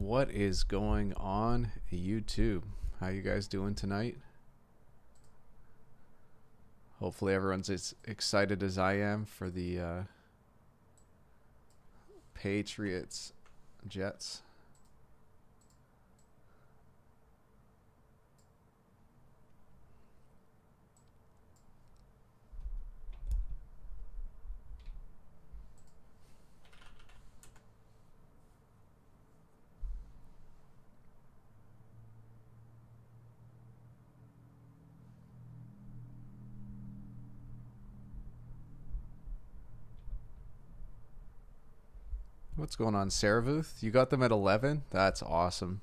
What is going on, YouTube? How you guys doing tonight? Hopefully everyone's as excited as I am for the Patriots Jets. What's going on, Saravuth? You got them at 11? That's awesome.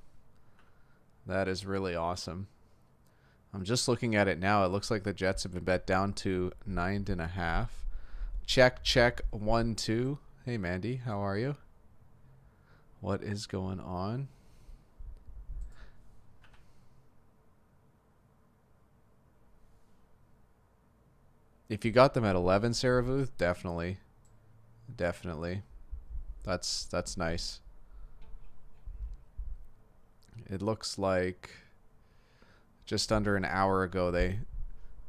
That is really awesome. I'm just looking at it now. It looks like the Jets have been bet down to 9.5. Check 1 2. Hey Mandy, how are you? What is going on? If you got them at 11, Saravuth, definitely. That's nice. It looks like just under an hour ago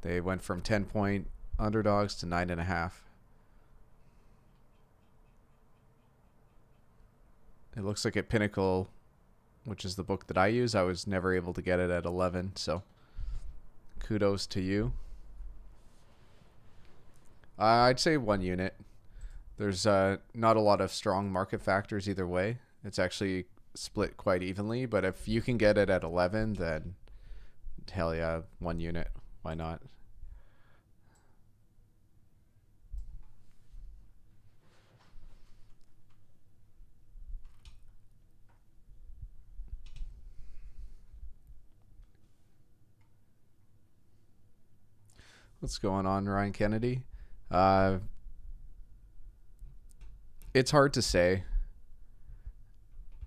they went from 10-point underdogs to 9.5. It looks like at Pinnacle, which is the book that I use, I was never able to get it at 11, so kudos to you. I'd say 1 unit. There's not a lot of strong market factors either way. It's actually split quite evenly, but if you can get it at 11, then hell yeah, 1 unit. Why not? What's going on, Ryan Kennedy? It's hard to say.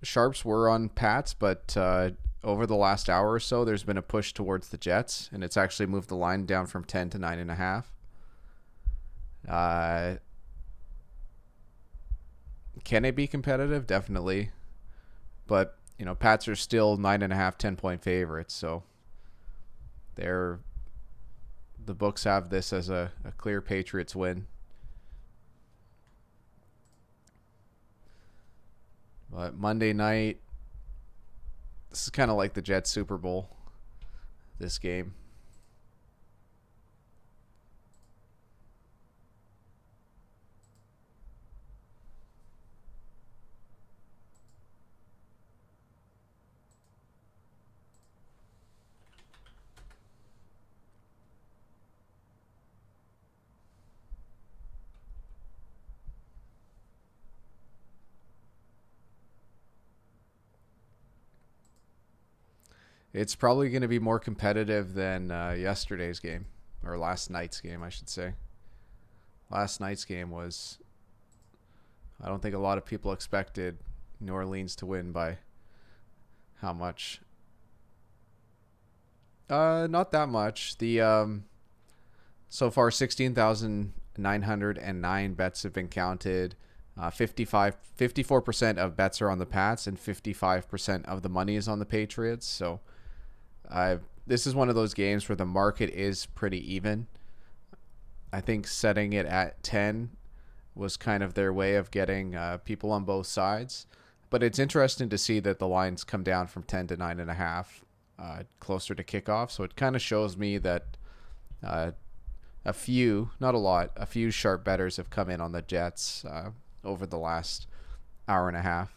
Sharps were on Pats, but over the last hour or so, there's been a push towards the Jets, and it's actually moved the line down from 10 to 9.5. Can it be competitive? Definitely. But, Pats are still 9.5, 10-point favorites, so the books have this as a clear Patriots win. But Monday night, this is kind of like the Jets Super Bowl, this game. It's probably going to be more competitive than yesterday's game, or last night's game, I should say. Last night's game was, I don't think a lot of people expected New Orleans to win by how much. Not that much. So far 16,909 bets have been counted. 54% of bets are on the Pats, and 55% of the money is on the Patriots. So this is one of those games where the market is pretty even. I think setting it at 10 was kind of their way of getting people on both sides. But it's interesting to see that the lines come down from 10 to 9.5 closer to kickoff. So it kind of shows me that a few, not a lot, a few sharp bettors have come in on the Jets over the last hour and a half.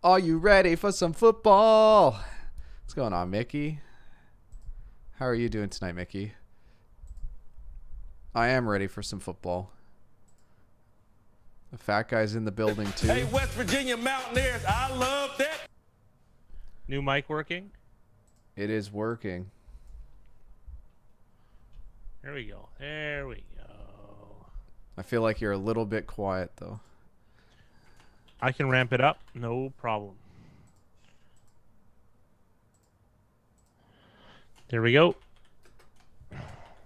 Are you ready for some football? What's going on, Mickey? How are you doing tonight, Mickey? I am ready for some football. The fat guy's in the building, too. Hey, West Virginia Mountaineers, I love that. New mic working? It is working. There we go. There we go. I feel like you're a little bit quiet, though. I can ramp it up. No problem. There we go.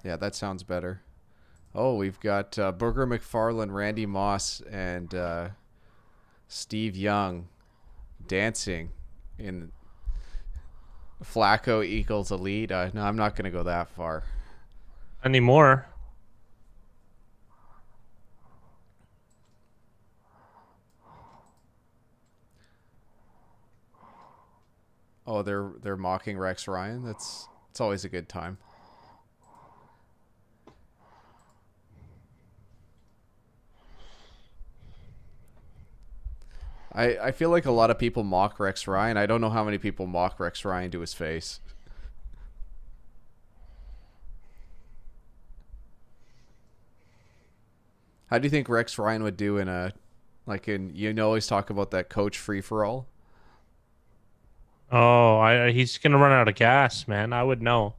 Yeah, that sounds better. Oh, we've got Booger McFarland, Randy Moss, and Steve Young dancing in Flacco equals elite. No, I'm not going to go that far. Anymore. Oh, they're mocking Rex Ryan. It's always a good time. I feel like a lot of people mock Rex Ryan. I don't know how many people mock Rex Ryan to his face. How do you think Rex Ryan would do in a always talk about that coach free for all? Oh, he's gonna run out of gas, man. I would know.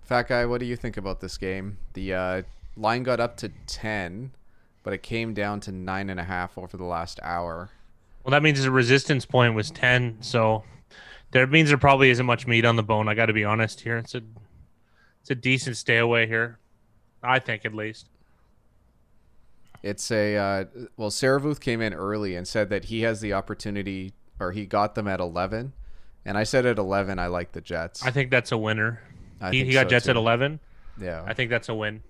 Fat guy, what do you think about this game? The line got up to 10, but it came down to 9.5 over the last hour. Well, that means the resistance point was 10, so that means there probably isn't much meat on the bone. I got to be honest here. It's a decent stay away here, I think, at least. It's a well, Saravuth came in early and said that he has the opportunity, or he got them at 11, and I said at 11 I like the Jets. I think that's a winner. He think got so, Jets too. at 11. Yeah, I think that's a win.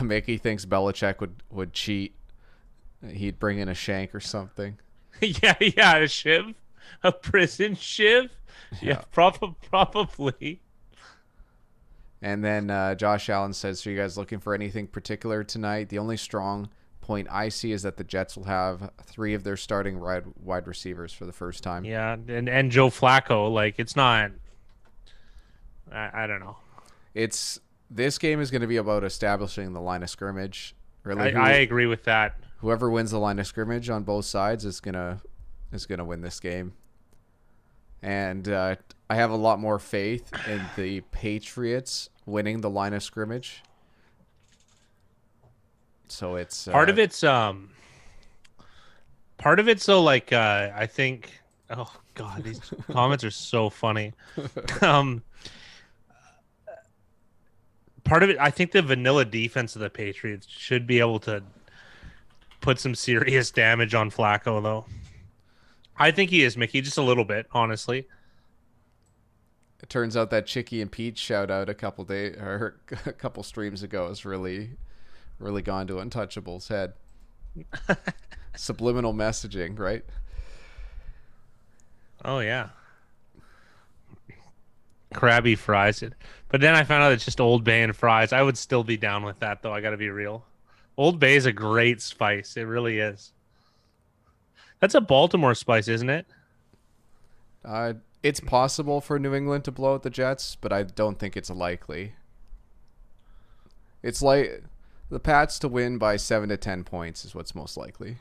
Mickey thinks Belichick would cheat. He'd bring in a shank or something. yeah, a shiv, a prison shiv. Yeah, probably. And then Josh Allen says, "So you guys looking for anything particular tonight? The only strong point I see is that the Jets will have 3 of their starting wide receivers for the first time." Yeah, and Joe Flacco, like it's not. I don't know. This game is going to be about establishing the line of scrimmage. Really, I agree with that. Whoever wins the line of scrimmage on both sides is gonna win this game. And I have a lot more faith in the Patriots winning the line of scrimmage. So it's part of it's though, like I think. Oh God, these comments are so funny. Part of it, I think the vanilla defense of the Patriots should be able to put some serious damage on Flacco, though. I think he is, Mickey, just a little bit, honestly. It turns out that Chicky and Pete shout out a couple streams ago has really gone to Untouchable's head. Subliminal messaging, right? Oh yeah. Krabby fries it. But then I found out it's just Old Bay and fries. I would still be down with that, though. I got to be real. Old Bay is a great spice. It really is. That's a Baltimore spice, isn't it? It's possible for New England to blow out the Jets, but I don't think it's likely. It's like the Pats to win by 7 to 10 points is what's most likely.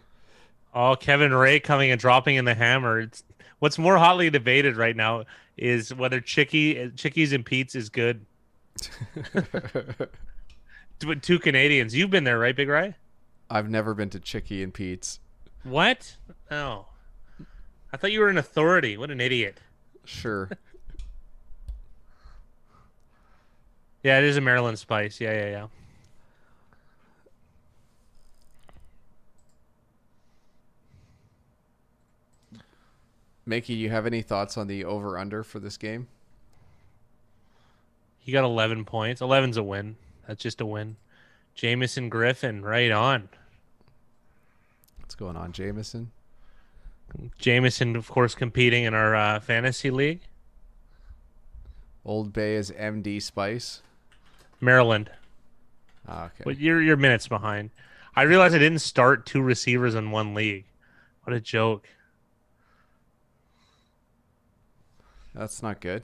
Oh, Kevin Ray coming and dropping in the hammer. What's more hotly debated right now is whether Chickies and Pete's is good. 2 Canadians. You've been there, right, Big Ray? I've never been to Chicky and Pete's. What? Oh. I thought you were an authority. What an idiot. Sure. Yeah, it is a Maryland spice. Yeah. Mickey, you have any thoughts on the over-under for this game? He got 11 points. 11's a win. That's just a win. Jameson Griffin, right on. What's going on, Jameson? Jameson, of course, competing in our fantasy league. Old Bay is MD Spice. Maryland. Okay. But you're minutes behind. I realized I didn't start 2 receivers in one league. What a joke. That's not good.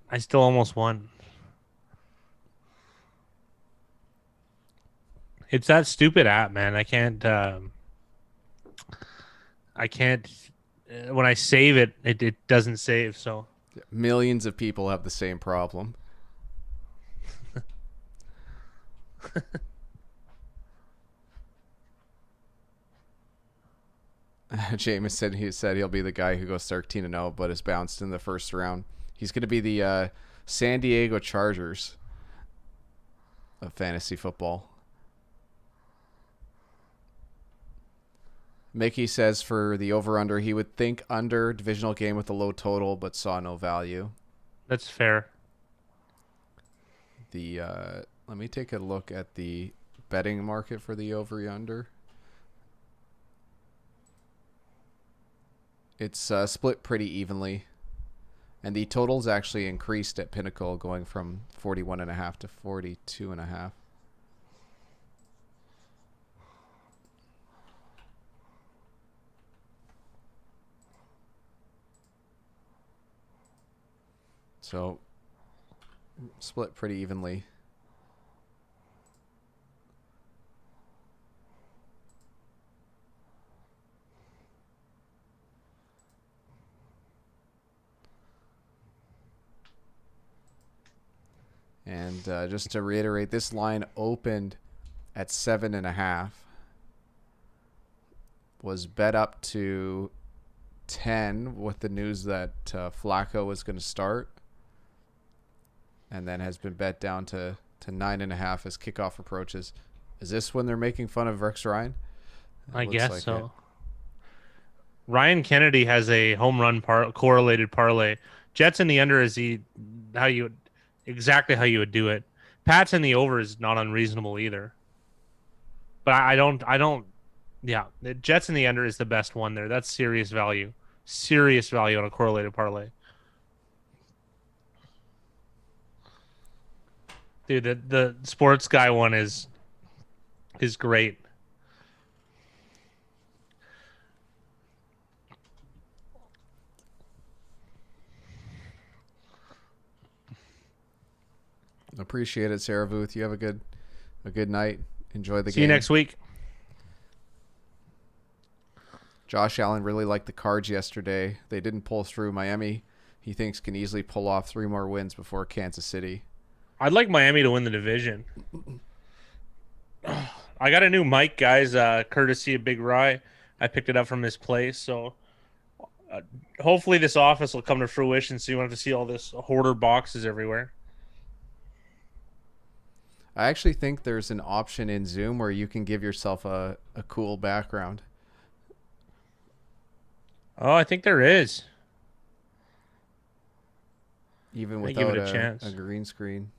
I still almost won. It's that stupid app, man. I can't when I save it, it doesn't save. So Millions of people have the same problem. Jameis said he'll be the guy who goes 13-0, but is bounced in the first round. He's going to be the San Diego Chargers of fantasy football. Mickey says for the over-under, he would think under divisional game with a low total, but saw no value. that's fair. Let me take a look at the betting market for the over-under. It's split pretty evenly. And the totals actually increased at Pinnacle, going from 41.5 to 42.5. So, split pretty evenly. And just to reiterate, this line opened at 7.5. Was bet up to 10 with the news that Flacco was going to start. And then has been bet down to 9.5 as kickoff approaches. Is this when they're making fun of Rex Ryan? I guess so. Ryan Kennedy has a home run correlated parlay. Jets in the under is exactly how you would do it. Pats in the over is not unreasonable either. But I don't. Yeah, the Jets in the under is the best one there. That's serious value. Serious value on a correlated parlay. Dude, the sports guy one is great. Appreciate it, Sarah Booth. You have a good night. Enjoy the game. See you next week. Josh Allen really liked the Cards yesterday. They didn't pull through. Miami, he thinks, can easily pull off 3 more wins before Kansas City. I'd like Miami to win the division. I got a new mic, guys, courtesy of Big Rye. I picked it up from his place, so hopefully this office will come to fruition so you won't have to see all this hoarder boxes everywhere. I actually think there's an option in Zoom where you can give yourself a cool background. Oh, I think there is. Even Give without it a chance. a green screen.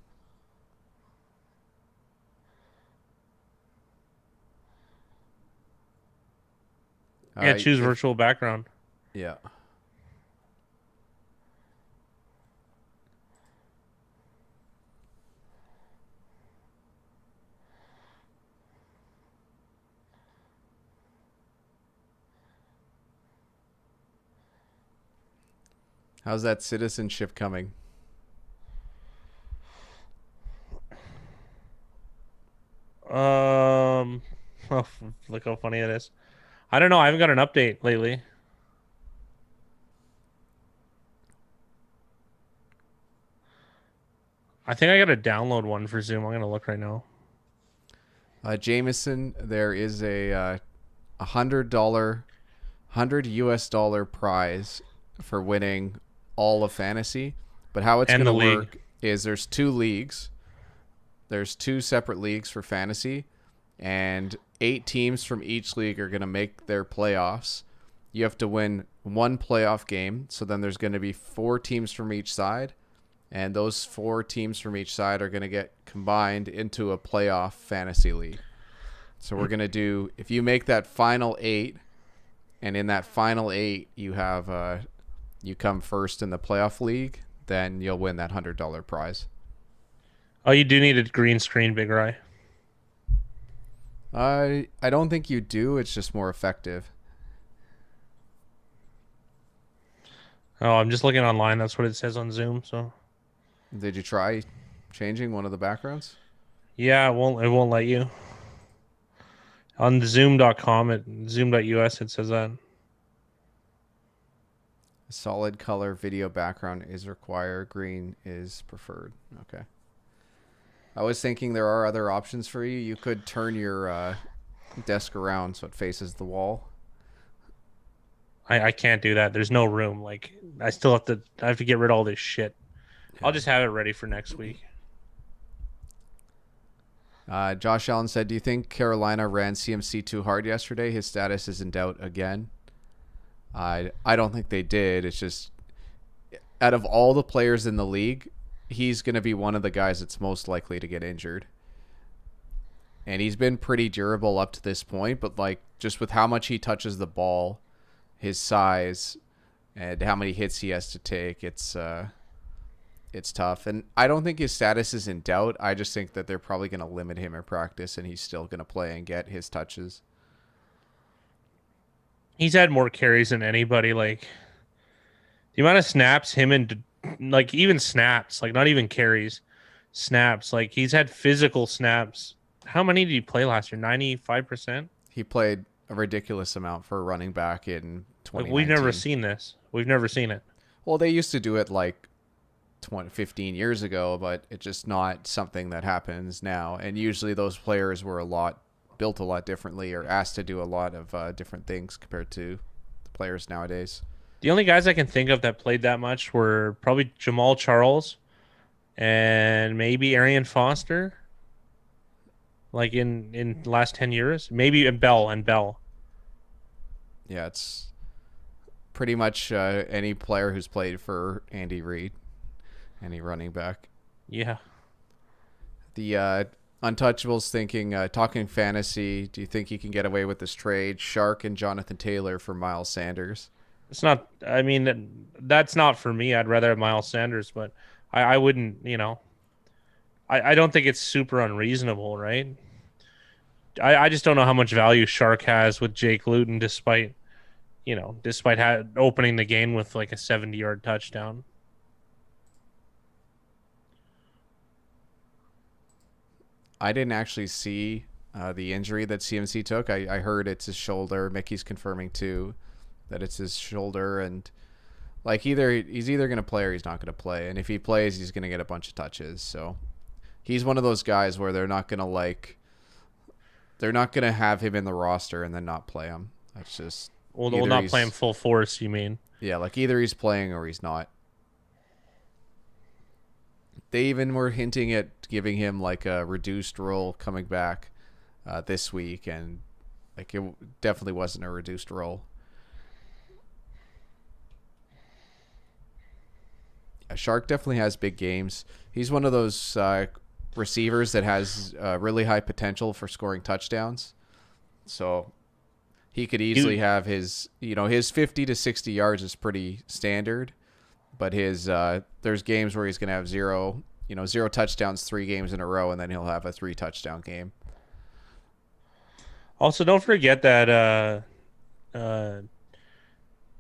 Yeah, choose virtual background. Yeah. How's that citizenship coming? Oh, look how funny it is. I don't know. I haven't got an update lately. I think I got to download one for Zoom. I'm gonna look right now. Jameson, there is a $100 prize for winning all of fantasy. But how it's going to work is there's 2 leagues. There's 2 separate leagues for fantasy, and 8 teams from each league are going to make their playoffs. You have to win 1 playoff game, so then there's going to be 4 teams from each side, and those 4 teams from each side are going to get combined into a playoff fantasy league. So we're going to do, if you make that final 8, and in that final 8 you have you come first in the playoff league, then you'll win that $100 prize. Oh, you do need a green screen, Big Rye. I don't think you do. It's just more effective. Oh, I'm just looking online. That's what it says on Zoom. So, did you try changing one of the backgrounds? Yeah, it won't let you. On Zoom.com, Zoom.us, it says that. A solid color video background is required. Green is preferred. Okay. I was thinking there are other options for you. You could turn your desk around so it faces the wall. I can't do that. There's no room. Like I have to get rid of all this shit. I'll just have it ready for next week. Josh Allen said, "Do you think Carolina ran CMC too hard yesterday? His status is in doubt again." I don't think they did. It's just out of all the players in the league, he's going to be one of the guys that's most likely to get injured. And he's been pretty durable up to this point, but like just with how much he touches the ball, his size, and how many hits he has to take, it's tough. And I don't think his status is in doubt. I just think that they're probably going to limit him in practice, and he's still going to play and get his touches. He's had more carries than anybody. Like the amount of snaps him and like even snaps, like not even carries, snaps. Like he's had physical snaps. How many did he play last year? 95%? He played a ridiculous amount for a running back in 2019. Like we've never seen this. We've never seen it. Well, they used to do it like 15 years ago, but it's just not something that happens now. And usually those players were built a lot differently or asked to do a lot of different things compared to the players nowadays. The only guys I can think of that played that much were probably Jamal Charles and maybe Arian Foster. Like in the last 10 years, maybe Bell. Yeah, it's pretty much any player who's played for Andy Reid, any running back. Yeah. The Untouchables talking fantasy, do you think he can get away with this trade? Shark and Jonathan Taylor for Miles Sanders. It's not, I mean, that's not for me. I'd rather have Miles Sanders, but I wouldn't, I don't think it's super unreasonable, right? I just don't know how much value Shark has with Jake Luton, despite opening the game with like a 70-yard touchdown. I didn't actually see the injury that CMC took. I heard it's his shoulder. Mickey's confirming too that it's his shoulder, and like he's either going to play or he's not going to play. And if he plays, he's going to get a bunch of touches. So he's one of those guys where they're not going to have him in the roster and then not play him. That's just they'll not play him full force. You mean? Yeah, like either he's playing or he's not. They even were hinting at giving him like a reduced role coming back this week, and like it definitely wasn't a reduced role. Shark definitely has big games. He's one of those receivers that has really high potential for scoring touchdowns. So he could easily have his 50 to 60 yards is pretty standard. But there's games where he's going to have zero touchdowns 3 games in a row, and then he'll have a 3 touchdown game. Also, don't forget that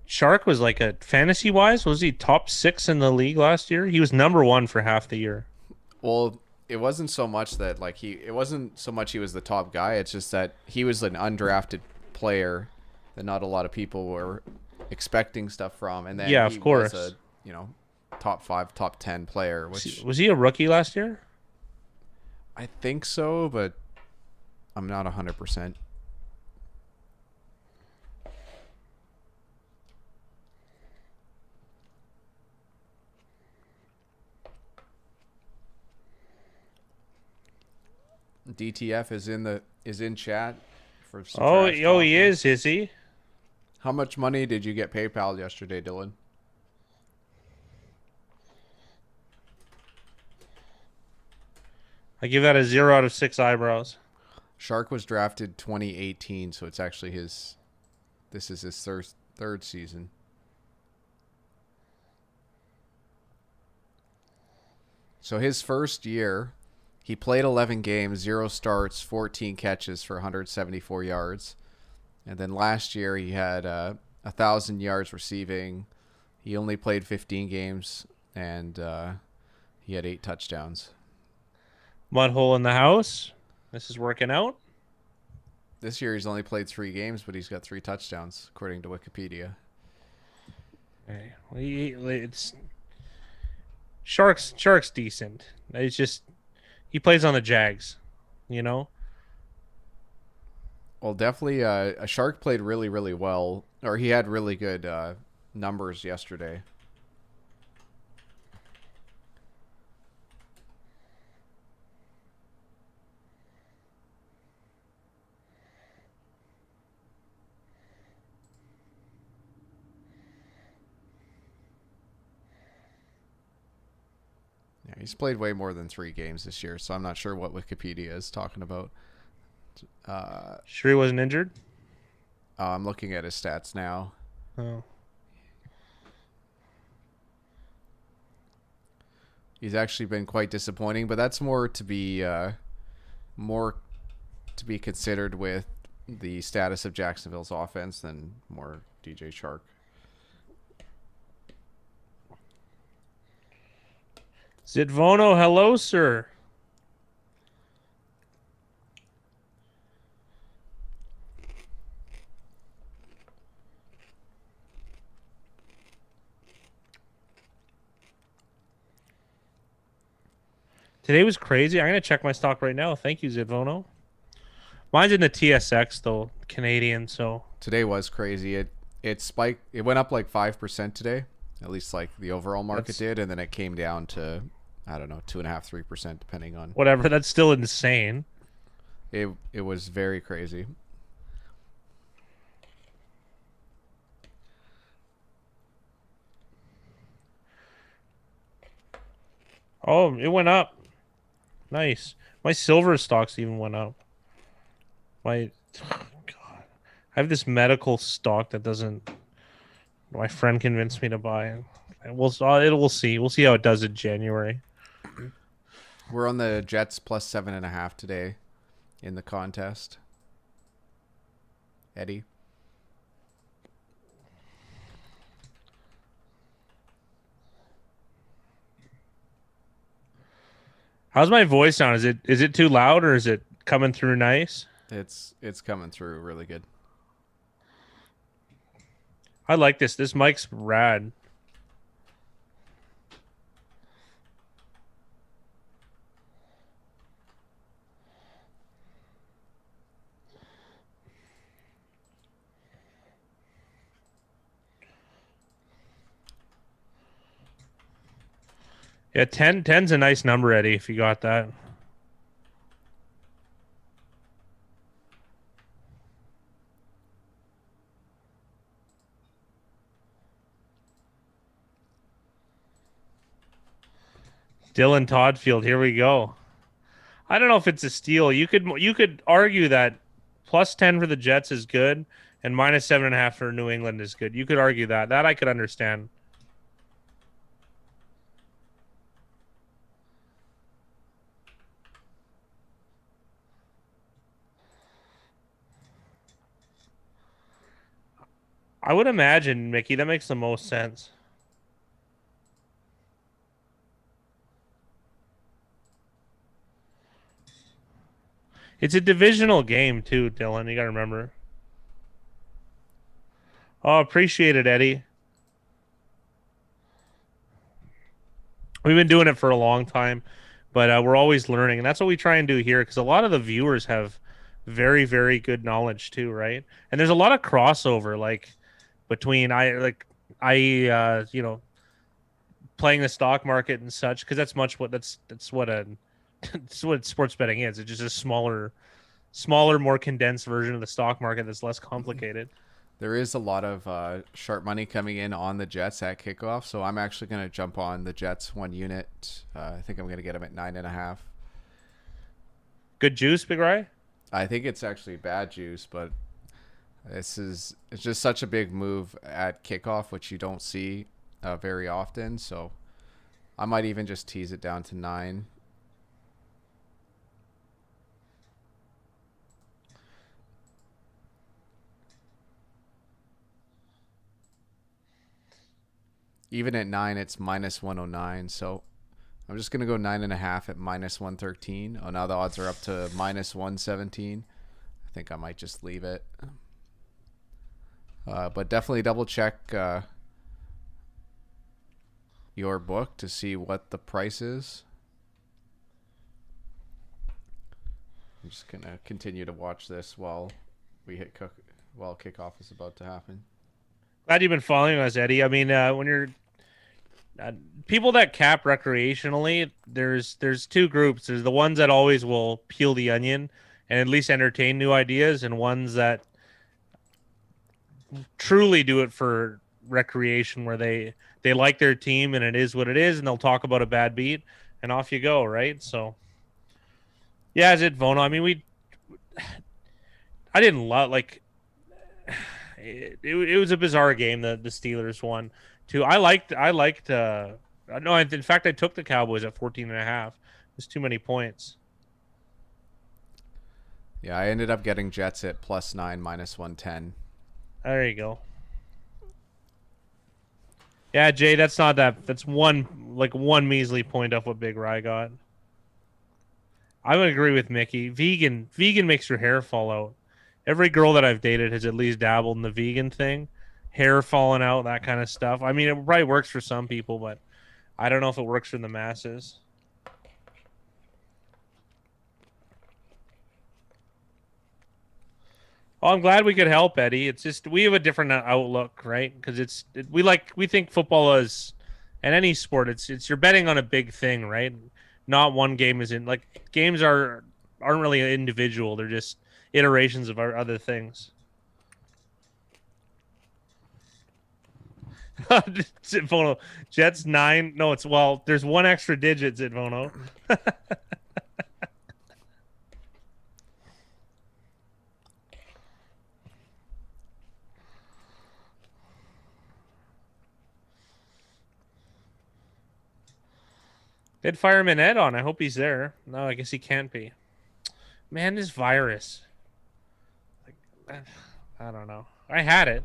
Shark was like a fantasy wise, was he top 6 in the league last year? He was number 1 for half the year. Well, it wasn't so much that he was the top guy. It's just that he was an undrafted player that not a lot of people were expecting stuff from, and then of course. Was top 5, top 10 player. Was he a rookie last year? I think so, but I'm not 100%. DTF is in chat for some trash talk. He is he? How much money did you get PayPal yesterday, Dylan? I give that a 0 out of 6 eyebrows. Shark was drafted 2018, so it's actually this is his third season. So his first year, he played 11 games, 0 starts, 14 catches for 174 yards. And then last year he had 1,000 yards receiving. He only played 15 games, and he had 8 touchdowns. Mudhole in the house. This is working out. This year he's only played 3 games, but he's got 3 touchdowns, according to Wikipedia. Okay. It's Sharks decent. It's just he plays on the Jags, you know. Well, definitely, a Shark played really, really well, or he had really good numbers yesterday. Yeah, he's played way more than 3 games this year, so I'm not sure what Wikipedia is talking about. Sure, he wasn't injured. I'm looking at his stats now. Oh. He's actually been quite disappointing, but that's more to be considered with the status of Jacksonville's offense than more DJ Shark. Zitvono, hello, sir. Today was crazy. I'm gonna check my stock right now. Thank you, Zitvono. Mine's in the TSX though, Canadian. So Today was crazy. It spiked. It went up like 5% today, at least like the overall market did, and then it came down to, I don't know, 2.5-3% depending on whatever. That's still insane. it. It was very crazy. Oh, it went up. Nice. My silver stocks even went up. My God, I have this medical stock that doesn't. My friend convinced me to buy it. And we'll see. We'll see how it does in January. We're on the Jets plus 7.5 today in the contest. Eddie. How's my voice sound? Is it too loud or is it coming through nice? It's coming through really good. I like this. This mic's rad. Yeah, 10's a nice number, Eddie, if you got that. Dylan Toddfield, here we go. I don't know if it's a steal. You could argue that plus 10 for the Jets is good and minus 7.5 for New England is good. You could argue that. That I could understand. I would imagine, Mickey, that makes the most sense. It's a divisional game too, Dylan. You gotta remember. Oh, appreciate it, Eddie. We've been doing it for a long time, but we're always learning, and that's what we try and do here. Because a lot of the viewers have very, very good knowledge too, right? And there's a lot of crossover, like between you know, playing the stock market and such, because that's what a that's what sports betting is. It's just a smaller, more condensed version of the stock market that's less complicated. There is a lot of sharp money coming in on the Jets at kickoff, so I'm actually going to jump on the Jets 1 unit. I think I'm going to get them at 9.5. Good juice, Big Rye? I think it's actually bad juice, but it's just such a big move at kickoff, which you don't see very often. So I might even just tease it down to 9. Even at 9, it's minus 109. So I'm just going to go 9.5 at minus 113. Oh, now the odds are up to minus 117. I think I might just leave it. But definitely double check your book to see what the price is. I'm just gonna continue to watch this while kickoff is about to happen. Glad you've been following us, Eddie. I mean, when you're people that cap recreationally, there's two groups. There's the ones that always will peel the onion and at least entertain new ideas, and ones that truly do it for recreation, where they like their team and it is what it is, and they'll talk about a bad beat and off you go, right? So yeah, is it Vono? I mean, I didn't love like it was a bizarre game, the Steelers one too. I liked no, in fact I took the Cowboys at 14.5. There's too many points. Yeah, I ended up getting Jets at +9 -110. There you go. Yeah, Jay, that's not that. That's one measly point off what Big Rye got. I would agree with Mickey. Vegan makes your hair fall out. Every girl that I've dated has at least dabbled in the vegan thing, hair falling out, that kind of stuff. I mean, it probably works for some people, but I don't know if it works for the masses. Well, I'm glad we could help, Eddie. It's just we have a different outlook, right? Because we think football is, and any sport, it's you're betting on a big thing, right? Not one game is in like games aren't really individual. They're just iterations of our other things. Zitvono, Jets 9. No, there's one extra digit, Zitvono. Did Fireman Ed on? I hope he's there. No, I guess he can't be. Man, this virus. I don't know. I had it.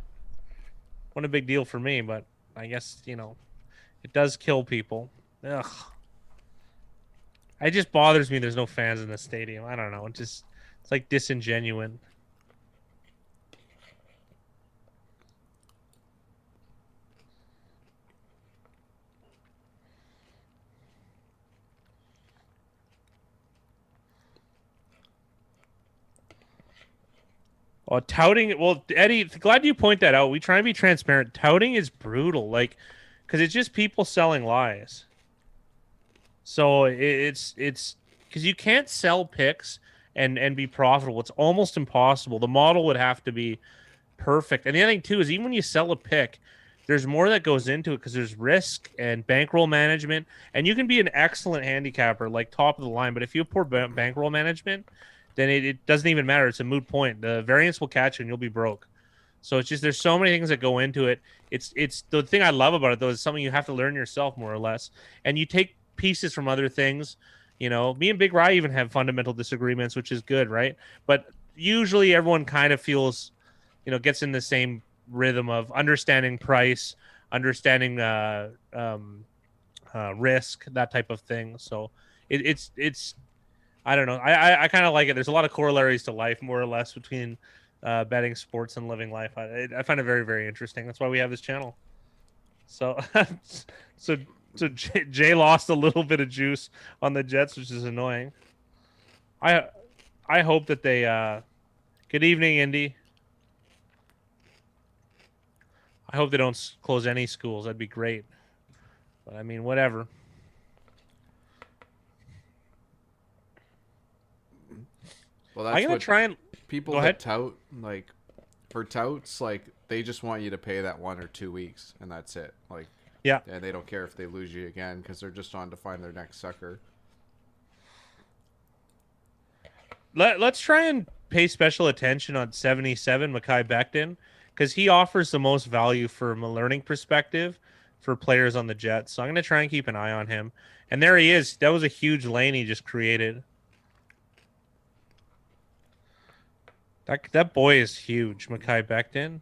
Wasn't a big deal for me, but I guess, it does kill people. Ugh. It just bothers me there's no fans in the stadium. I don't know. It's like disingenuous. Oh, touting. Well, Eddie, glad you point that out. We try and be transparent. Touting is brutal, because it's just people selling lies. So it's because you can't sell picks and be profitable. It's almost impossible. The model would have to be perfect. And the other thing too is even when you sell a pick, there's more that goes into it because there's risk and bankroll management. And you can be an excellent handicapper, like top of the line, but if you have poor bankroll management, then it doesn't even matter. It's a moot point. The variance will catch you and you'll be broke. So it's just there's so many things that go into it. It's the thing I love about it though is something you have to learn yourself more or less. And you take pieces from other things. Me and Big Rye even have fundamental disagreements, which is good, right? But usually everyone kind of feels, gets in the same rhythm of understanding price, understanding risk, that type of thing. So it's I don't know. I kind of like it. There's a lot of corollaries to life, more or less, between betting sports and living life. I find it very, very interesting. That's why we have this channel. So, so Jay lost a little bit of juice on the Jets, which is annoying. I hope that they. Good evening, Indy. I hope they don't close any schools. That'd be great. But I mean, whatever. Well, that's I'm gonna what try and people go that ahead. tout, for touts, they just want you to pay that 1 or 2 weeks, and that's it. Yeah. And they don't care if they lose you again because they're just on to find their next sucker. Let's try and pay special attention on 77 Mekhi Becton because he offers the most value from a learning perspective for players on the Jets. So I'm going to try and keep an eye on him. And there he is. That was a huge lane he just created. That boy is huge, Mekhi Becton.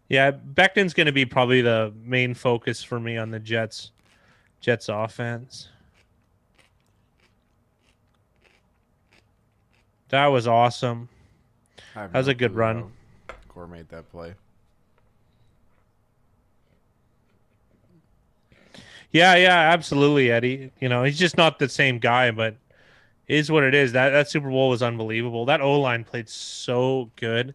Yeah, Becton's going to be probably the main focus for me on the Jets offense. That was awesome. I have That was no a good clue run. how Gore made that play. Yeah, absolutely, Eddie. You know, he's just not the same guy, but it is what it is. That Super Bowl was unbelievable. That O-line played so good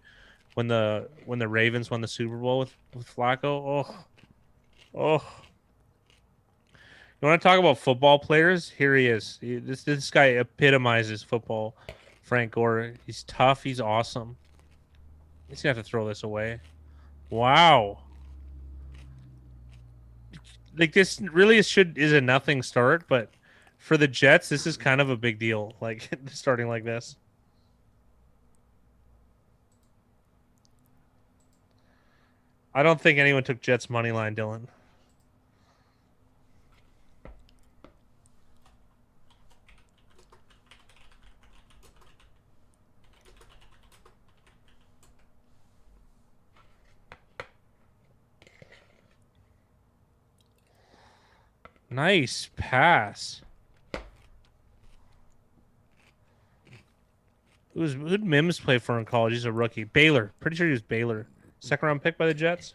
when the Ravens won the Super Bowl with Flacco. Oh. You want to talk about football players? Here he is. This guy epitomizes football. Frank Gore. He's tough. He's awesome. He's gonna have to throw this away. Wow. Like this really is a nothing start, but for the Jets, this is kind of a big deal. Like starting like this. I don't think anyone took Jets money line, Dylan. Nice pass. Who'd Mims play for in college? He's a rookie. Baylor. Pretty sure he was Baylor. Second round pick by the Jets.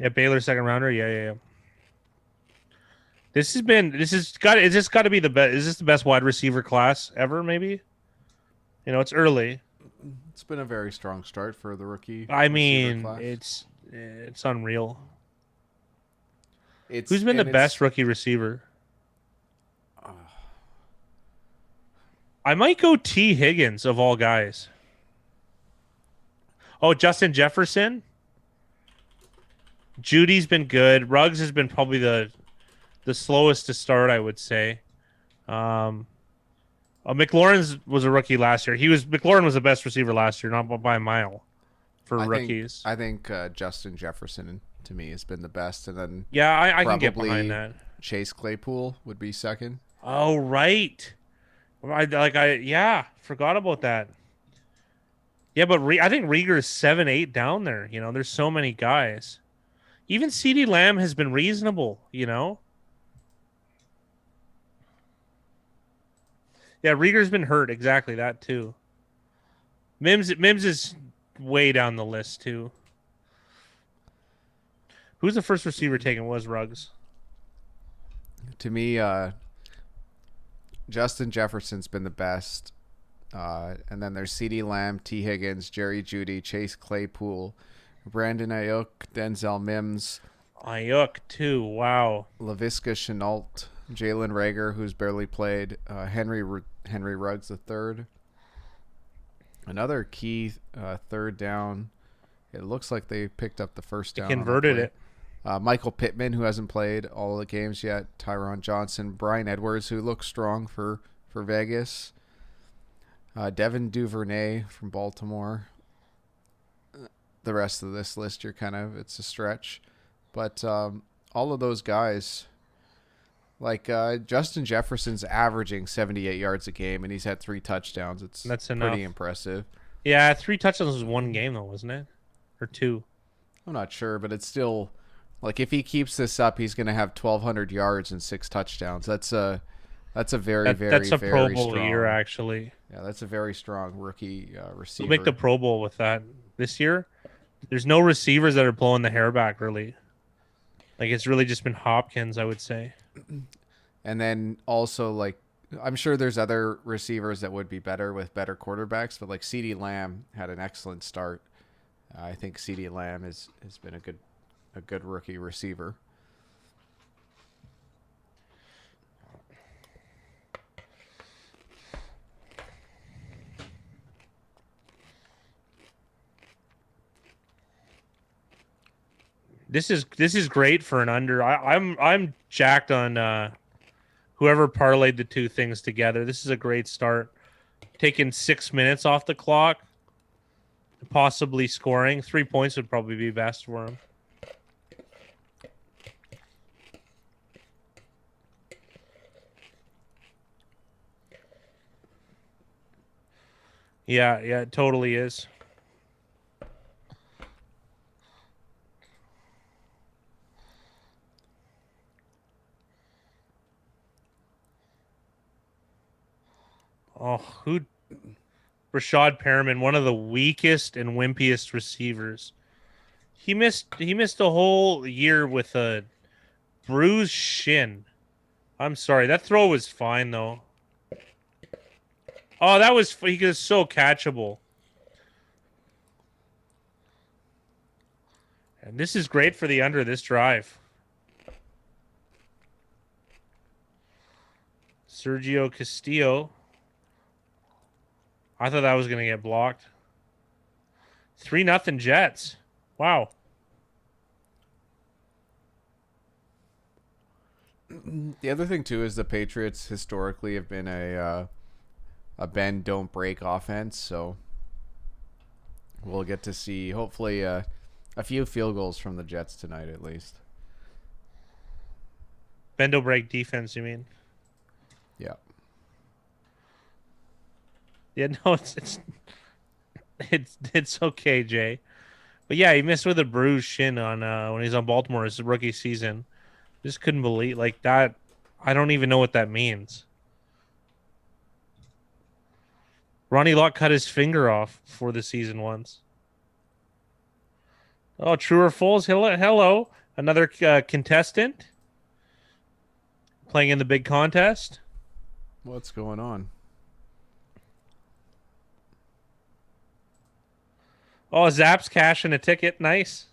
Yeah, Baylor second rounder. Yeah. It's just got to be the best. Is this the best wide receiver class ever? Maybe. You know, it's early. It's been a very strong start for the rookie I receiver mean, class. it's unreal. It's Who's been the and best rookie receiver? I might go T. Higgins of all guys. Oh, Justin Jefferson. Judy's been good. Ruggs has been probably the slowest to start, I would say. McLaurin was a rookie last year. McLaurin was the best receiver last year, not by a mile for rookies. I think Justin Jefferson to me has been the best, and then Yeah, I can get probably behind that. Chase Claypool would be second. Oh, right. Forgot about that. Yeah, but I think Rieger's 7-8 down there. You know, there's so many guys. Even CeeDee Lamb has been reasonable, you know? Yeah, Rieger's been hurt. Exactly, that too. Mims is way down the list too. Who's the first receiver taken? Was Ruggs? To me, Justin Jefferson's been the best. And then there's CeeDee Lamb, T. Higgins, Jerry Jeudy, Chase Claypool, Brandon Ayuk, Denzel Mims. Ayuk too. Wow. Laviska Shenault, Jalen Reagor, who's barely played, Henry Ruggs the third. Another key third down. It looks like they picked up the first down. Converted it. Michael Pittman, who hasn't played all the games yet. Tyron Johnson, Bryan Edwards, who looks strong for Vegas. Devin Duvernay from Baltimore. The rest of this list, it's a stretch. But all of those guys, like Justin Jefferson's averaging 78 yards a game, and he's had 3 touchdowns. That's pretty impressive. Yeah, 3 touchdowns was one game, though, wasn't it? Or 2? I'm not sure, but it's still, like, if he keeps this up, he's going to have 1,200 yards and 6 touchdowns. That's a very Pro Bowl strong year, actually. Yeah, that's a very strong rookie receiver. We'll make the Pro Bowl with that this year. There's no receivers that are blowing the hair back, really. Like, it's really just been Hopkins, I would say. And then also, like, I'm sure there's other receivers that would be better with better quarterbacks, but like CeeDee Lamb had an excellent start. I think CeeDee Lamb has been a good rookie receiver. This is great for an under. I'm jacked on whoever parlayed the two things together. This is a great start. Taking 6 minutes off the clock, possibly scoring 3 points would probably be best for him. Yeah, it totally is. Oh, Rashad Perriman, one of the weakest and wimpiest receivers. He missed a whole year with a bruised shin. I'm sorry. That throw was fine though. Oh, he was so catchable. And this is great for the under this drive. Sergio Castillo. I thought that was going to get blocked. 3-0 Jets. Wow. The other thing too is the Patriots historically have been a bend don't break offense, so we'll get to see hopefully a few field goals from the Jets tonight at least. Bendo break defense, you mean? Yeah. Yeah, no, it's okay, Jay. But yeah, he missed with a bruised shin on when he's on Baltimore his rookie season. Just couldn't believe like that. I don't even know what that means. Ronnie Lott cut his finger off for the season once. Oh, true or false? Hello. Another contestant playing in the big contest. What's going on? Oh, Zap's cashing a ticket. Nice.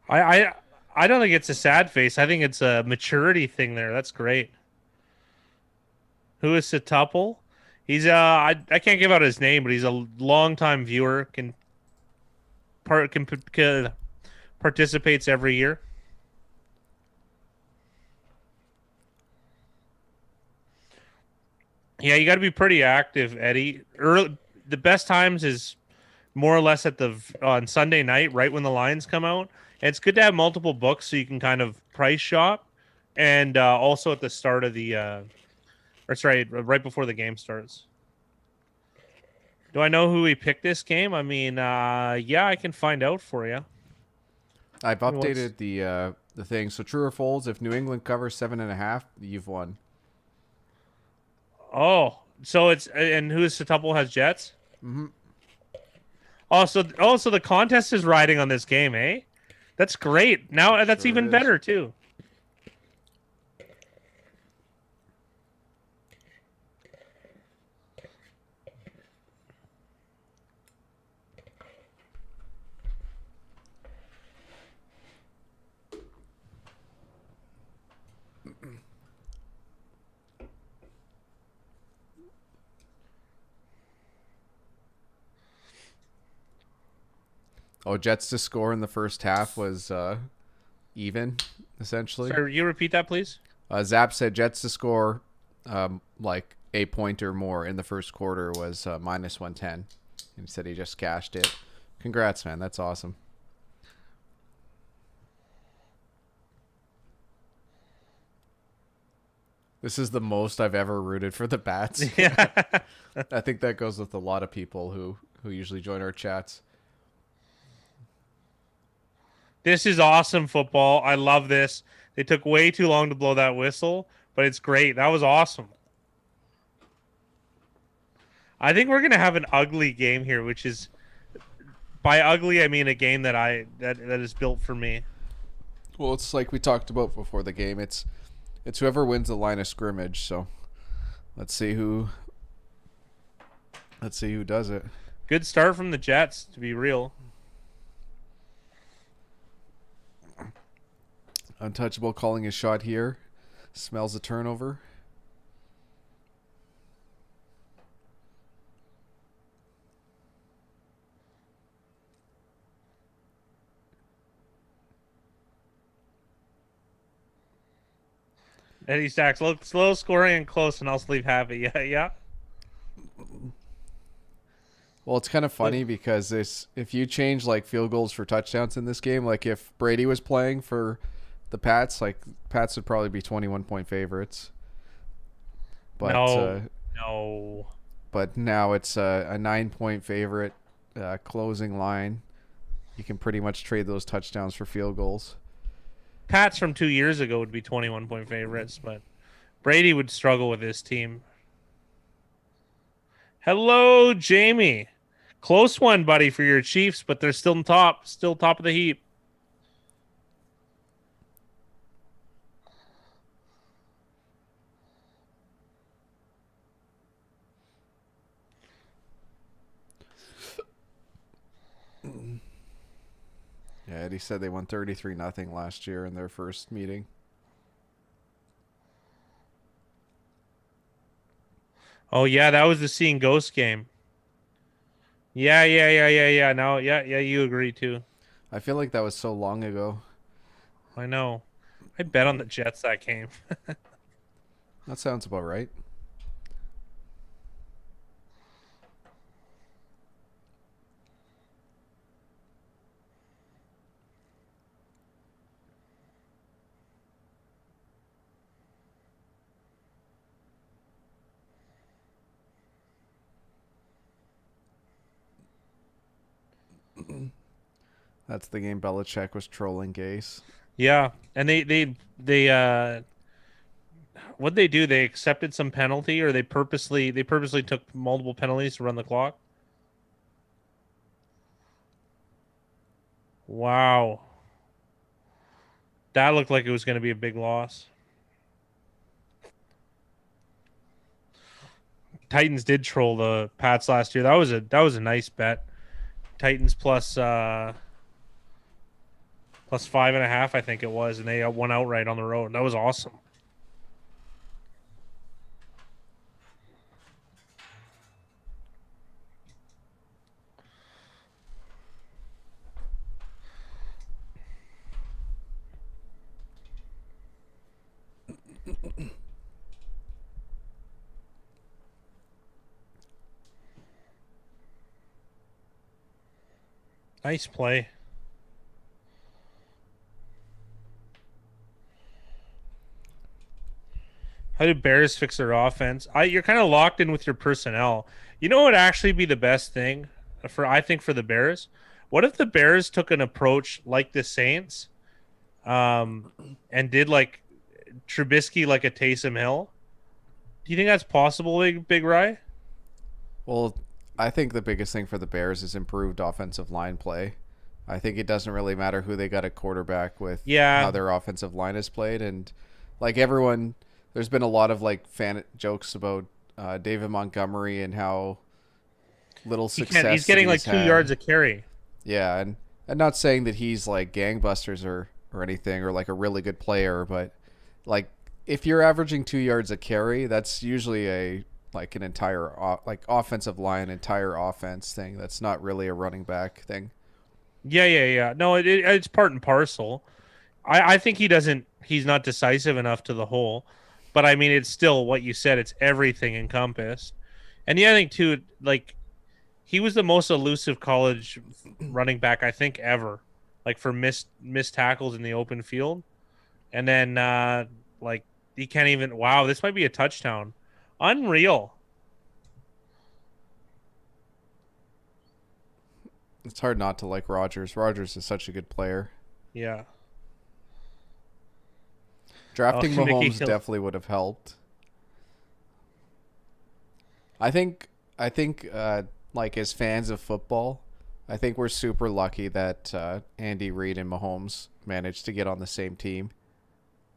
I don't think it's a sad face. I think it's a maturity thing there. That's great. Who is Satuple? He's I can't give out his name, but he's a longtime viewer. Participates every year. Yeah, you got to be pretty active, Eddie. The best times is more or less on Sunday night, right when the lines come out. And it's good to have multiple books so you can kind of price shop, and also at the start of right before the game starts. Do I know who we picked this game? I mean, yeah, I can find out for you. I've updated the thing. So true or false? If New England covers 7.5, you've won. Oh, so and who is Satuple has Jets? Mm-hmm. So the contest is riding on this game, eh? That's great. Now that's even better too. Oh, Jets to score in the first half was even, essentially. Sorry, you repeat that, please? Zap said Jets to score like a point or more in the first quarter was minus 110. He said he just cashed it. Congrats, man. That's awesome. This is the most I've ever rooted for the Bats. Yeah. I think that goes with a lot of people who usually join our chats. This is awesome football. I love this. They took way too long to blow that whistle, but it's great. That was awesome. I think we're gonna have an ugly game here, which is by ugly I mean a game that is built for me. Well, it's like we talked about before the game. It's whoever wins the line of scrimmage. So let's see who does it. Good start from the Jets, to be real. Untouchable calling his shot here. Smells a turnover. Eddie Stacks, look slow scoring and close, and I'll sleep happy. Yeah, yeah. Well, it's kind of funny because if you change like field goals for touchdowns in this game, like if Brady was playing for the Pats, like Pats would probably be 21-point favorites. But No. but now it's a 9-point favorite, closing line. You can pretty much trade those touchdowns for field goals. Pats from 2 years ago would be 21-point favorites, but Brady would struggle with this team. Hello, Jamie. Close one, buddy, for your Chiefs, but they're still top of the heap. Yeah, Eddie said they won 33-0 last year in their first meeting. Oh yeah, that was the Seeing Ghost game. Yeah. No, yeah, you agree too. I feel like that was so long ago. I know. I bet on the Jets that game. That sounds about right. That's the game Belichick was trolling Gase. Yeah, and they what'd they do? They accepted some penalty, or they purposely took multiple penalties to run the clock. Wow, that looked like it was going to be a big loss. Titans did troll the Pats last year. That was a nice bet. Titans plus 5.5, I think it was, and they won outright on the road. That was awesome. Nice play. How did Bears fix their offense? You're kind of locked in with your personnel. You know what would actually be the best thing I think for the Bears? What if the Bears took an approach like the Saints, and did like Trubisky like a Taysom Hill? Do you think that's possible, Big Rye? Well, I think the biggest thing for the Bears is improved offensive line play. I think it doesn't really matter who they got a quarterback with, how their offensive line is played. And like everyone, there's been a lot of like fan jokes about David Montgomery and how little success he's getting like 2 yards a carry. Yeah, and I'm not saying that he's like gangbusters or anything, or like a really good player, but like if you're averaging 2 yards a carry, that's usually an entire offensive line, entire offense thing. That's not really a running back thing. Yeah. No, it's part and parcel. I think he's not decisive enough to the whole, but I mean, it's still what you said. It's everything encompassed. And the other thing too, like he was the most elusive college running back I think ever, like for missed tackles in the open field. And then like he can't even. Wow, this might be a touchdown. Unreal. It's hard not to like Rodgers. Rodgers is such a good player. Yeah. Drafting Mahomes definitely would have helped. I think like as fans of football, I think we're super lucky that Andy Reid and Mahomes managed to get on the same team.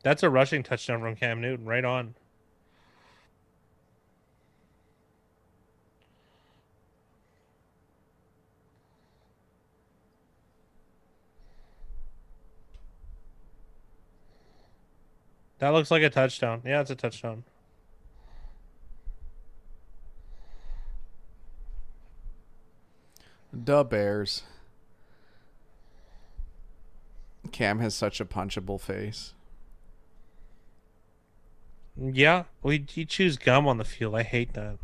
That's a rushing touchdown from Cam Newton. Right on. That looks like a touchdown. Yeah, it's a touchdown. The Bears. Cam has such a punchable face. Yeah, you choose gum on the field. I hate that.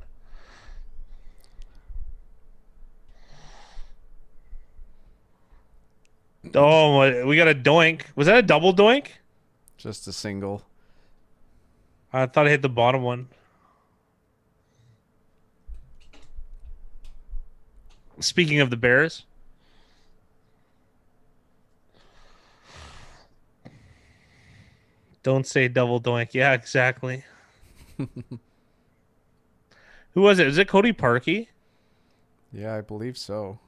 Oh, we got a doink. Was that a double doink? Just a single. I thought I hit the bottom one. Speaking of the Bears, don't say double doink. Yeah, exactly. Who was it? Was it Cody Parkey? Yeah, I believe so.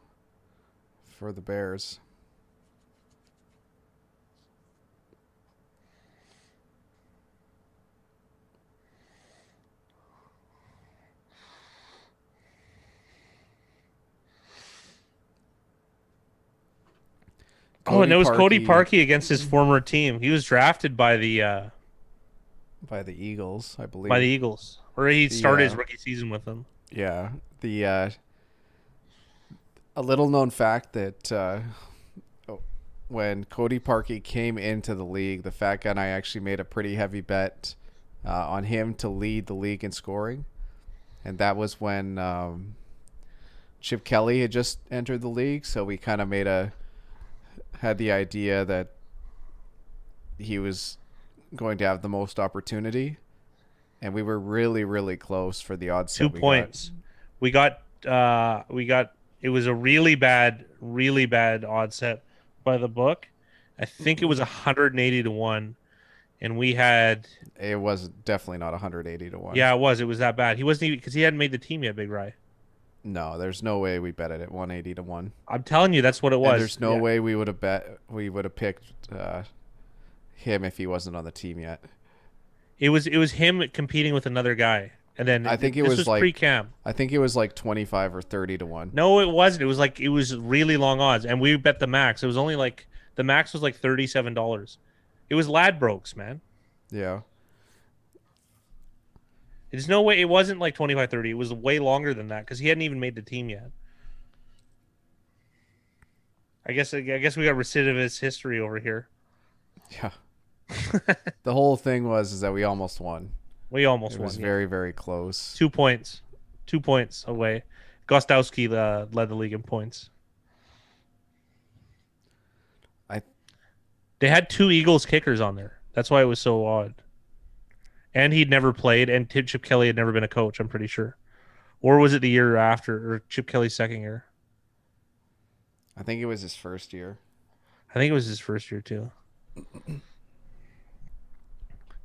For the Bears. Oh, and it was Cody Parkey Parkey against his former team. He was drafted by the Eagles, I believe. by the Eagles, or he started his rookie season with them. Yeah, the a little known fact that when Cody Parkey came into the league, the Fat Guy and I actually made a pretty heavy bet on him to lead the league in scoring, and that was when Chip Kelly had just entered the league. So we kind of had the idea that he was going to have the most opportunity, and we were really, really close for the odds. 2 points. We got it was a really bad odd set by the book. I think it was 180 to 1, and we had. It was definitely not 180 to 1. Yeah, it was. It was that bad. He wasn't even, because he hadn't made the team yet, Big Rye. No, there's no way we bet it at 180 to 1. I'm telling you, that's what it was. And there's no way we would have picked him if he wasn't on the team yet. It was him competing with another guy, and then I think this was like pre-cam. I think it was like 25 or 30 to 1. No, it wasn't. It was really long odds, and we bet the max. It was only like the max was like $37. It was Ladbrokes, man. Yeah. There's no way it wasn't like 25, 30. It was way longer than that because he hadn't even made the team yet. I guess we got recidivist history over here. Yeah. The whole thing is that we almost won. We almost It won. was very, very close. 2 points. 2 points away. Gostowski led the league in points. They had 2 Eagles kickers on there. That's why it was so odd. And he'd never played, and Chip Kelly had never been a coach, I'm pretty sure. Or was it the year after, or Chip Kelly's second year? I think it was his first year. I think it was his first year, too.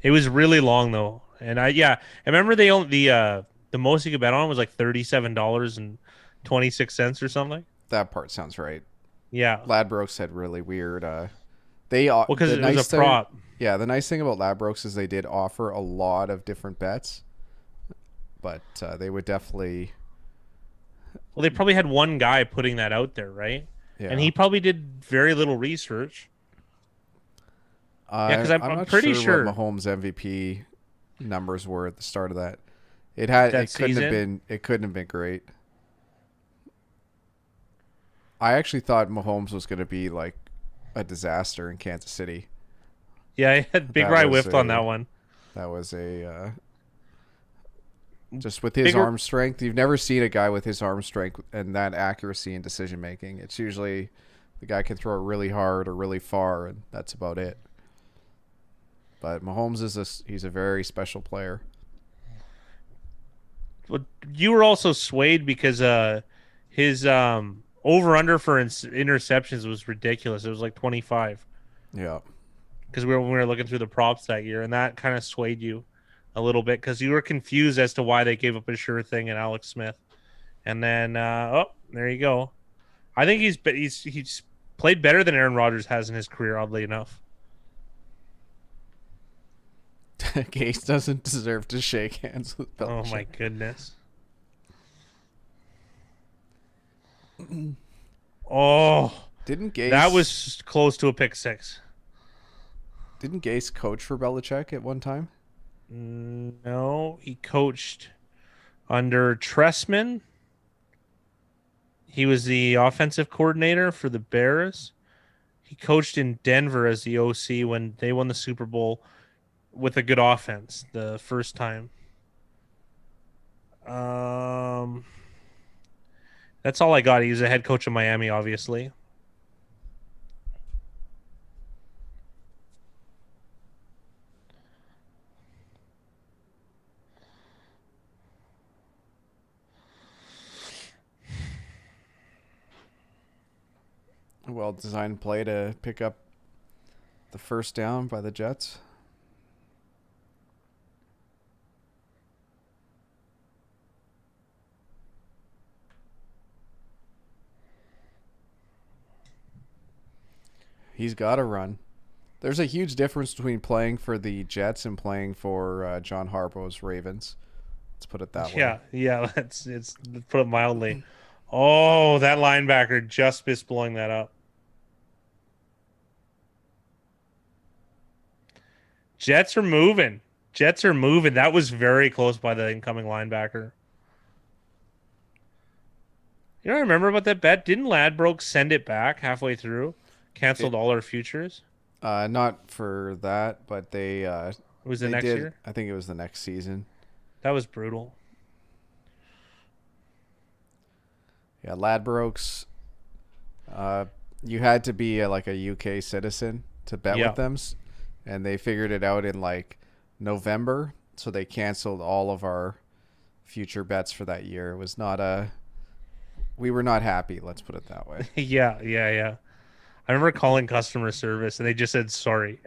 It was really long, though. And I remember the most you could bet on was like $37.26 or something. That part sounds right. Yeah. Ladbrokes had really weird. Because it was a prop. Yeah, the nice thing about Ladbrokes is they did offer a lot of different bets, but they would definitely. Well, they probably had one guy putting that out there, right? Yeah. And he probably did very little research. Yeah, because I'm not pretty sure what Mahomes' MVP numbers were at the start of that. It couldn't have been great. I actually thought Mahomes was going to be like a disaster in Kansas City. Yeah, I had Big Rye whiffed on that one. That was just with his arm strength. You've never seen a guy with his arm strength and that accuracy in decision making. It's usually the guy can throw it really hard or really far, and that's about it. But Mahomes he's a very special player. Well, you were also swayed because his over-under for interceptions was ridiculous. It was like 25. Yeah. Because we were looking through the props that year, and that kind of swayed you a little bit because you were confused as to why they gave up a sure thing in Alex Smith. And then, there you go. I think he's played better than Aaron Rodgers has in his career, oddly enough. Gase doesn't deserve to shake hands with Belichick. Oh, my goodness. Didn't Gase... That was close to a pick six. Didn't Gase coach for Belichick at one time? No, he coached under Tressman. He was the offensive coordinator for the Bears. He coached in Denver as the OC when they won the Super Bowl with a good offense the first time. That's all I got. He was a head coach of Miami, obviously. A well-designed play to pick up the first down by the Jets. He's got to run. There's a huge difference between playing for the Jets and playing for John Harbaugh's Ravens. Let's put it that way. Yeah. Let's put it mildly. Oh, that linebacker just missed blowing that up. Jets are moving. That was very close by the incoming linebacker. You know what I remember about that bet? Didn't Ladbroke send it back halfway through? Canceled all our futures? Not for that, but they It was the they next did. year? I think it was the next season. That was brutal. Yeah, Ladbrokes. You had to be like a UK citizen to bet Yeah. with them, and they figured it out in like November, so they canceled all of our future bets for that year. It was not a. We were not happy. Let's put it that way. Yeah. I remember calling customer service and they just said sorry.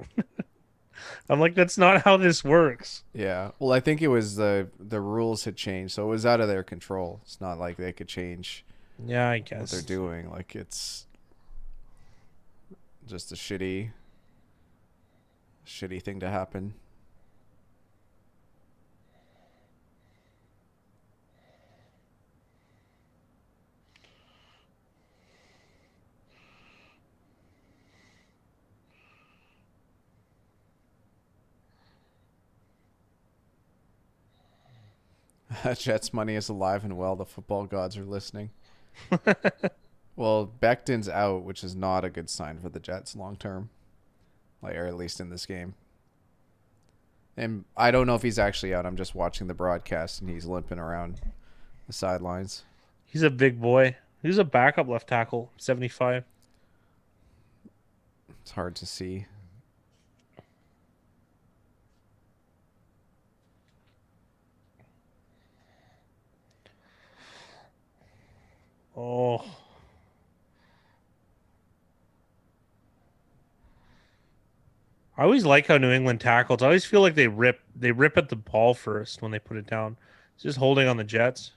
I'm like, that's not how this works. Yeah. Well, I think it was the rules had changed, so it was out of their control. It's not like they could change Yeah, I what guess. they're doing. Like it's just a shitty thing to happen. Jets money is alive and well. The football gods are listening. Well, Becton's out, which is not a good sign for the Jets long term, like or at least in this game. And I don't know if he's actually out. I'm just watching the broadcast, and he's limping around the sidelines. He's a big boy. He's a backup left tackle, 75. It's hard to see. Oh. I always like how New England tackles. I always feel like they rip at the ball first when they put it down. It's just holding on the Jets.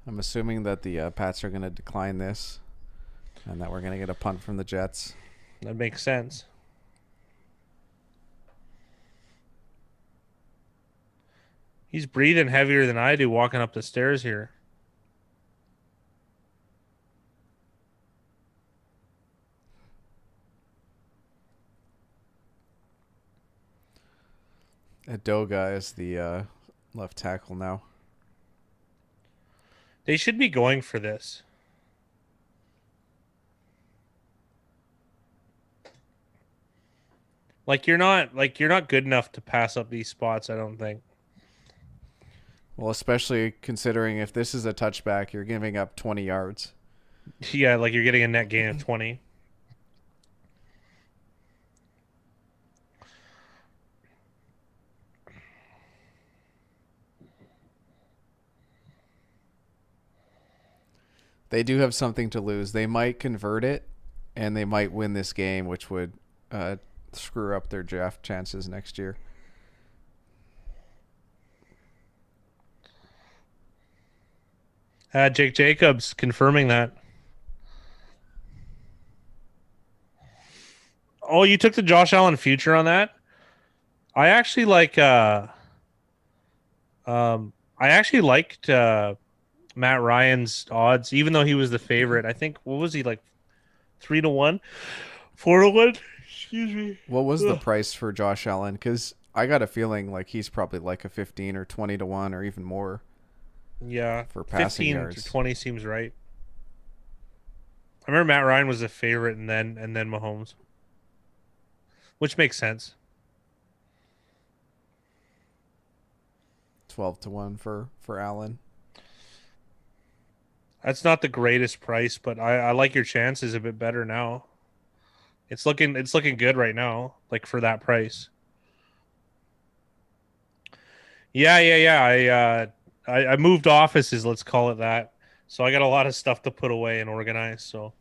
I'm assuming that the Pats are going to decline this, and that we're going to get a punt from the Jets. That makes sense. He's breathing heavier than I do walking up the stairs here. Adoga is the left tackle now. They should be going for this. You're not good enough to pass up these spots, I don't think. Well, especially considering if this is a touchback, you're giving up 20 yards. Yeah, like you're getting a net gain of 20. They do have something to lose. They might convert it, and they might win this game, which would screw up their draft chances next year. Jake Jacobs confirming that. Oh, you took the Josh Allen future on that? I actually like I actually liked Matt Ryan's odds, even though he was the favorite. I think what was he like 3-1, 4-1. Excuse me. What was the Ugh. price for Josh Allen? Because I got a feeling like he's probably like a 15 or 20 to 1 or even more Yeah, for passing 15 to yards. 20 seems right. I remember Matt Ryan was a favorite, and then Mahomes, which makes sense. 12 to 1 for Allen. That's not the greatest price, but I like your chances a bit better now. It's looking good right now, like for that price. Yeah. I moved offices, let's call it that. So I got a lot of stuff to put away and organize. So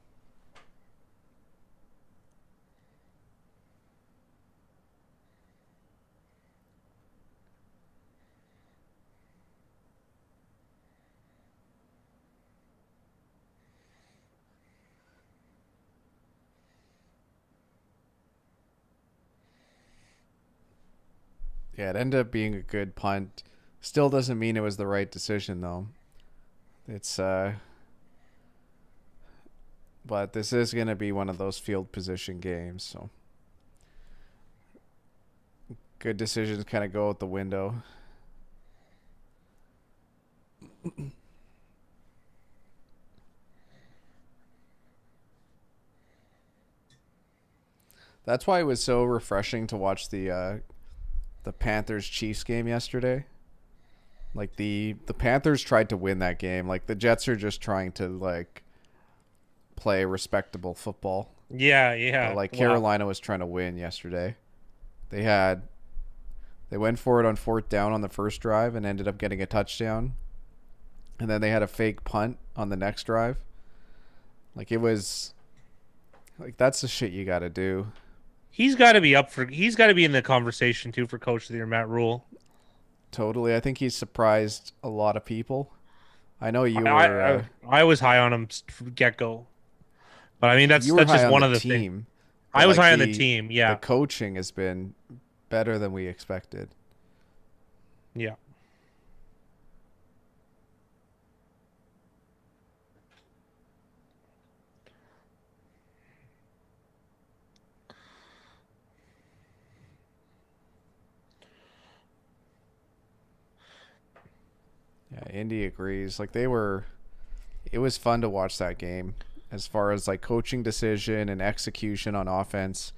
Yeah, it ended up being a good punt. Still doesn't mean it was the right decision though. It's but this is going to be one of those field position games, so good decisions kind of go out the window. That's why it was so refreshing to watch the Panthers Chiefs game yesterday. Like the Panthers tried to win that game. Like the Jets are just trying to like play respectable football. But yeah. like Wow. Carolina was trying to win yesterday. They went for it on fourth down on the first drive and ended up getting a touchdown. And then they had a fake punt on the next drive. Like it was like that's the shit you got to do. He's got to be up for. He's got to be in the conversation too for Coach of the Year, Matt Rule. Totally. I think he's surprised a lot of people. I know you I were I, I was high on him from get go, but I mean that's you were that's high just on one the of the things. team, but I was like high on the team. the Yeah, coaching has been better than we expected. yeah. Yeah, Indy agrees. Like it was fun to watch that game as far as like coaching decision and execution on offense.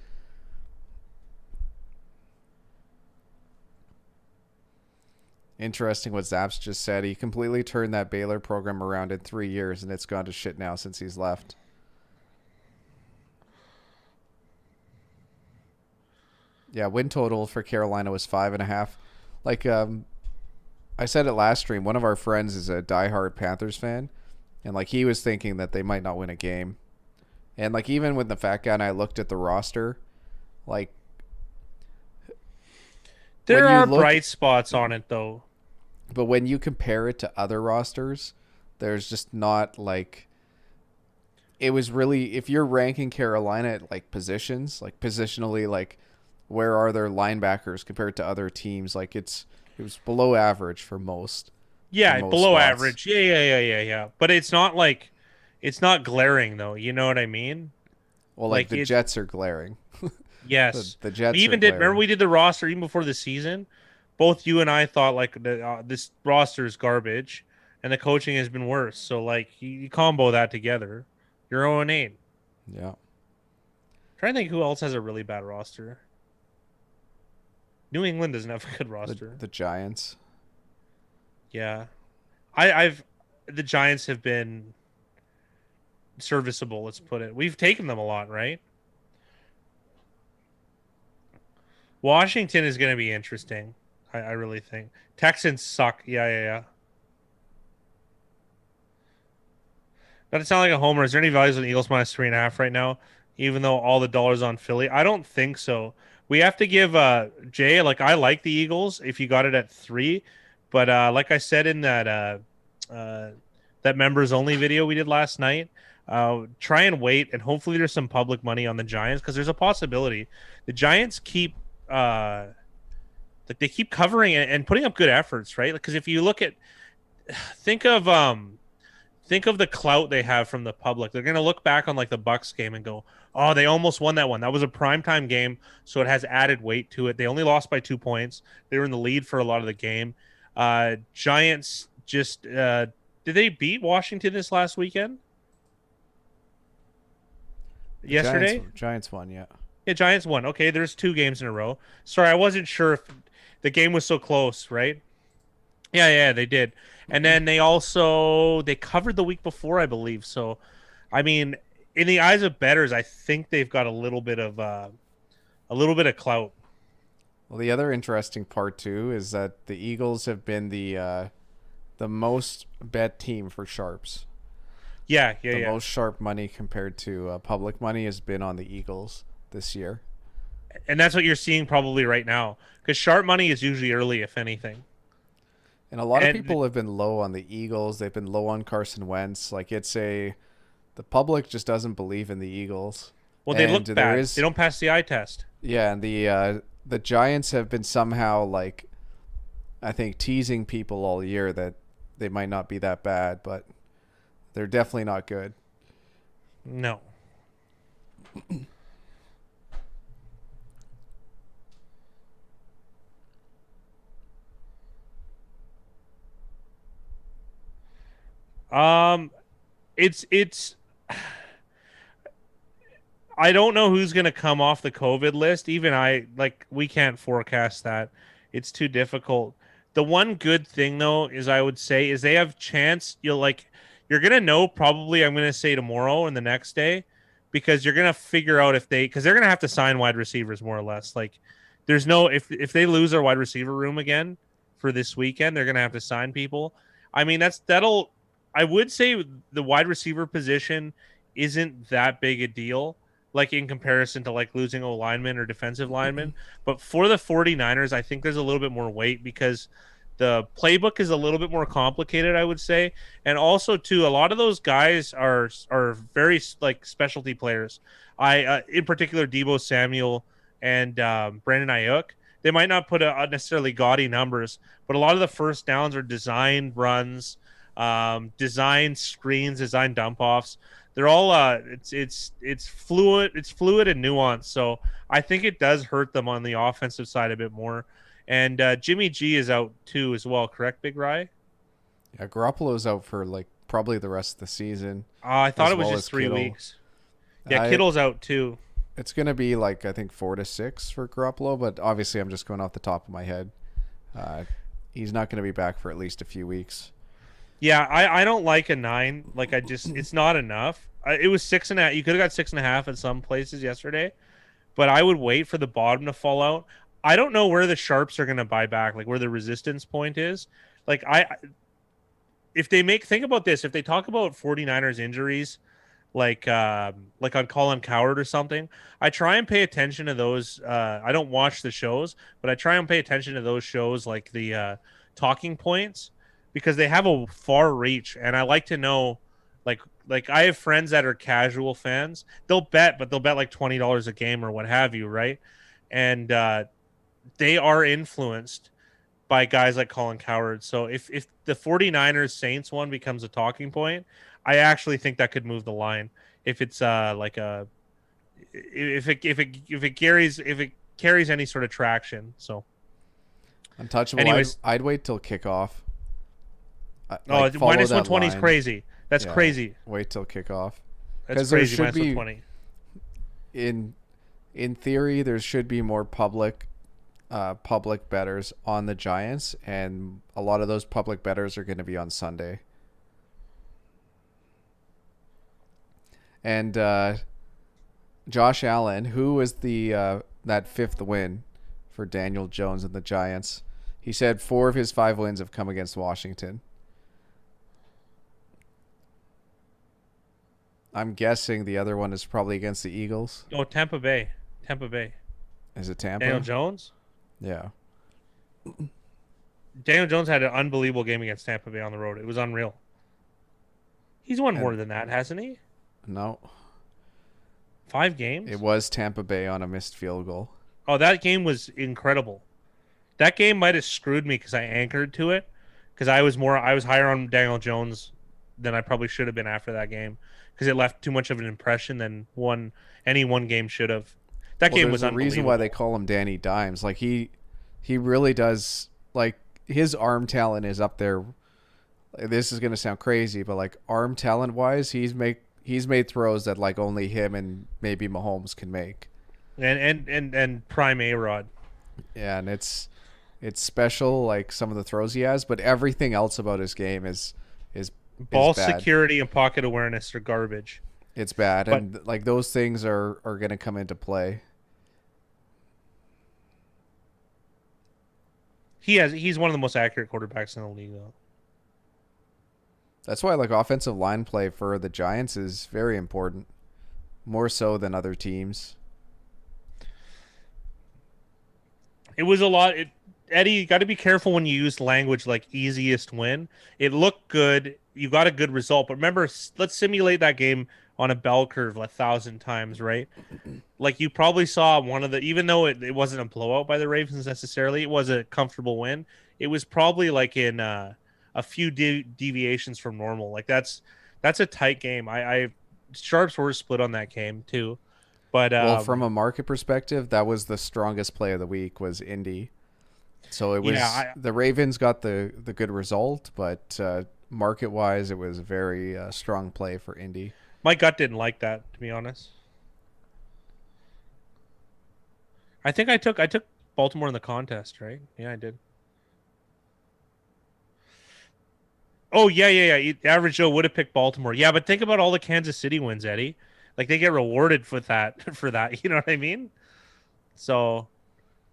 Interesting what Zaps just said. He completely turned that Baylor program around in 3 years, and it's gone to shit now since he's left. Yeah, win total for Carolina was 5.5. Like I said it last stream, one of our friends is a diehard Panthers fan, and like he was thinking that they might not win a game. And like even when the fat guy and I looked at the roster, like There when you are look, bright spots on it though. but when you compare it to other rosters, there's just not like it was really if you're ranking Carolina at like positions, like positionally, like where are their linebackers compared to other teams? Like it was below average for Yeah, most below spots. average. Yeah. But it's not like it's not glaring though. You know what I mean? Well, like Like the it's Jets are glaring. yes. The We Jets are even did. Remember glaring. we did the roster even before the season. Both you and I thought like this roster is garbage, and the coaching has been worse. So like you combo that together, you're 0-8. Yeah. Trying to think who else has a really bad roster. New England doesn't have a good The roster. the Giants. Yeah, I've the Giants have been serviceable. Let's put it. We've taken them a lot, right? Washington is going to be interesting. I really think Texans suck. Yeah. Not to sound like a homer. Is there any values on the Eagles minus 3.5 right now? Even though all the dollars on Philly, I don't think so. We have to give Jay like I like the Eagles if you got it at 3, but like I said in uh, that members only video we did last night, try and wait and hopefully there's some public money on the Giants because there's a possibility the Giants keep like they keep covering and putting up good efforts, right? Because if you look at think of think of the clout they have from the public. They're going to look back on like the Bucks game and go, "Oh, they almost won that one. That was a primetime game, so it has added weight to it. They only lost by 2 points. They were in the lead for a lot of the game. Giants just did they beat Washington this last weekend? Yesterday? Giants won, yeah. Yeah, Giants won. Okay, there's 2 games in a row. Sorry, I wasn't sure if the game was so close, right? Yeah, they did. And then they covered the week before, I believe. So, I mean, in the eyes of bettors, I think they've got a little bit of clout. Well, the other interesting part too is that the Eagles have been the most bet team for sharps. Yeah. The most sharp money compared to public money has been on the Eagles this year. And that's what you're seeing probably right now, because sharp money is usually early, if anything. And a lot of people have been low on the Eagles. They've been low on Carson Wentz. Like the public just doesn't believe in the Eagles. Well, they look bad. They don't pass the eye test. Yeah, and the Giants have been somehow like, I think, teasing people all year that they might not be that bad, but they're definitely not good. No. It's I don't know who's going to come off the COVID list. Even we can't forecast that. It's too difficult. The one good thing though is I would say is they have chance. You're going to know probably, I'm going to say tomorrow and the next day, because you're going to figure out because they're going to have to sign wide receivers more or less. Like there's no, if they lose their wide receiver room again for this weekend, they're going to have to sign people. I mean, I would say the wide receiver position isn't that big a deal, like in comparison to like losing a lineman or defensive lineman. But for the 49ers, I think there's a little bit more weight because the playbook is a little bit more complicated, I would say. And also too, a lot of those guys are very like specialty players. In particular, Deebo Samuel and Brandon Ayuk. They might not put necessarily gaudy numbers, but a lot of the first downs are designed runs, design screens, design dump offs. They're all it's fluid and nuanced. So I think it does hurt them on the offensive side a bit more. And Jimmy G is out too as well, correct, Big Rye? Yeah, Garoppolo's out for like probably the rest of the season. I thought it was just 3 weeks. Yeah, Kittle's out too. It's gonna be like I think 4 to 6 for Garoppolo, but obviously I'm just going off the top of my head. He's not going to be back for at least a few weeks. Yeah, I don't like a 9. Like it's not enough. It was 6.5. You could have got 6.5 at some places yesterday, but I would wait for the bottom to fall out. I don't know where the sharps are going to buy back, like where the resistance point is. Like if they think about this, if they talk about 49ers injuries, like on Colin Cowherd or something, I try and pay attention to those. I don't watch the shows, but I try and pay attention to those shows like the talking points, because they have a far reach, and I like to know, like I have friends that are casual fans. They'll bet, but they'll bet like $20 a game or what have you, right? And they are influenced by guys like Colin Cowherd. So if the 49ers Saints one becomes a talking point, I actually think that could move the line. If it's if it carries any sort of traction. So untouchable. Anyways, I'd wait till kickoff. Minus 120 is crazy. That's crazy. Wait till kickoff. That's crazy. Minus 120. In theory, there should be more public bettors on the Giants, and a lot of those public bettors are going to be on Sunday. And Josh Allen, who was that 5th win for Daniel Jones and the Giants, he said 4 of his 5 wins have come against Washington. I'm guessing the other one is probably against the Eagles. Oh, Tampa Bay. Is it Tampa? Daniel Jones? Yeah. Daniel Jones had an unbelievable game against Tampa Bay on the road. It was unreal. He's won more than that, hasn't he? No. 5 games? It was Tampa Bay on a missed field goal. Oh, that game was incredible. That game might have screwed me because I anchored to it, because I was higher on Daniel Jones than I probably should have been after that game because it left too much of an impression than any one game should have. That Well, game there's was a reason why they unbelievable. call him Danny Dimes. Like he really does, like, his arm talent is up there. This is gonna sound crazy, but like arm talent wise, he's made throws that like only him and maybe Mahomes can make. And prime A Rod. Yeah, and it's special, like some of the throws he has, but everything else about his game is Ball bad. security and pocket awareness are garbage. It's bad, But and like those things are gonna come into play. he's one of the most accurate quarterbacks in the league though. That's why like offensive line play for the Giants is very important, more so than other teams. It was a lot. Eddie, you got to be careful when you use language like easiest win. It looked good. You got a good result. But remember, let's simulate that game on a bell curve 1,000 times, right? Like you probably saw one of the, even though it wasn't a blowout by the Ravens necessarily, it was a comfortable win. It was probably like in a few deviations from normal. Like that's a tight game. I sharps were split on that game too. But Well, from a market perspective, that was the strongest play of the week was Indy. So it was the Ravens got the good result, but market wise, it was a very strong play for Indy. my gut didn't like that, to be honest. I think I took Baltimore in the contest, right? Yeah, I did. Oh yeah. Average Joe would have picked Baltimore. Yeah, but think about all the Kansas City wins, Eddie. Like they get rewarded for that for that. You know what I mean? So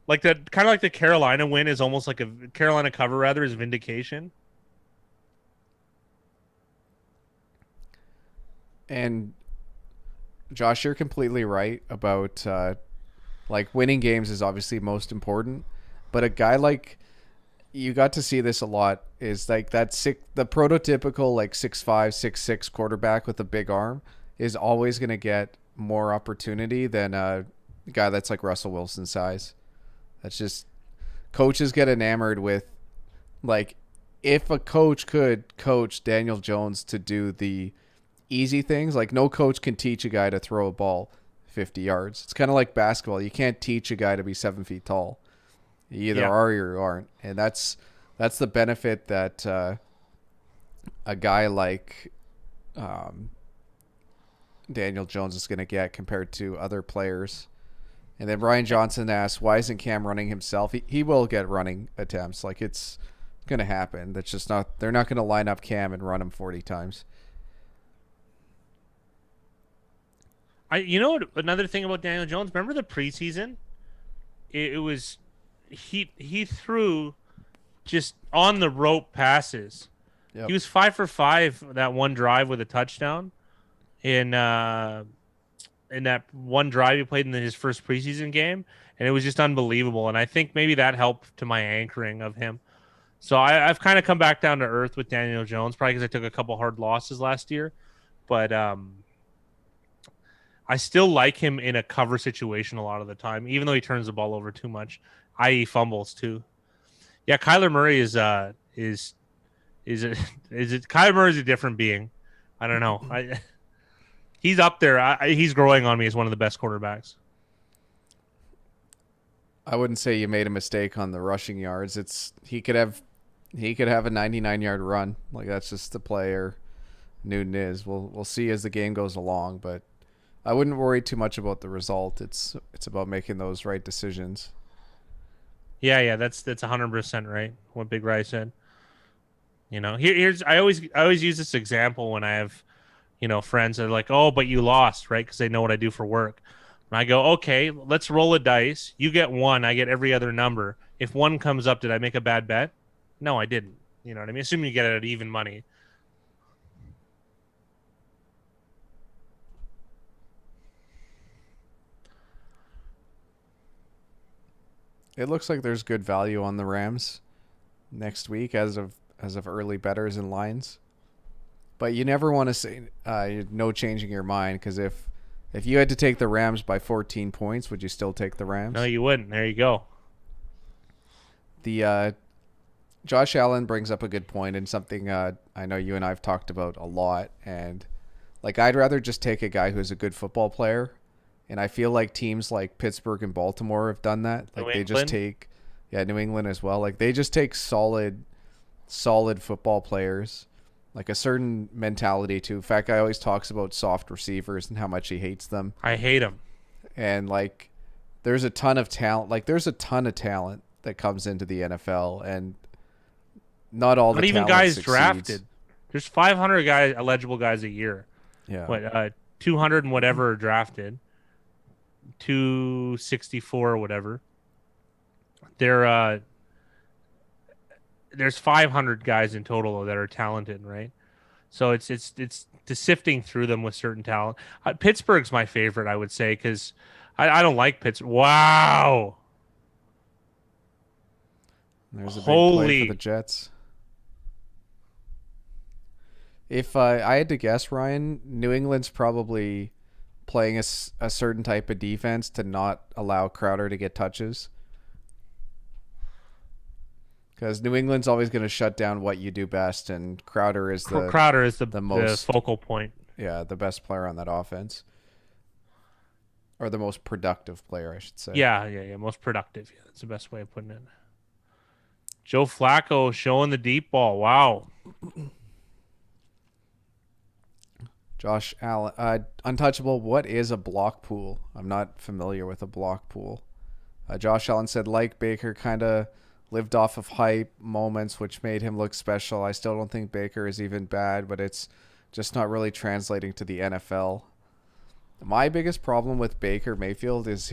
like the kind of like the Carolina win is almost like a Carolina cover rather is vindication. And Josh, you're completely right about like winning games is obviously most important, but a guy like you got to see this a lot is like the prototypical like 6'5", 6'6" quarterback with a big arm is always going to get more opportunity than a guy that's like Russell Wilson size. That's just coaches get enamored with like if a coach could coach Daniel Jones to do the easy things, like no coach can teach a guy to throw a ball 50 yards. It's kind of like basketball. You can't teach a guy to be 7 feet tall. You either are or you aren't. And that's the benefit that a guy like Daniel Jones is going to get compared to other players. And then Ryan Johnson asked, why isn't Cam running himself? He will get running attempts. Like it's going to happen. That's just not, they're not going to line up Cam and run him 40 times. You know what, another thing about Daniel Jones, remember the preseason? It was he threw just on the rope passes. Yep. He was 5 for 5 that one drive with a touchdown in that one drive he played in his first preseason game, and it was just unbelievable. And I think maybe that helped to my anchoring of him. So I've kind of come back down to earth with Daniel Jones, probably because I took a couple hard losses last year, but I still like him in a cover situation a lot of the time, even though he turns the ball over too much, i.e. fumbles too. Yeah, Kyler Murray is it Kyler Murray is a different being. I don't know. He's up there. He's growing on me as one of the best quarterbacks. I wouldn't say you made a mistake on the rushing yards. He could have a 99-yard run. Like that's just the player Newton is. We'll see as the game goes along, but I wouldn't worry too much about the result. It's about making those right decisions. Yeah, that's 100% right. What Big Ry said. You know, here's I always use this example when I have, friends that are like, oh, but you lost, right? Because they know what I do for work. And I go, okay, let's roll a dice. You get one, I get every other number. If one comes up, did I make a bad bet? No, I didn't. You know what I mean? Assuming you get it at even money. It looks like there's good value on the Rams next week as of early bettors and lines. But you never want to say no changing your mind, because if you had to take the Rams by 14 points, would you still take the Rams? No, you wouldn't. There you go. The Josh Allen brings up a good point and something I know you and I've talked about a lot. And like, I'd rather just take a guy who's a good football player. And I feel like teams like Pittsburgh and Baltimore have done that. New Like they just England. take, yeah, New England as well. Like they just take solid football players, like a certain mentality too. In fact, guy always talks about soft receivers and how much he hates them. I hate him. And like, there's a ton of talent. Like there's a ton of talent that comes into the NFL, and not all Not the even talent guys succeeds. drafted. There's 500 guys, eligible guys a year. Yeah. What, 200 and whatever are drafted. 264 or whatever. There's 500 guys in total that are talented, right? So it's the sifting through them with certain talent. Pittsburgh's my favorite, I would say, because I don't like Pittsburgh. Wow. There's a big play for the Jets. If I had to guess, Ryan, New England's probably playing a certain type of defense to not allow Crowder to get touches. Because New England's always going to shut down what you do best, and Crowder is the most focal point. Yeah, the best player on that offense, or the most productive player, I should say. Yeah. Most productive. Yeah, that's the best way of putting it. Joe Flacco showing the deep ball. Wow. Josh Allen, untouchable. What is a block pool? I'm not familiar with a block pool. Josh Allen said, like Baker, kind of lived off of hype moments, which made him look special. I still don't think Baker is even bad, but it's just not really translating to the NFL. My biggest problem with Baker Mayfield is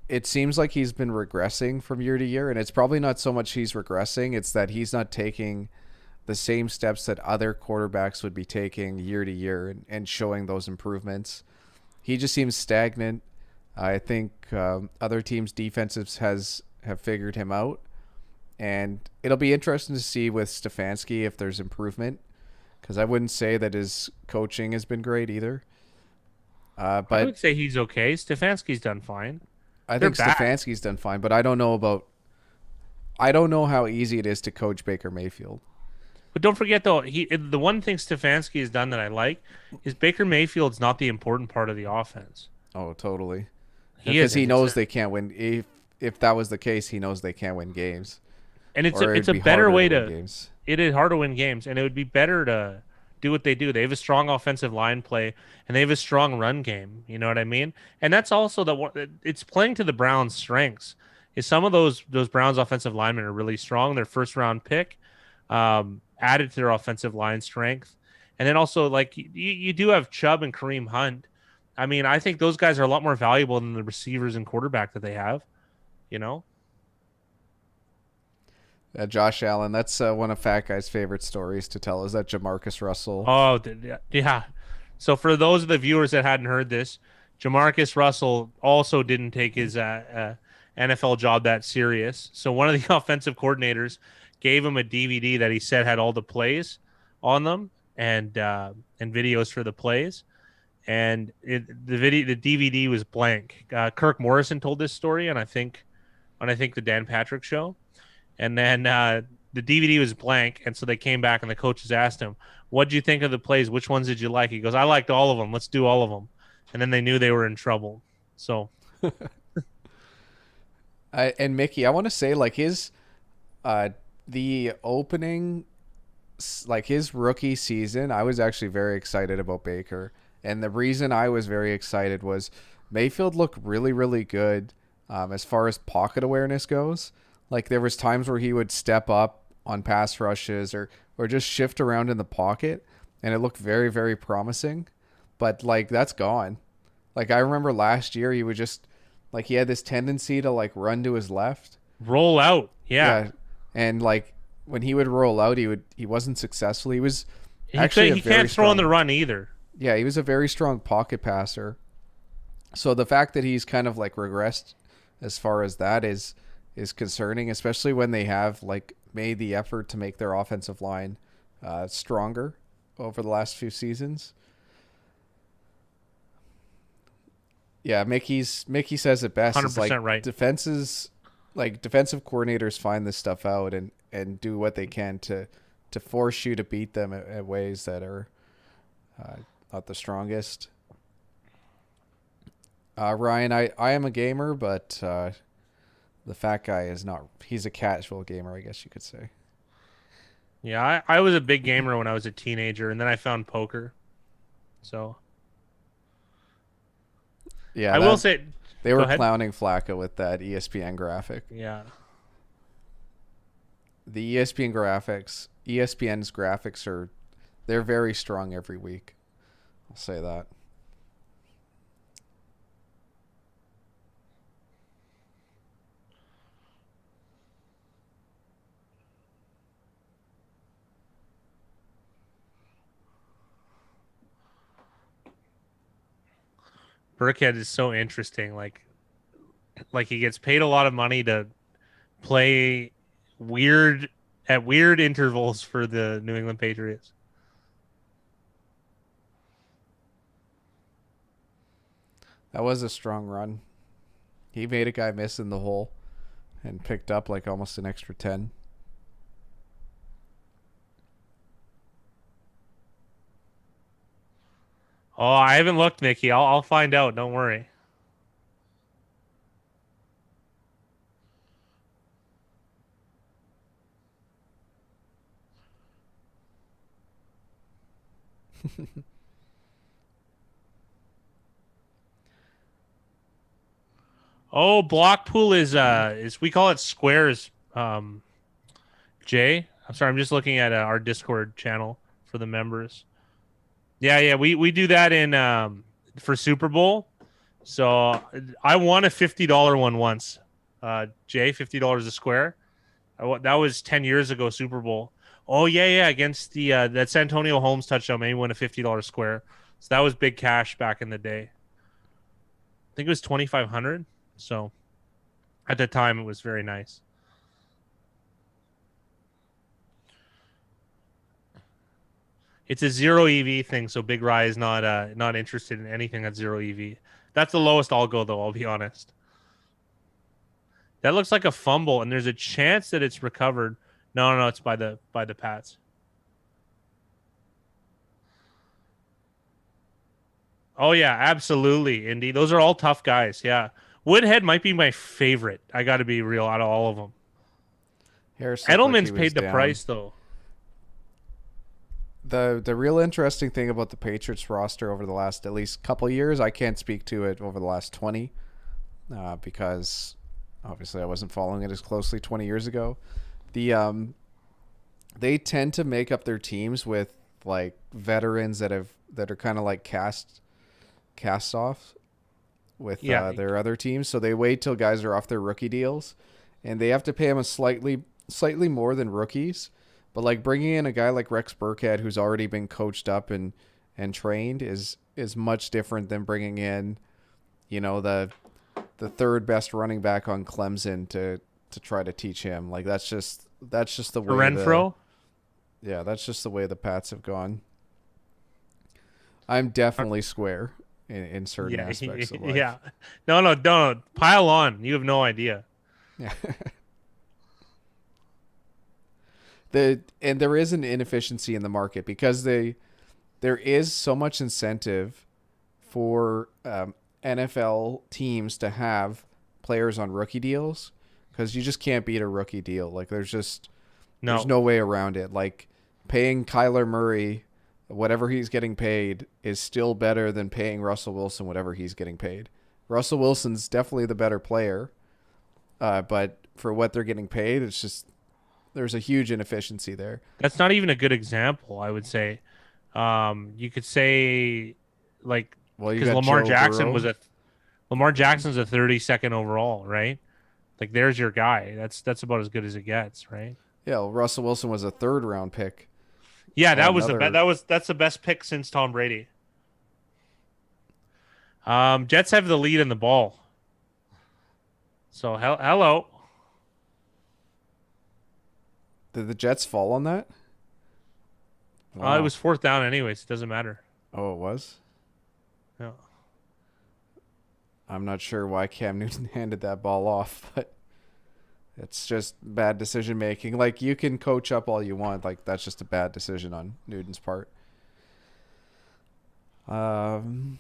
it seems like he's been regressing from year to year, and it's probably not so much he's regressing, it's that he's not taking the same steps that other quarterbacks would be taking year to year and showing those improvements. He just seems stagnant. I think other teams' defenses have figured him out, and it'll be interesting to see with Stefanski if there's improvement, because I wouldn't say that his coaching has been great either. But I would say he's okay. Stefanski's done fine. I think Stefanski's done fine, but I don't know how easy it is to coach Baker Mayfield. But don't forget, though, the one thing Stefanski has done that I like is Baker Mayfield's not the important part of the offense. Oh, totally. Because he knows they can't win. If that was the case, he knows they can't win games. And it's a better way to games. It is hard to win games, and it would be better to do what they do. They have a strong offensive line play, and they have a strong run game. You know what I mean? And that's also it's playing to the Browns' strengths. Is some of those Browns offensive linemen are really strong. Their first round pick added to their offensive line strength, and then also like you do have Chubb and Kareem Hunt. I mean, I think those guys are a lot more valuable than the receivers and quarterback that they have. You know. Josh Allen, that's one of Fat Guy's favorite stories to tell, is that Jamarcus Russell. Oh, yeah. So for those of the viewers that hadn't heard this, Jamarcus Russell also didn't take his NFL job that serious. So one of the offensive coordinators gave him a DVD that he said had all the plays on them and videos for the plays. And the DVD was blank. Kirk Morrison told this story, and I think the Dan Patrick Show. And then the DVD was blank, and so they came back, and the coaches asked him, "What'd you think of the plays? Which ones did you like?" He goes, "I liked all of them. Let's do all of them." And then they knew they were in trouble. So, and Mickey, I want to say, like, his the opening, like his rookie season, I was actually very excited about Baker, and the reason I was very excited was Mayfield looked really, really good as far as pocket awareness goes. Like, there was times where he would step up on pass rushes or just shift around in the pocket, and it looked very, very promising. But, like, that's gone. Like, I remember last year he would just, like, he had this tendency to, like, run to his left. Roll out. Yeah. And, like, when he would roll out, he wasn't successful. He was he can't throw on the run either. Yeah, he was a very strong pocket passer. So the fact that he's kind of, like, regressed as far as that is concerning, especially when they have like made the effort to make their offensive line stronger over the last few seasons. Yeah, Mickey says it best. 100% It's like right. defenses, like defensive coordinators find this stuff out and do what they can to force you to beat them at ways that are not the strongest. Ryan, I am a gamer, but the fat guy is not. He's a casual gamer, I guess you could say. Yeah, I was a big gamer when I was a teenager, and then I found poker. So Yeah, I will say, they go were ahead. clowning Flacco with that ESPN graphic. Yeah. The ESPN's graphics they're very strong every week. I'll say that. Burkhead is so interesting. Like he gets paid a lot of money to play weird at weird intervals for the New England Patriots. That was a strong run. He made a guy miss in the hole and picked up like almost an extra 10. Oh, I haven't looked, Mickey. I'll find out. Don't worry. Oh, block pool is we call it squares. Jay, I'm sorry. I'm just looking at our Discord channel for the members. Yeah. We do that in for Super Bowl. So I won a $50 one once. Jay, $50 a square. That was 10 years ago, Super Bowl. Oh yeah, against the that Santonio Holmes touchdown made me win a $50 square. So that was big cash back in the day. I think it was 2,500. So at the time, it was very nice. It's a zero EV thing, so Big Rye is not interested in anything that's zero EV. That's the lowest I'll go, though. I'll be honest. That looks like a fumble, and there's a chance that it's recovered. No, it's by the Pats. Oh yeah, absolutely, Indy. Those are all tough guys. Yeah, Woodhead might be my favorite. I got to be real out of all of them. Harris looked like Edelman's he was paid the down. price though. The real interesting thing about the Patriots roster over the last at least couple years, I can't speak to it over the last 20, because obviously I wasn't following it as closely 20 years ago. They tend to make up their teams with like veterans that are kind of like cast off with their other teams. So they wait till guys are off their rookie deals, and they have to pay them a slightly more than rookies. But like bringing in a guy like Rex Burkhead, who's already been coached up and trained, is much different than bringing in, the third best running back on Clemson to try to teach him. Like that's just the way Renfro. That's just the way the Pats have gone. I'm definitely square in certain aspects of life. Yeah. No. Pile on. You have no idea. Yeah. And there is an inefficiency in the market because there is so much incentive for NFL teams to have players on rookie deals, because you just can't beat a rookie deal. Like there's no way around it. Like paying Kyler Murray whatever he's getting paid is still better than paying Russell Wilson whatever he's getting paid. Russell Wilson's definitely the better player, but for what they're getting paid, it's just there's a huge inefficiency there. That's not even a good example, I would say. You could say like because Lamar Jackson's a 32nd overall, right? Like there's your guy. That's about as good as it gets, right? Yeah, well, Russell Wilson was a 3rd round pick. Yeah, that's the best pick since Tom Brady. Jets have the lead in the ball. So hello. Did the Jets fall on that? Wow. It was 4th down anyways. It doesn't matter. Oh, it was? Yeah. I'm not sure why Cam Newton handed that ball off, but It's just bad decision making. Like, you can coach up all you want. Like, that's just a bad decision on Newton's part. Um,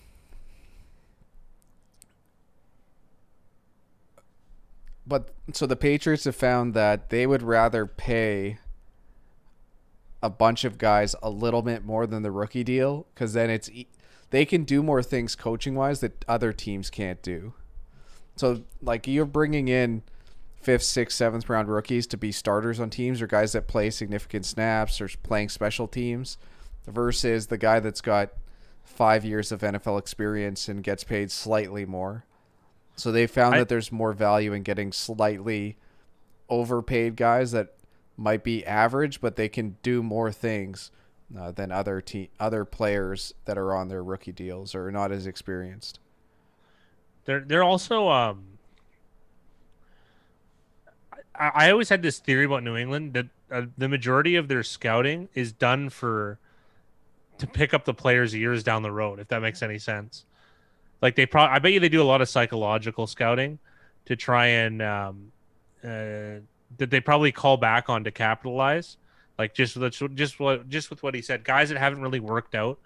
but so the Patriots have found that they would rather pay a bunch of guys a little bit more than the rookie deal, because then they can do more things coaching wise that other teams can't do. So, like, you're bringing in fifth, sixth, seventh round rookies to be starters on teams, or guys that play significant snaps or playing special teams, versus the guy that's got 5 years of NFL experience and gets paid slightly more. So they found that there's more value in getting slightly overpaid guys that might be average, but they can do more things than other players that are on their rookie deals or not as experienced. They're also I always had this theory about New England that the majority of their scouting is done to pick up the players years down the road, if that makes any sense. Like, I bet you they do a lot of psychological scouting to try and that they probably call back on to capitalize. Like, just with what he said, guys that haven't really worked out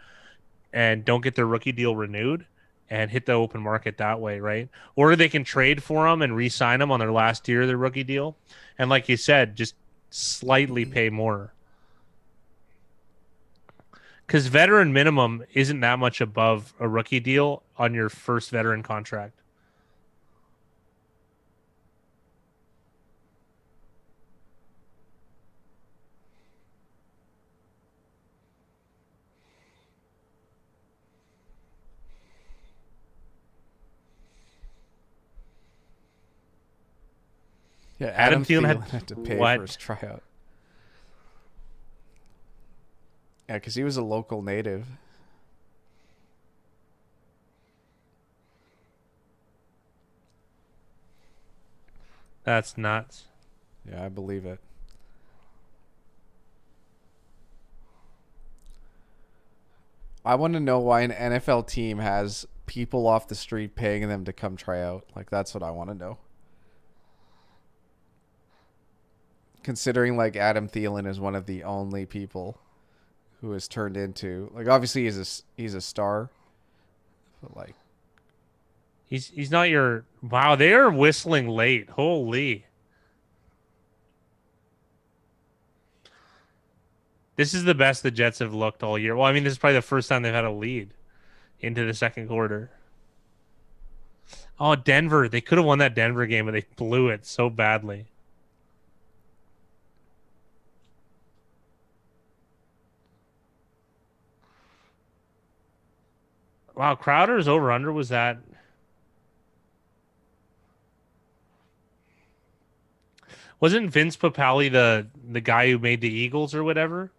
and don't get their rookie deal renewed and hit the open market that way, right? Or they can trade for them and re-sign them on their last year of their rookie deal, and like you said, just slightly pay more. Because veteran minimum isn't that much above a rookie deal on your first veteran contract. Yeah, Adam Thielen had to pay what? for his tryout. Yeah, because he was a local native. That's nuts. Yeah, I believe it. I want to know why an NFL team has people off the street paying them to come try out. Like, that's what I want to know. Considering, like, Adam Thielen is one of the only people who has turned into, like, obviously he's a star, but like, He's not your wow. They are whistling late. Holy. This is the best the Jets have looked all year. Well, I mean, this is probably the first time they've had a lead into the second quarter. Oh, Denver. They could have won that Denver game, but they blew it so badly. Wow, Crowder's over-under was that. Wasn't Vince Papale the guy who made the Eagles or whatever?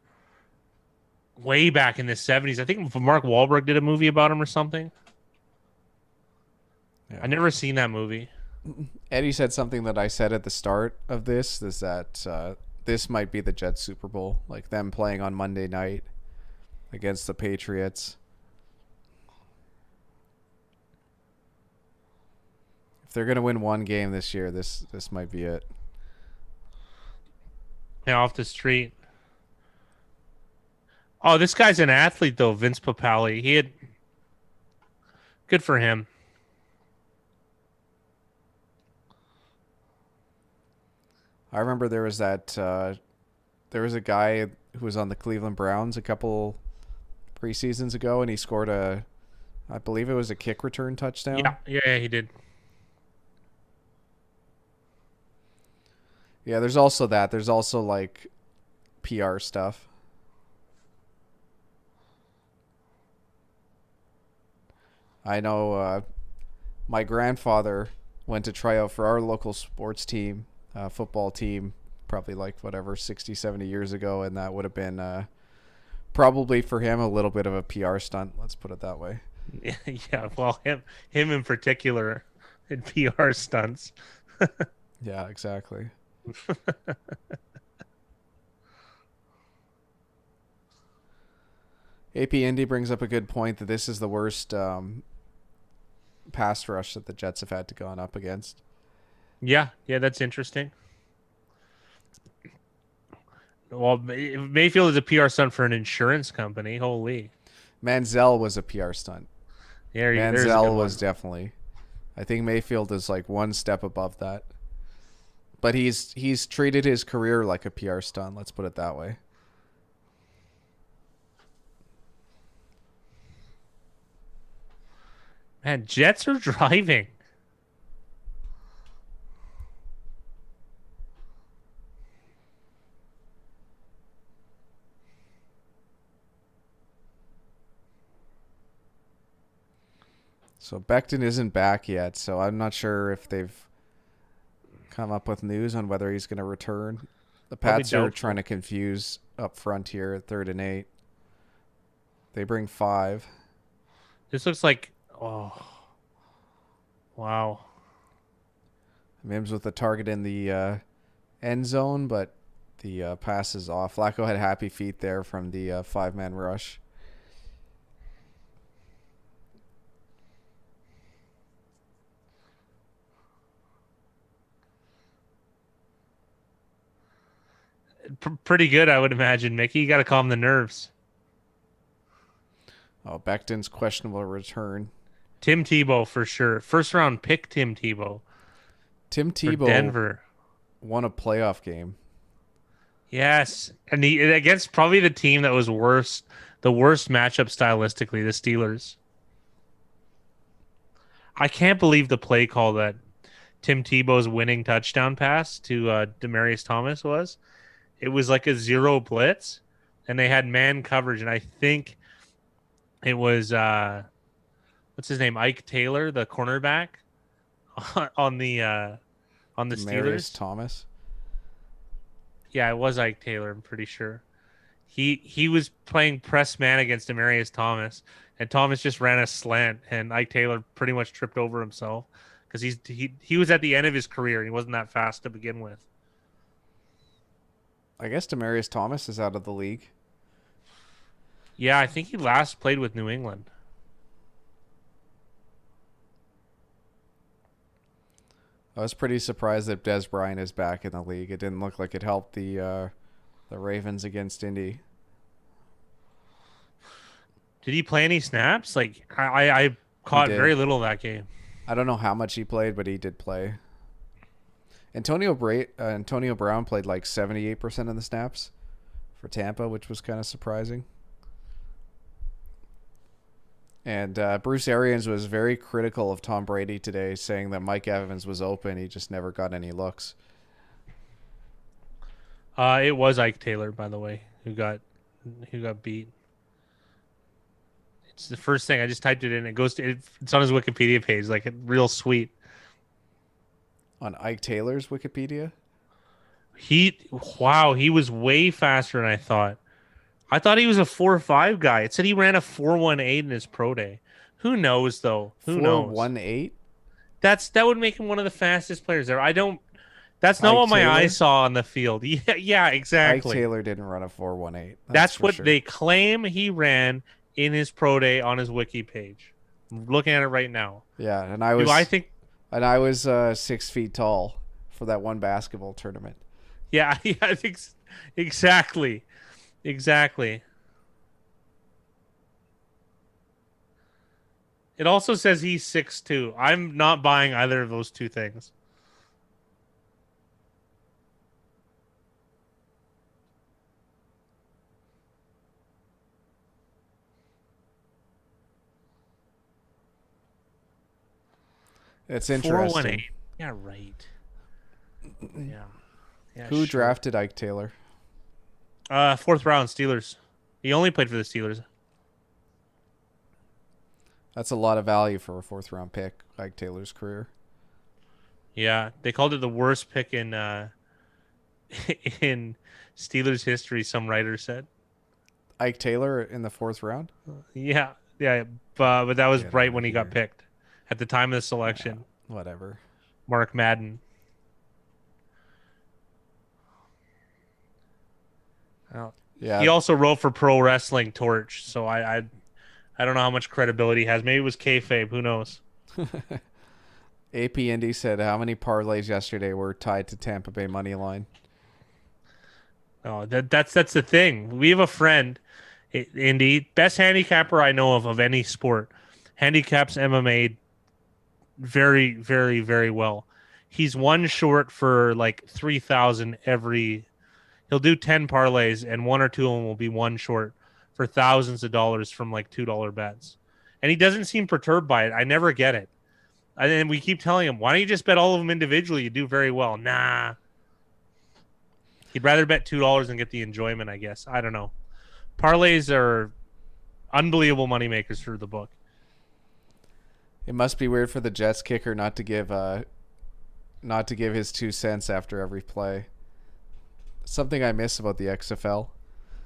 Way back in the 70s. I think Mark Wahlberg did a movie about him or something. yeah. I never seen that movie. Eddie said something that I said at the start of this, is that this might be the Jets Super Bowl, like them playing on Monday night against the Patriots. If they're going to win one game this year, this might be it. Yeah, off the street. Oh, this guy's an athlete, though, Vince Papale. He had... Good for him. I remember there was a guy who was on the Cleveland Browns a couple preseasons ago, and he scored I believe it was a kick return touchdown. Yeah, he did. Yeah, there's also that. There's also, like, PR stuff. I know my grandfather went to try out for our local sports team, football team, probably like whatever, 60, 70 years ago, and that would have been probably for him a little bit of a PR stunt, let's put it that way. Yeah, well, him in particular in PR stunts. Yeah, exactly. AP Indy brings up a good point that this is the worst pass rush that the Jets have had to go up against. Yeah, that's interesting. Well, Mayfield is a PR stunt for an insurance company. Holy. Manziel was a PR stunt. There's a good Manziel one. was definitely. I think Mayfield is like one step above that. But he's treated his career like a PR stunt. Let's put it that way. Man, Jets are driving. So Becton isn't back yet, so I'm not sure if they've come up with news on whether he's going to return. The Probably Pats are doubtful. trying to confuse up front here at 3rd and 8. They bring 5. This looks like, oh, wow. Mims with the target in the end zone, but the pass is off. Flacco had happy feet there from the 5-man rush. Pretty good, I would imagine, Mickey. You got to calm the nerves. Oh, Becton's questionable return. Tim Tebow for sure. First round pick Tim Tebow Tim for Tebow Denver. won a playoff game. Yes, and he against probably the team that was worse, the worst matchup stylistically, the Steelers. I can't believe the play call that Tim Tebow's winning touchdown pass to Demaryius Thomas was. It was like a 0 blitz, and they had man coverage, and I think it was what's his name, Ike Taylor, the cornerback, on the Demaryius Steelers. Thomas. Yeah, it was Ike Taylor. I'm pretty sure. He was playing press man against Demaryius Thomas, and Thomas just ran a slant, and Ike Taylor pretty much tripped over himself because he was at the end of his career and he wasn't that fast to begin with. I guess Demaryius Thomas is out of the league. Yeah, I think he last played with New England. I was pretty surprised that Des Bryant is back in the league. It didn't look like it helped the Ravens against Indy. Did he play any snaps? Like I caught did. very little of that game. I don't know how much he played, but he did play. Antonio Brown played like 78% of the snaps for Tampa, which was kind of surprising. And Bruce Arians was very critical of Tom Brady today, saying that Mike Evans was open. He just never got any looks. It was Ike Taylor, by the way, who got beat. It's the first thing I just typed it in. It's on his Wikipedia page, like real sweet. On Ike Taylor's Wikipedia? He was way faster than I thought. I thought he was a 4.5 guy. It said he ran a 4.18 in his pro day. Who knows though? Who knows? 4.18? That would make him one of the fastest players there. That's not Ike what my Taylor? eyes saw on the field. Yeah, exactly. Ike Taylor didn't run a 4.18. That's for what sure. they claim he ran in his pro day on his wiki page. I'm looking at it right now. Yeah, and I was I think 6 feet tall for that one basketball tournament. yeah, I think exactly. Exactly. It also says he's 6'2". I'm not buying either of those two things. It's 418. interesting. Yeah, right. Yeah. Who sure. drafted Ike Taylor? 4th round Steelers. He only played for the Steelers. That's a lot of value for a 4th round pick, Ike Taylor's career. Yeah, they called it the worst pick in in Steelers history. Some writer said. Ike Taylor in the 4th round? Yeah, but that was Get right outta when he got here. picked at the time of the selection. Whatever. Mark Madden. Oh. Yeah. He also wrote for Pro Wrestling Torch, so I don't know how much credibility he has. Maybe it was kayfabe. Who knows? AP Indy said how many parlays yesterday were tied to Tampa Bay money line? Oh, that's the thing. We have a friend, Indy, best handicapper I know of any sport. Handicaps MMA very, very, very well. He's one short for like 3,000 every. He'll do 10 parlays, and one or two of them will be one short for thousands of dollars from like $2 bets. And he doesn't seem perturbed by it. I never get it. And then we keep telling him, why don't you just bet all of them individually? You do very well. Nah. He'd rather bet $2 and get the enjoyment, I guess. I don't know. Parlays are unbelievable moneymakers for the book. It must be weird for the Jets kicker not to give his 2 cents after every play. Something I miss about the XFL.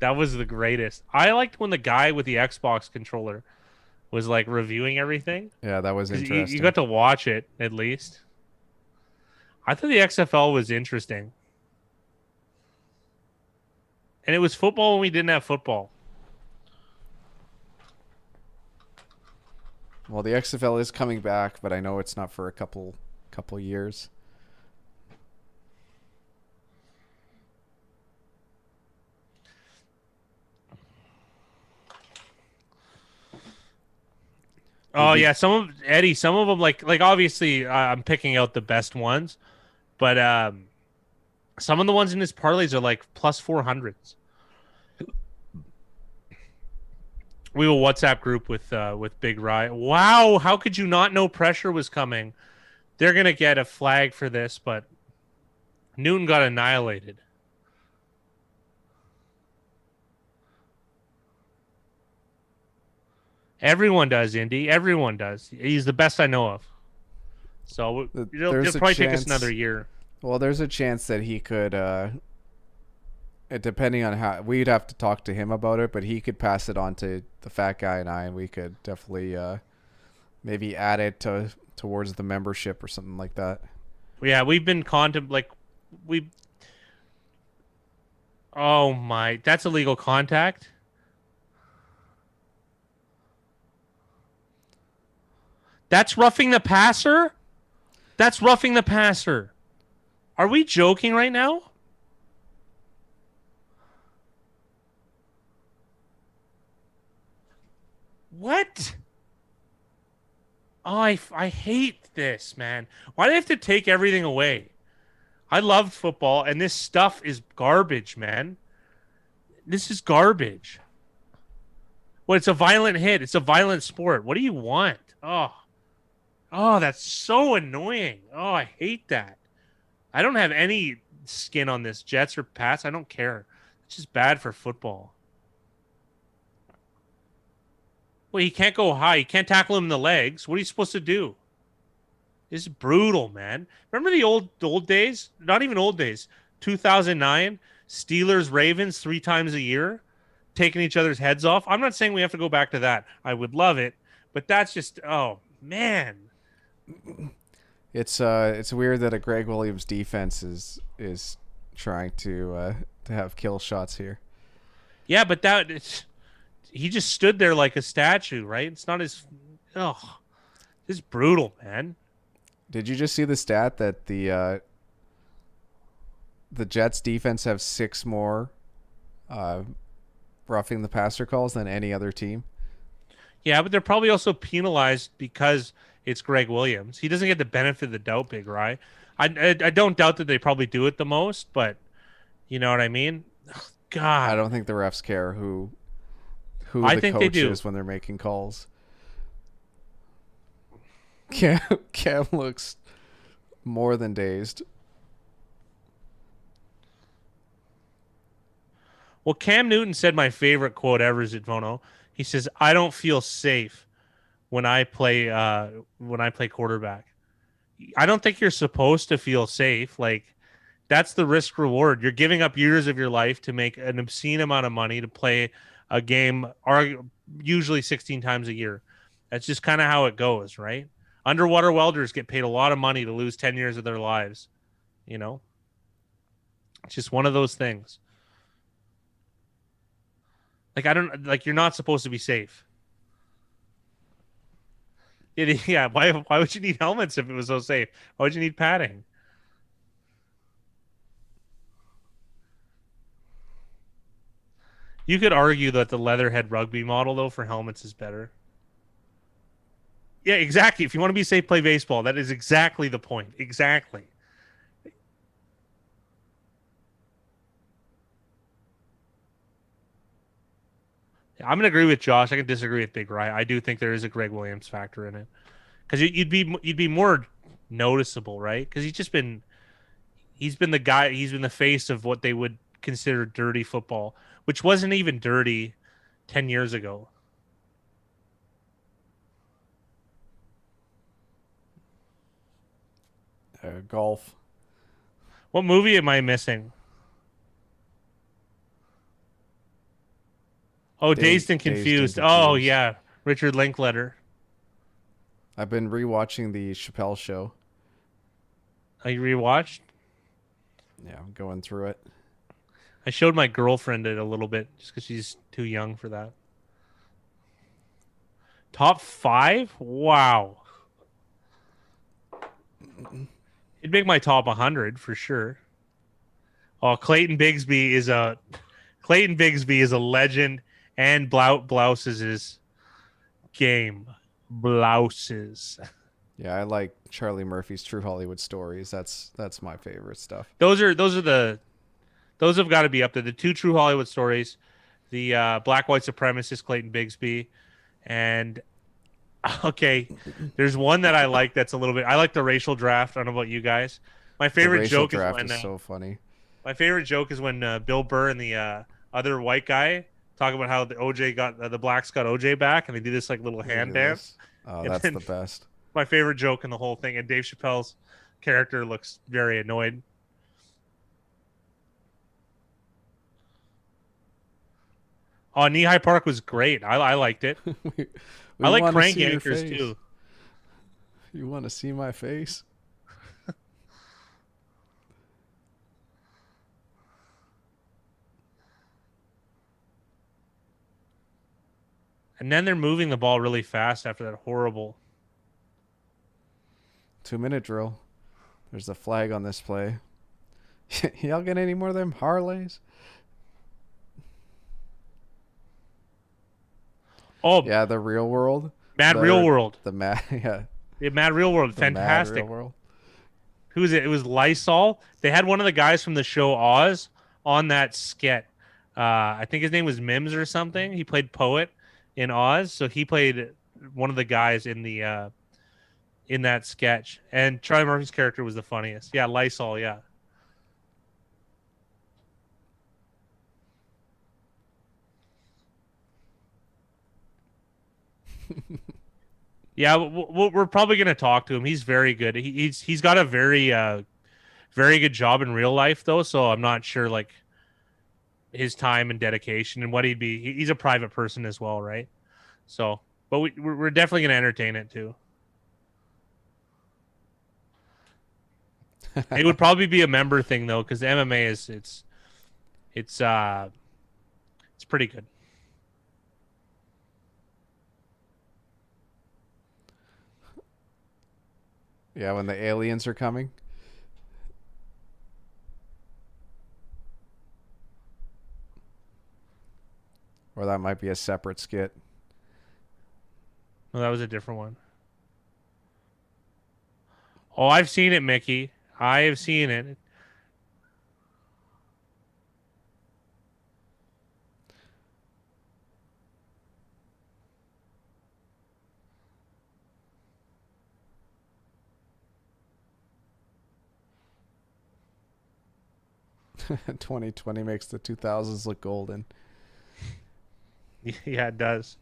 That was the greatest. I liked when the guy with the Xbox controller was like reviewing everything. Yeah, that was interesting. You got to watch it at least. I thought the XFL was interesting. And it was football when we didn't have football. Well, the XFL is coming back, but I know it's not for a couple years. Oh yeah, some of them like obviously I'm picking out the best ones, but some of the ones in his parlays are like plus 400s. We have a WhatsApp group with Big Rye. Wow, how could you not know pressure was coming? They're gonna get a flag for this, but Newton got annihilated. Everyone does, Indy. Everyone does. He's the best I know of. So it'll probably take us another year. Well, there's a chance that he could, depending on how, we'd have to talk to him about it, but he could pass it on to the fat guy and I, and we could definitely maybe add it towards the membership or something like that. Yeah, we've been Oh my, that's illegal contact. That's roughing the passer? That's roughing the passer. Are we joking right now? What? Oh, I hate this, man. Why do they have to take everything away? I loved football, and this stuff is garbage, man. This is garbage. Well, it's a violent hit. It's a violent sport. What do you want? Oh, that's so annoying. Oh, I hate that. I don't have any skin on this, Jets or Pats. I don't care. It's just bad for football. Well, he can't go high. You can't tackle him in the legs. What are you supposed to do? This is brutal, man. Remember the old days? Not even old days. 2009, Steelers, Ravens 3 times a year, taking each other's heads off. I'm not saying we have to go back to that. I would love it, but that's just, oh man. It's weird that a Greg Williams defense is trying to have kill shots here. Yeah, but he just stood there like a statue, right? It's not his. Oh, this is brutal, man. Did you just see the stat that the Jets defense have 6 more roughing the passer calls than any other team? Yeah, but they're probably also penalized because it's Greg Williams. He doesn't get the benefit of the doubt, Big Rye. I don't doubt that they probably do it the most, but you know what I mean? Ugh, God. I don't think the refs care who I the think they coach do. is when they're making calls. Cam looks more than dazed. Well, Cam Newton said my favorite quote ever is at Vono. He says, "I don't feel safe when I play quarterback." I don't think you're supposed to feel safe. Like, that's the risk reward. You're giving up years of your life to make an obscene amount of money to play a game, usually 16 times a year. That's just kind of how it goes, right? Underwater welders get paid a lot of money to lose 10 years of their lives. You know, it's just one of those things. You're not supposed to be safe. Yeah, why would you need helmets if it was so safe? Why would you need padding? You could argue that the Leatherhead rugby model though for helmets is better. Yeah, exactly. If you want to be safe, play baseball. That is exactly the point. Exactly. I'm gonna agree with Josh. I can disagree with Big Rye. I do think there is a Greg Williams factor in it because you'd be more noticeable, right? Because he's been the guy. He's been the face of what they would consider dirty football, which wasn't even dirty 10 years ago. Golf. What movie am I missing? Oh, Dazed and Confused. Oh yeah, Richard Linklater. I've been rewatching the Chappelle Show. Oh, you rewatched? Yeah, I'm going through it. I showed my girlfriend it a little bit just because she's too young for that. Top 5? Wow. It'd make my top 100 for sure. Oh, Clayton Bigsby is a legend, and Blouses is game. Blouses. Yeah, I like Charlie Murphy's True Hollywood Stories. That's my favorite stuff. Those have got to be up there. The 2 True Hollywood Stories, the Black White Supremacist Clayton Bigsby, and okay, there's one that I like that's a little bit. I like the Racial Draft. I don't know about you guys. My favorite joke is when so funny. My favorite joke is when Bill Burr and the other white guy talk about how the blacks got OJ back, and they do this like little hand dance. Oh, that's the best. My favorite joke in the whole thing, and Dave Chappelle's character looks very annoyed. Oh, Knee High Park was great. I liked it. I like Crank Yankers too. You want to see my face? And then they're moving the ball really fast after that horrible 2-minute drill. There's a flag on this play. Y'all get any more of them Harleys? Oh yeah, the Real World. Real World. The Mad Yeah, Mad Real World. Fantastic. Mad Real World. Who was it? It was Lysol. They had one of the guys from the show Oz on that skit. I think his name was Mims or something. He played Poet in Oz, so he played one of the guys in the in that sketch. And Charlie Murphy's character was the funniest. Yeah, Lysol. Yeah. Yeah, we're probably going to talk to him. He's very good. He's got a very very good job in real life though, so I'm not sure like his time and dedication and what he'd be. He's a private person as well, right? So, but we're definitely going to entertain it too. It would probably be a member thing though, because the MMA it's pretty good. Yeah, when the aliens are coming. Or that might be a separate skit. No, that was a different one. Oh, I've seen it, Mickey. I have seen it. — 2020 makes the 2000s look golden. Yeah, it does.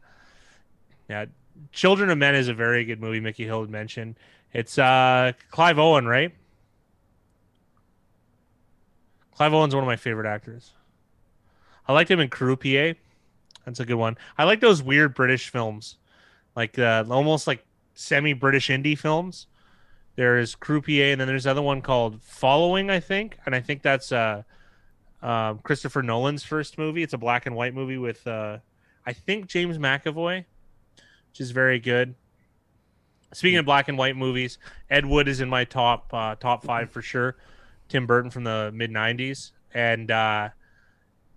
Yeah, Children of Men is a very good movie. Mickey Hill had mentioned it's Clive Owen, right? Clive Owen's one of my favorite actors. I liked him in Croupier. That's a good one. I like those weird British films, like almost like semi-British indie films. There's Croupier, and then there's another one called Following, I think, and I think that's Christopher Nolan's first movie. It's a black and white movie with I think James McAvoy, which is very good. Speaking of black and white movies, Ed Wood is in my top 5 for sure. Tim Burton from the mid '90s, and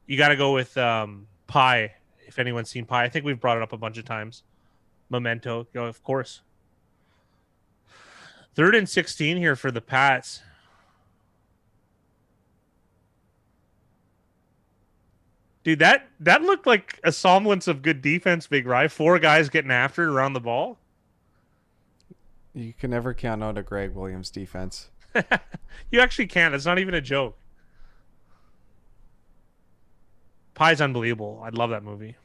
you got to go with Pi. If anyone's seen Pi, I think we've brought it up a bunch of times. Memento, of course. 3rd and 16 here for the Pats. Dude, that looked like a semblance of good defense, Big Rye. 4 guys getting after it around the ball. You can never count out a Greg Williams defense. You actually can't. It's not even a joke. Pie's unbelievable. I'd love that movie.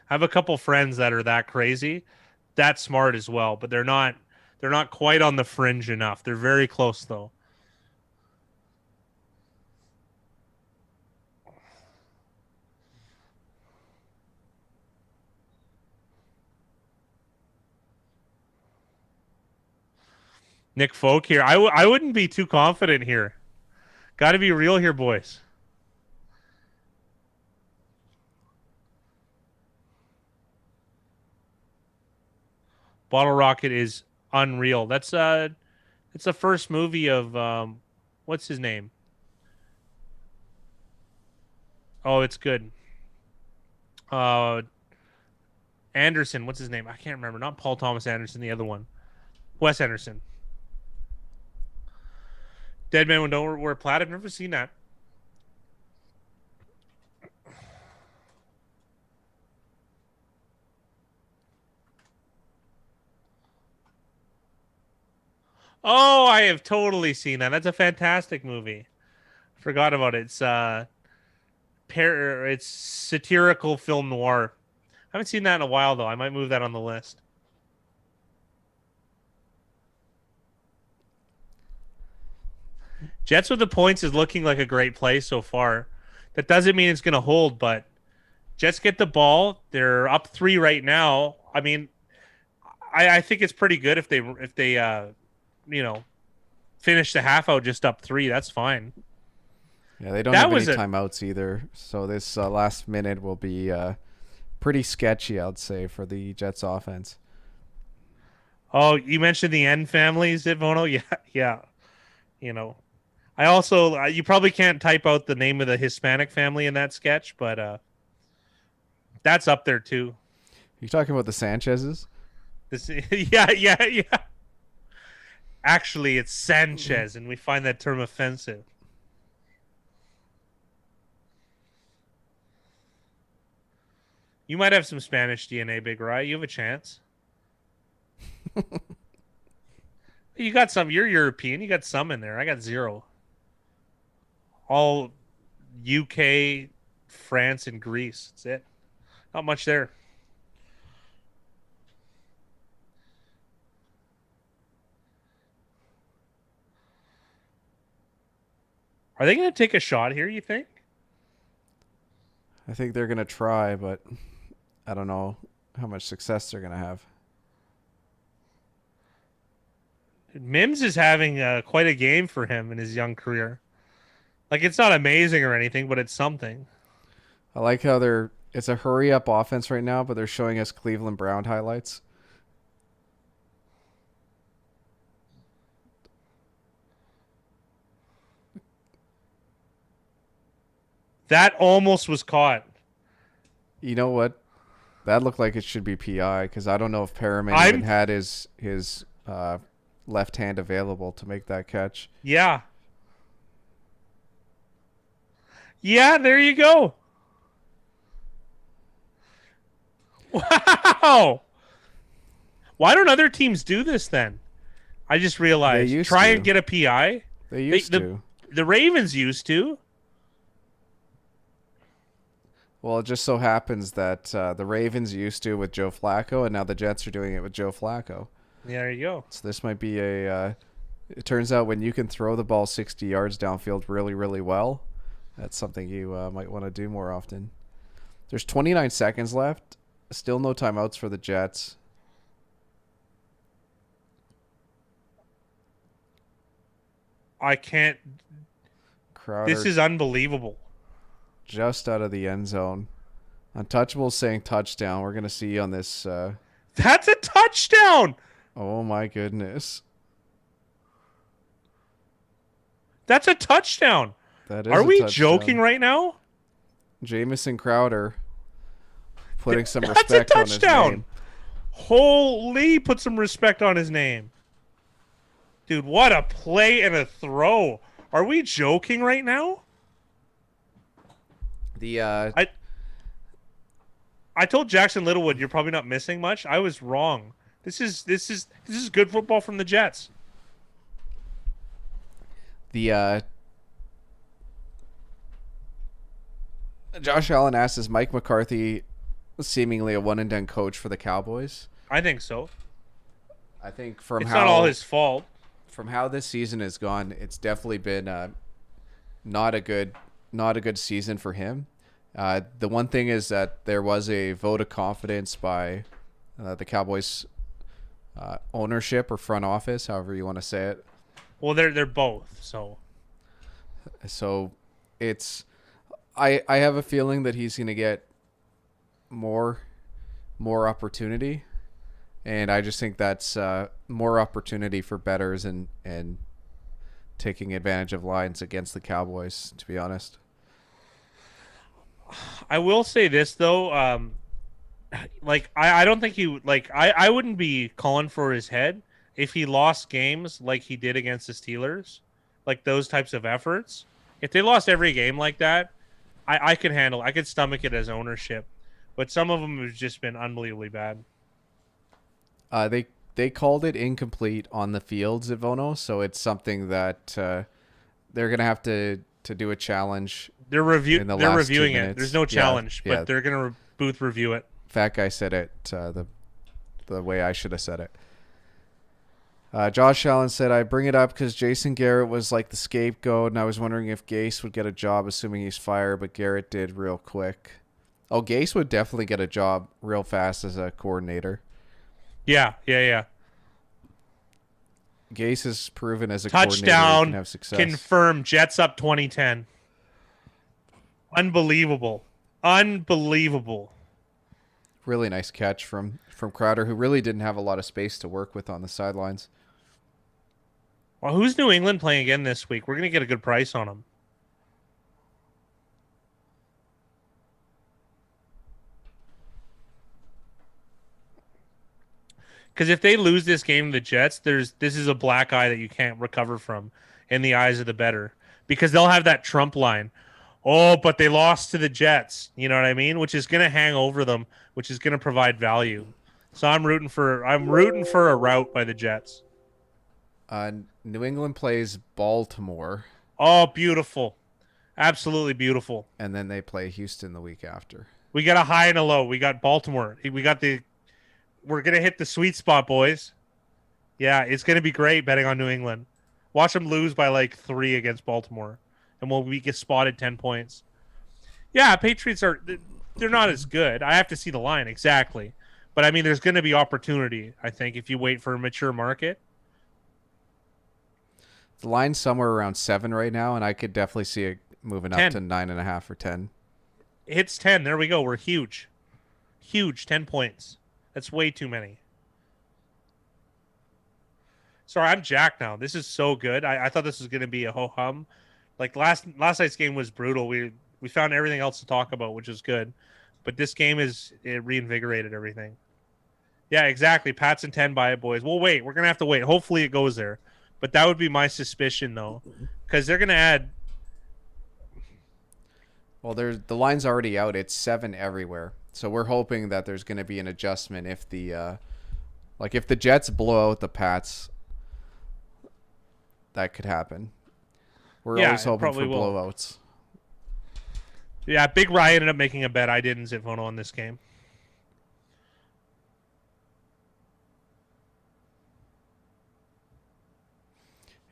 I have a couple friends that are that crazy, that smart as well, but they're not quite on the fringe enough. They're very close though. Nick Folk here. I wouldn't be too confident here. Got to be real here, boys. Bottle Rocket is unreal. It's the first movie of what's his name? Oh, it's good. Anderson, what's his name? I can't remember. Not Paul Thomas Anderson, the other one. Wes Anderson. Dead Man Don't Wear Plaid. I've never seen that. Oh, I have totally seen that. That's a fantastic movie. Forgot about it. It's satirical film noir. I haven't seen that in a while though. I might move that on the list. Jets with the points is looking like a great play so far. That doesn't mean it's going to hold, but Jets get the ball. They're up 3 right now. I mean, I think it's pretty good if they finish the half out just up 3. That's fine. Yeah, they don't have any timeouts either. So this last minute will be pretty sketchy, I'd say, for the Jets offense. Oh, you mentioned the N family, Zitvono? Yeah. I also, you probably can't type out the name of the Hispanic family in that sketch, but that's up there too. You talking about the Sanchez's? Yeah. Actually, it's Sanchez, and we find that term offensive. You might have some Spanish DNA, Big Rye. You have a chance. You got some. You're European. You got some in there. I got 0. All UK, France, and Greece. That's it. Not much there. Are they going to take a shot here, you think? I think they're going to try, but I don't know how much success they're going to have. Mims is having quite a game for him in his young career. Like, it's not amazing or anything, but it's something. I like how it's a hurry-up offense right now, but they're showing us Cleveland Brown highlights. That almost was caught. You know what? That looked like it should be PI, because I don't know if Perriman even had his left hand available to make that catch. Yeah. Yeah, there you go. Wow. Why don't other teams do this then? I just realized. Try and get a PI. They used to. The Ravens used to. Well, it just so happens that the Ravens used to with Joe Flacco, and now the Jets are doing it with Joe Flacco. Yeah, there you go. So this might be it turns out when you can throw the ball 60 yards downfield really, really well, that's something you might want to do more often. There's 29 seconds left. Still no timeouts for the Jets. I can't. Crowder this is unbelievable. Just out of the end zone. Untouchable saying touchdown. We're going to see on this. That's a touchdown. Oh, my goodness. That's a touchdown. That is Are a we touchdown. joking right now? Jamison Crowder putting some That's a respect on his touchdown. name. Holy, put some respect on his name. Dude, what a play and a throw. Are we joking right now? The I told Jackson Littlewood you're probably not missing much. I was wrong. This is good football from the Jets. The Josh Allen asks, is Mike McCarthy seemingly a one and done coach for the Cowboys? I think so. I think from It's how not all his fault. From how this season has gone, it's definitely been not a good season for him. The one thing is that there was a vote of confidence by the Cowboys ownership or front office, however you want to say it. Well, they're both. So it's I have a feeling that he's going to get more opportunity, and I just think that's more opportunity for bettors and taking advantage of lines against the Cowboys, to be honest. I will say this though, I don't think he I wouldn't be calling for his head if he lost games like he did against the Steelers, like those types of efforts. If they lost every game like that, I could handle. I could stomach it as ownership, but some of them have just been unbelievably bad. They called it incomplete on the field, Zivono, so it's something that they're gonna have to do a challenge. They're reviewing it. There's no challenge, yeah. but they're gonna booth review it. Fat guy said it the way I should have said it. Josh Allen said, I bring it up because Jason Garrett was like the scapegoat, and I was wondering if Gase would get a job, assuming he's fired, but Garrett did real quick. Oh, Gase would definitely get a job real fast as a coordinator. Yeah. Gase has proven as a coordinator he Touchdown can have success. confirmed. Jets up 2010. Unbelievable. Really nice catch from Crowder, who really didn't have a lot of space to work with on the sidelines. Well, who's New England playing again this week? We're going to get a good price on them. Because if they lose this game to the Jets, this is a black eye that you can't recover from in the eyes of the bettor. Because they'll have that Trump line. Oh, but they lost to the Jets. You know what I mean? Which is going to hang over them, which is going to provide value. So I'm rooting for a rout by the Jets. New England plays Baltimore. Oh, beautiful. Absolutely beautiful. And then they play Houston the week after. We got a high and a low. We got Baltimore. We're going to hit the sweet spot, boys. Yeah, it's going to be great betting on New England. Watch them lose by like 3 against Baltimore. And we get spotted 10 points. Yeah, Patriots they're not as good. I have to see the line exactly. But I mean, there's going to be opportunity, I think, if you wait for a mature market. The line's somewhere around 7 right now, and I could definitely see it moving 10. up to 9.5 or 10. It hits 10. There we go. We're huge. 10 points. That's way too many. Sorry, I'm jacked now. This is so good. I thought this was going to be a ho-hum. Like last night's game was brutal. We found everything else to talk about, which is good. But this game it reinvigorated everything. Yeah, exactly. Pats and 10 by it, boys. We'll wait. We're going to have to wait. Hopefully it goes there. But that would be my suspicion, though. Because they're going to add... Well, the line's already out. It's 7 everywhere. So we're hoping that there's going to be an adjustment if the Jets blow out the Pats, that could happen. We're always hoping for blowouts. Yeah, Big Ryan ended up making a bet. I didn't, Zitvono, on this game.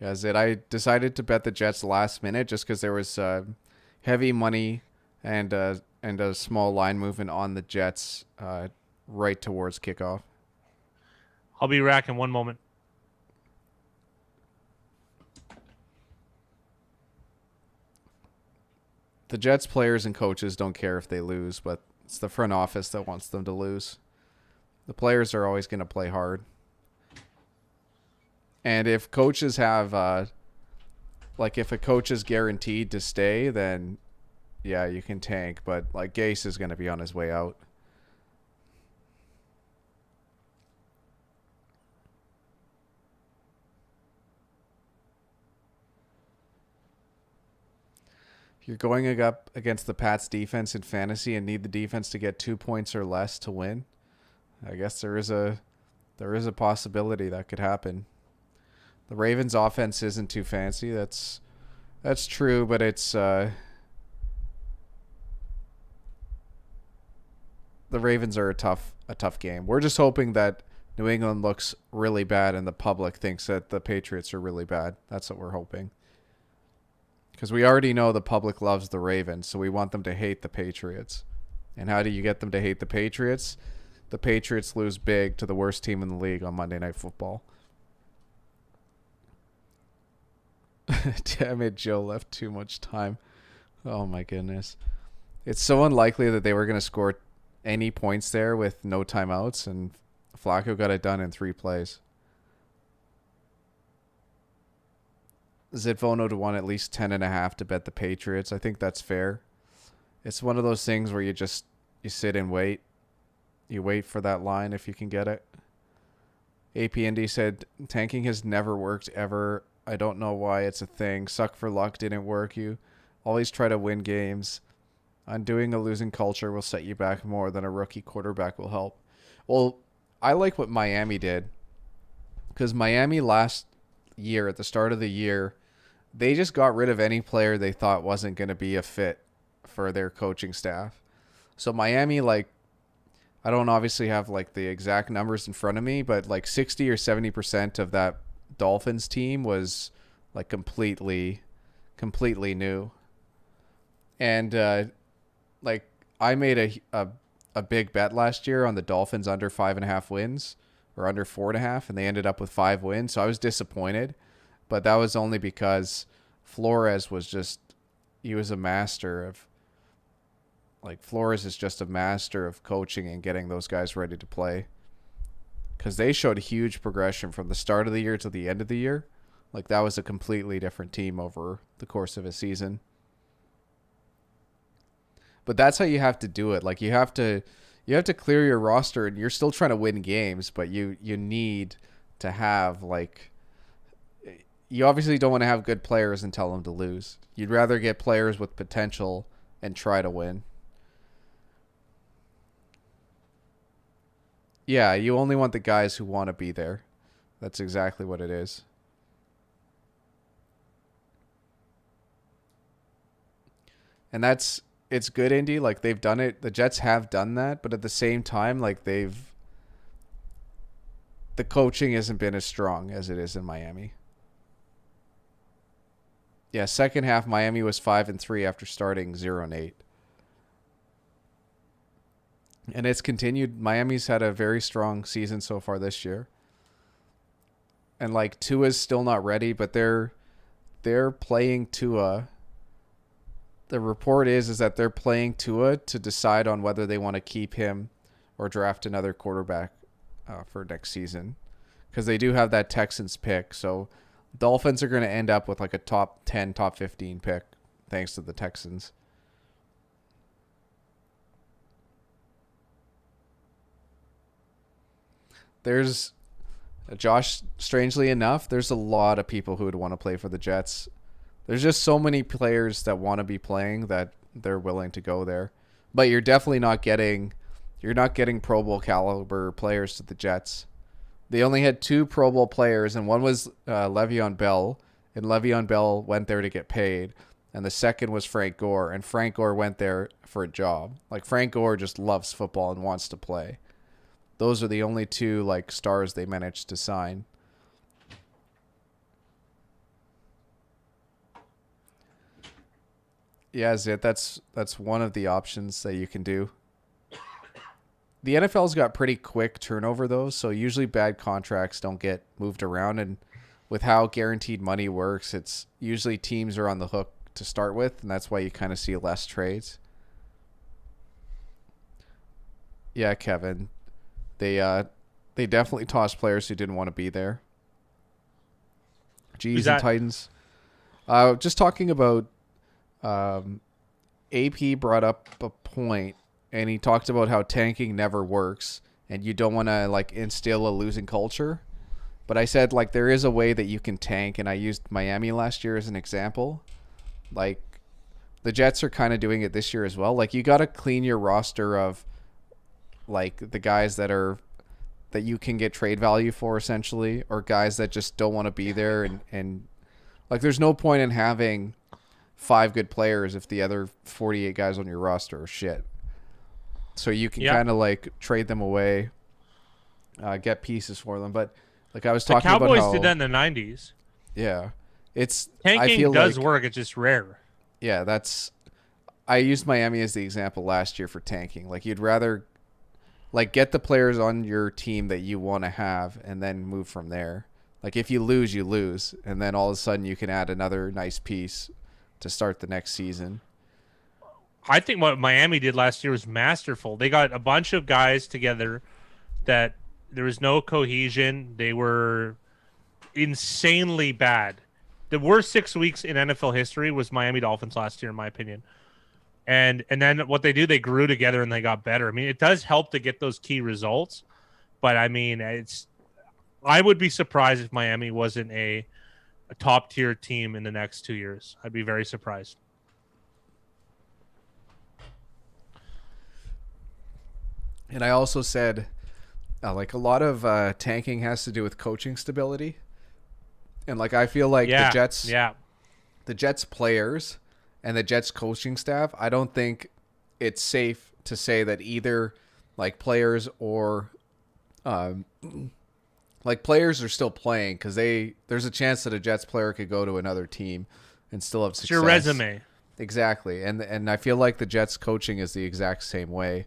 Yeah, Zit, I decided to bet the Jets last minute just because there was heavy money and a small line movement on the Jets right towards kickoff. I'll be back in one moment. The Jets players and coaches don't care if they lose, but it's the front office that wants them to lose. The players are always going to play hard. And if coaches have Like if a coach is guaranteed to stay, then yeah, you can tank. But like Gase is going to be on his way out. You're going up against the Pats defense in fantasy and need the defense to get 2 points or less to win. I guess there is a possibility that could happen. The Ravens offense isn't too fancy. That's true, but it's the Ravens are a tough game. We're just hoping that New England looks really bad and the public thinks that the Patriots are really bad. That's what we're hoping. Because we already know the public loves the Ravens, so we want them to hate the Patriots. And how do you get them to hate the Patriots? The Patriots lose big to the worst team in the league on Monday Night Football. Damn it, Joe left too much time. Oh my goodness. It's so unlikely that they were going to score any points there with no timeouts, and Flacco got it done in 3 plays. Zitvono to won at least 10.5 to bet the Patriots. I think that's fair. It's one of those things where you sit and wait. You wait for that line if you can get it. APND said, tanking has never worked ever. I don't know why it's a thing. Suck for luck didn't work. You always try to win games. Undoing a losing culture will set you back more than a rookie quarterback will help. Well, I like what Miami did. Because Miami last year, at the start of the year, they just got rid of any player they thought wasn't going to be a fit for their coaching staff. So Miami, like, I don't obviously have like the exact numbers in front of me, but like 60 or 70% of that Dolphins team was like completely new. And like I made a big bet last year on the Dolphins under 5.5 wins or under 4.5, and they ended up with 5 wins. So I was disappointed. But that was only because Flores he was a master of, like, Flores is just a master of coaching and getting those guys ready to play. Because they showed huge progression from the start of the year to the end of the year. Like, that was a completely different team over the course of a season. But that's how you have to do it. Like, you have to clear your roster, and you're still trying to win games, but you need to have, like, you obviously don't want to have good players and tell them to lose. You'd rather get players with potential and try to win. Yeah, you only want the guys who want to be there. That's exactly what it is. And it's good, Indy. Like, they've done it. The Jets have done that, but at the same time, like, the coaching hasn't been as strong as it is in Miami. Yeah, second half, Miami was 5-3 after starting 0-8. And it's continued. Miami's had a very strong season so far this year. And like Tua's still not ready, but they're playing Tua. The report is that they're playing Tua to decide on whether they want to keep him or draft another quarterback for next season. Because they do have that Texans pick, so Dolphins are going to end up with like a top 10, top 15 pick thanks to the Texans. There's Josh, strangely enough, there's a lot of people who would want to play for the Jets. There's just so many players that want to be playing that they're willing to go there. But you're definitely not getting Pro Bowl caliber players to the Jets. They only had 2 Pro Bowl players, and one was Le'Veon Bell, and Le'Veon Bell went there to get paid, and the second was Frank Gore, and Frank Gore went there for a job. Like, Frank Gore just loves football and wants to play. Those are the only 2 like stars they managed to sign. Yeah, Zit, that's one of the options that you can do. The NFL's got pretty quick turnover, though, so usually bad contracts don't get moved around. And with how guaranteed money works, it's usually teams are on the hook to start with, and that's why you kind of see less trades. Yeah, Kevin. They definitely tossed players who didn't want to be there. G's and Titans. Just talking about AP brought up a point, and he talked about how tanking never works, and you don't want to like instill a losing culture. But I said like there is a way that you can tank, and I used Miami last year as an example. Like the Jets are kind of doing it this year as well. Like you got to clean your roster of like the guys that you can get trade value for essentially, or guys that just don't want to be there, and like there's no point in having 5 good players if the other 48 guys on your roster are shit. So you can kind of like trade them away, get pieces for them. But like I was talking about, the Cowboys did that in the '90s. Yeah, it's tanking I feel does like, work. It's just rare. Yeah, I used Miami as the example last year for tanking. Like you'd rather like get the players on your team that you want to have, and then move from there. Like if you lose, you lose, and then all of a sudden you can add another nice piece to start the next season. I think what Miami did last year was masterful. They got a bunch of guys together that there was no cohesion. They were insanely bad. The worst 6 weeks in NFL history was Miami Dolphins last year, in my opinion. And then what they do, they grew together and they got better. I mean, it does help to get those key results, but I mean, I would be surprised if Miami wasn't a top tier team in the next 2 years. I'd be very surprised. And I also said, like a lot of tanking has to do with coaching stability, and like I feel like the Jets players and the Jets coaching staff, I don't think it's safe to say that either like players or like players are still playing, because there's a chance that a Jets player could go to another team and still have success. It's your resume. Exactly. And I feel like the Jets coaching is the exact same way,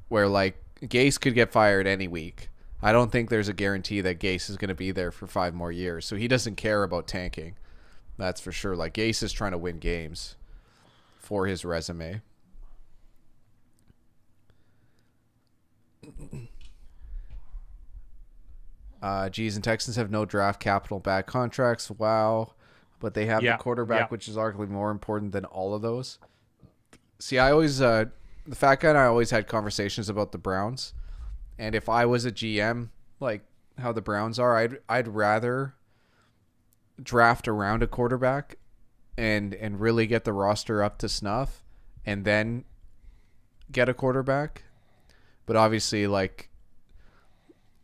where like Gase could get fired any week. I don't think there's a guarantee that Gase is going to be there for 5 more years. So he doesn't care about tanking. That's for sure. Like Gase is trying to win games for his resume. G's and Texans have no draft capital, bad contracts. Wow. But they have the quarterback, which is arguably more important than all of those. See, I always, the fat guy and I always had conversations about the Browns. And if I was a GM, like how the Browns are, I'd rather draft around a quarterback and really get the roster up to snuff and then get a quarterback. But obviously, like,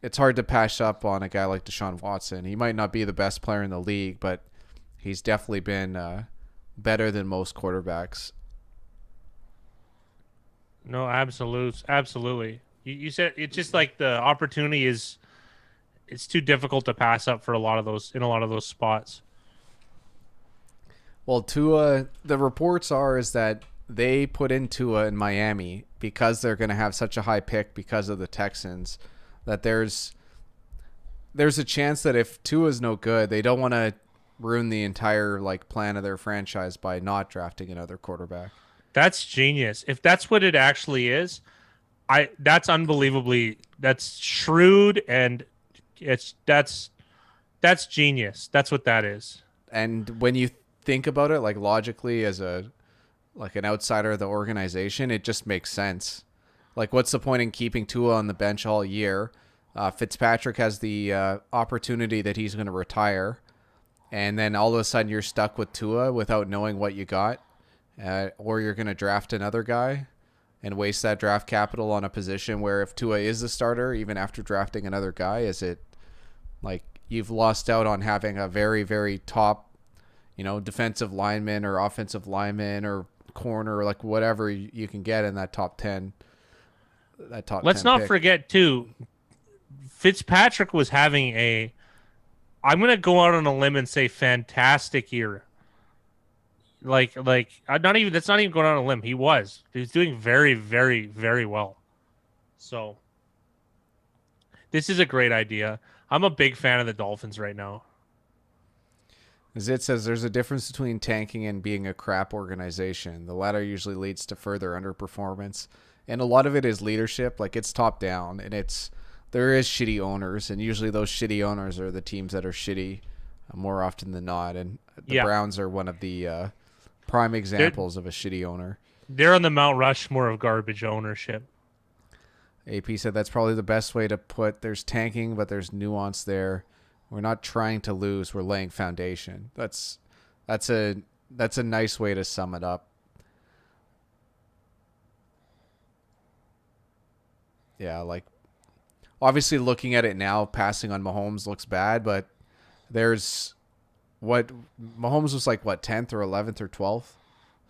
it's hard to pass up on a guy like Deshaun Watson. He might not be the best player in the league, but he's definitely been better than most quarterbacks. No, absolutely. You said it's just like the opportunity is, it's too difficult to pass up for a lot of those spots. Well, Tua, the reports is that they put in Tua in Miami because they're going to have such a high pick because of the Texans, that there's a chance that if Tua's no good, they don't want to ruin the entire like plan of their franchise by not drafting another quarterback. That's genius. If that's what it actually is, that's unbelievably, that's shrewd, and that's genius. That's what that is. And when you think about it, like logically as an outsider of the organization, it just makes sense. Like, what's the point in keeping Tua on the bench all year? Fitzpatrick has the opportunity that he's going to retire, and then all of a sudden you're stuck with Tua without knowing what you got, or you're going to draft another guy and waste that draft capital on a position where if Tua is the starter, even after drafting another guy, is it like you've lost out on having a very, very top, defensive lineman or offensive lineman or corner, or like whatever you can get in that top 10. Let's not forget too, Fitzpatrick was having I'm going to go out on a limb and say fantastic year. That's not even going on a limb. He was doing very, very, very well. So this is a great idea. I'm a big fan of the Dolphins right now. Zit says there's a difference between tanking and being a crap organization. The latter usually leads to further underperformance. And a lot of it is leadership. Like, it's top down, and there is shitty owners, and usually those shitty owners are the teams that are shitty more often than not. And the Yeah, Browns are one of the prime they're examples of a shitty owner. they're on the Mount Rushmore of garbage ownership. AP said that's probably the best way to put. There's tanking, but there's nuance there. We're not trying to lose. We're laying foundation. That's a that's a nice way to sum it up. Yeah, like obviously looking at it now, passing on Mahomes looks bad, but there's what Mahomes was like what 10th or 11th or 12th.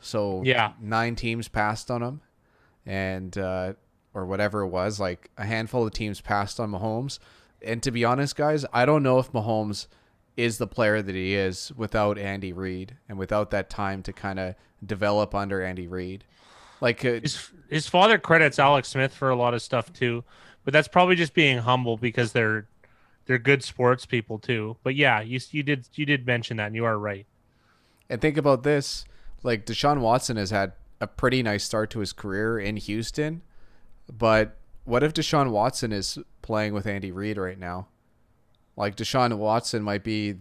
So Yeah, 9 teams passed on him and or whatever it was, like a handful of teams passed on Mahomes. And to be honest, guys, I don't know if Mahomes is the player that he is without Andy Reid and without that time to kind of develop under Andy Reid. Like his father credits Alex Smith for a lot of stuff too, but that's probably just being humble because they're good sports people too. But yeah, you did mention that, and you are right. and think about this, like Deshaun Watson has had a pretty nice start to his career in Houston, but what if Deshaun Watson is playing with Andy Reid right now? Like Deshaun Watson might be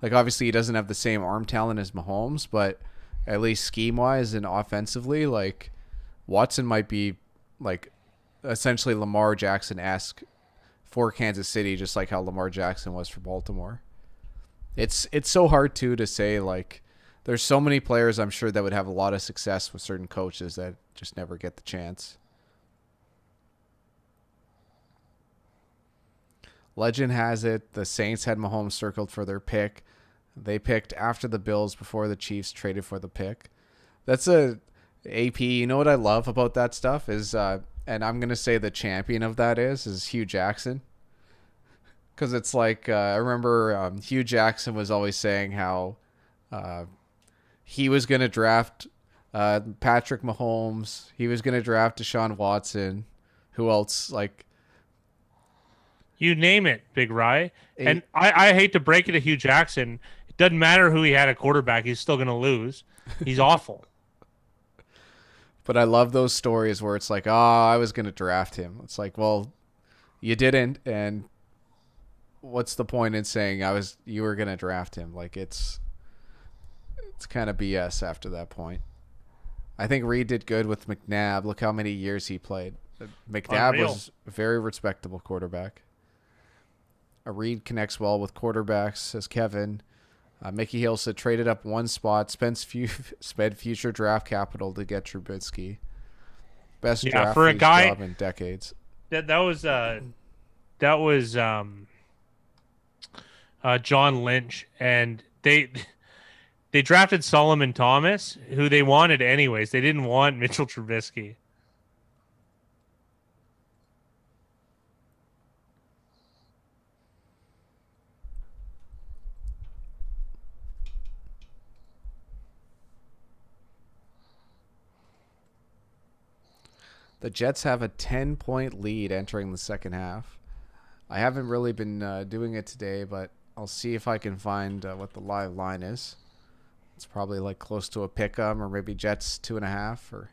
like obviously he doesn't have the same arm talent as Mahomes, but at least scheme wise and offensively, like Watson might be like essentially Lamar Jackson esque for Kansas City, just like how Lamar Jackson was for Baltimore. It's so hard too to say, like there's so many players I'm sure that would have a lot of success with certain coaches that just never get the chance. Legend has it the Saints had Mahomes circled for their pick. They picked after the Bills before the Chiefs traded for the pick. That's a AP. You know what I love about that stuff is, and I'm gonna say the champion of that is Hugh Jackson, because it's like I remember Hugh Jackson was always saying how uh, he was gonna draft Patrick Mahomes. He was gonna draft Deshaun Watson. Who else? Like You name it, Big Rye. a, And I hate to break it to Hugh Jackson. It doesn't matter who he had at quarterback; he's still going to lose. He's awful. but I love those stories where it's like, oh, I was gonna draft him. It's like, well, you didn't, and what's the point in saying you were gonna draft him? Like it's kind of BS after that point. I think Reed did good with McNabb. Look how many years he played. McNabb Unreal. was a very respectable quarterback. Reed connects well with quarterbacks, says Kevin. Mickey Hill said traded up one spot, spent future draft capital to get Trubisky. Best Yeah, draft for a freeze guy job in decades. that was John Lynch, and they drafted Solomon Thomas, who they wanted anyways. They didn't want Mitchell Trubisky. The Jets have a 10-point lead entering the second half. I haven't really been doing it today, but I'll see if I can find what the live line is. It's probably like close to a pick 'em or maybe Jets 2.5, or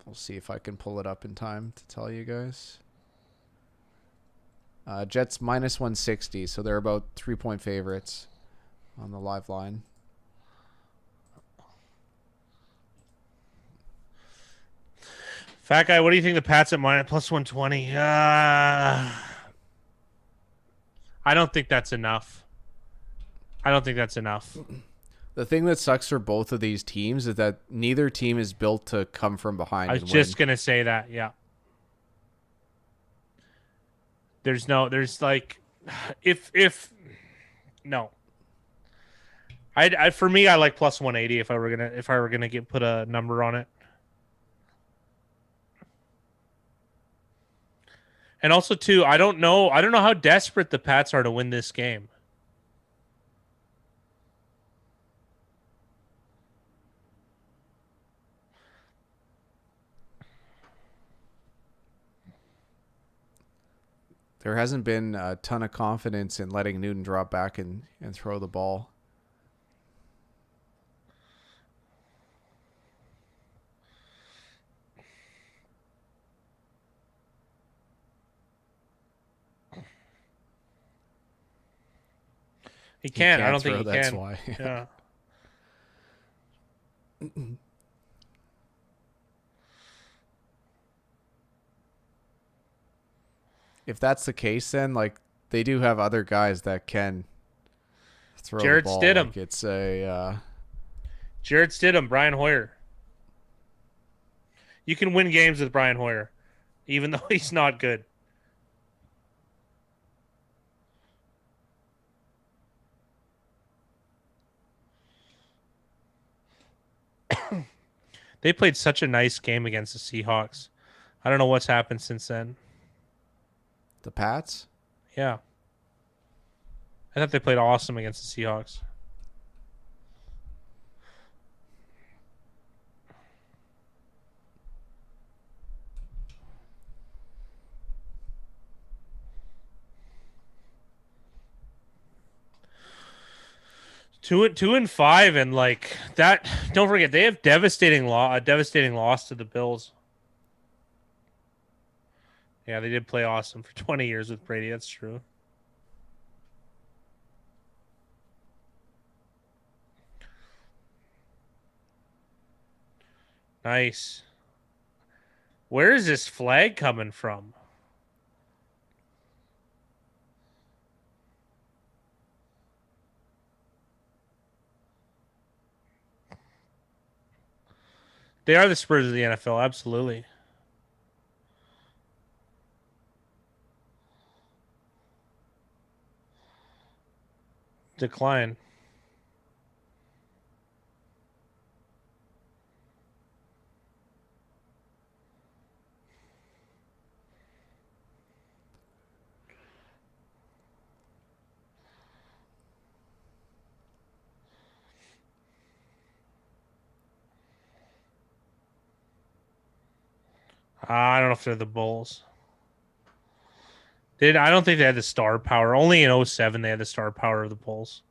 we'll see if I can pull it up in time to tell you guys. Jets minus 160, so they're about 3-point favorites on the live line. Fat guy, what do you think the Pats at minus plus 120? I don't think that's enough. I don't think that's enough. The thing that sucks for both of these teams is that neither team is built to come from behind I was and just win. gonna say that. Yeah. There's like, if no. I for me I like plus 180 if I were gonna put a number on it. And also too, I don't know how desperate the Pats are to win this game. There hasn't been a ton of confidence in letting Newton drop back and throw the ball. He He can't. I can't don't think throw. he That's can. why. Yeah. If that's the case, then like they do have other guys that can throw the Jared ball. Stidham. Like it's a Jared Stidham, Brian Hoyer. You can win games with Brian Hoyer, even though he's not good. They played such a nice game against the Seahawks. I don't know what's happened since then. the Pats. Yeah. I thought they played awesome against the Seahawks. Two and five, and like that. Don't forget they have a devastating loss to the Bills. Yeah, they did play awesome for 20 years with Brady. That's true. Nice. Where is this flag coming from? They are the Spurs of the NFL, absolutely. Decline. I don't know if they're the Bulls. I don't think they had the star power. Only in 07 they had the star power of the Bulls.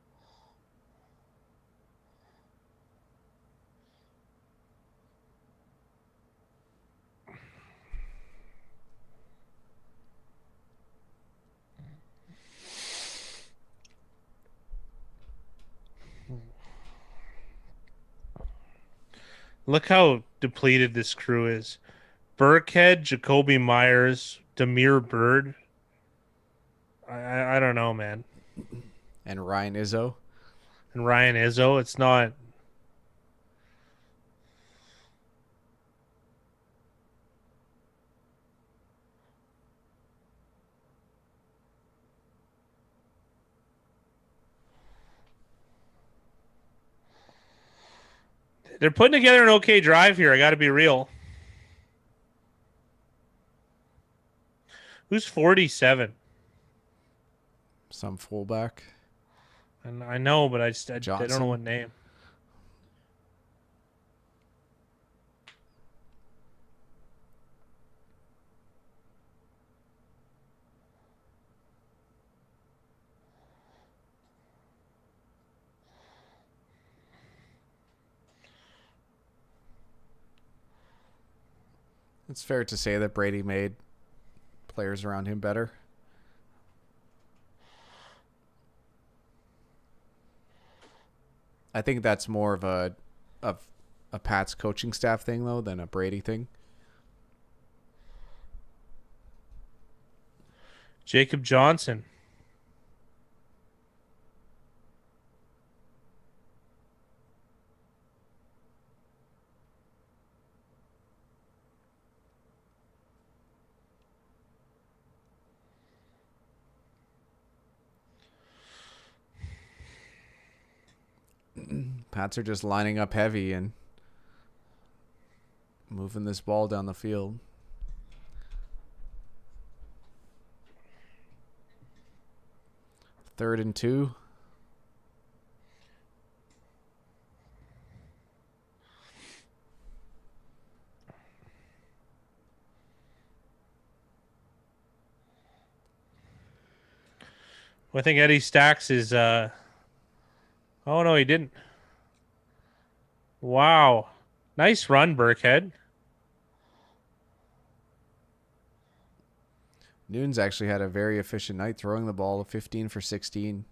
Look how depleted this crew is. Burkhead, Jacoby Myers, Demir Bird. I don't know, man. And Ryan Izzo. And Ryan Izzo. It's not. They're putting together an okay drive here. I got to be real. Who's 47? Some fullback. And I know, but I don't know Johnson. what name. It's fair to say that Brady made players around him better. I think that's more of a Pats coaching staff thing though than a Brady thing. Jacob Johnson. Pats are just lining up heavy and moving this ball down the field. Third and 2. I think Eddie Stacks is. Oh no, he didn't. Wow, nice run, Burkhead. Noon's actually had a very efficient night throwing the ball, 15 for 16.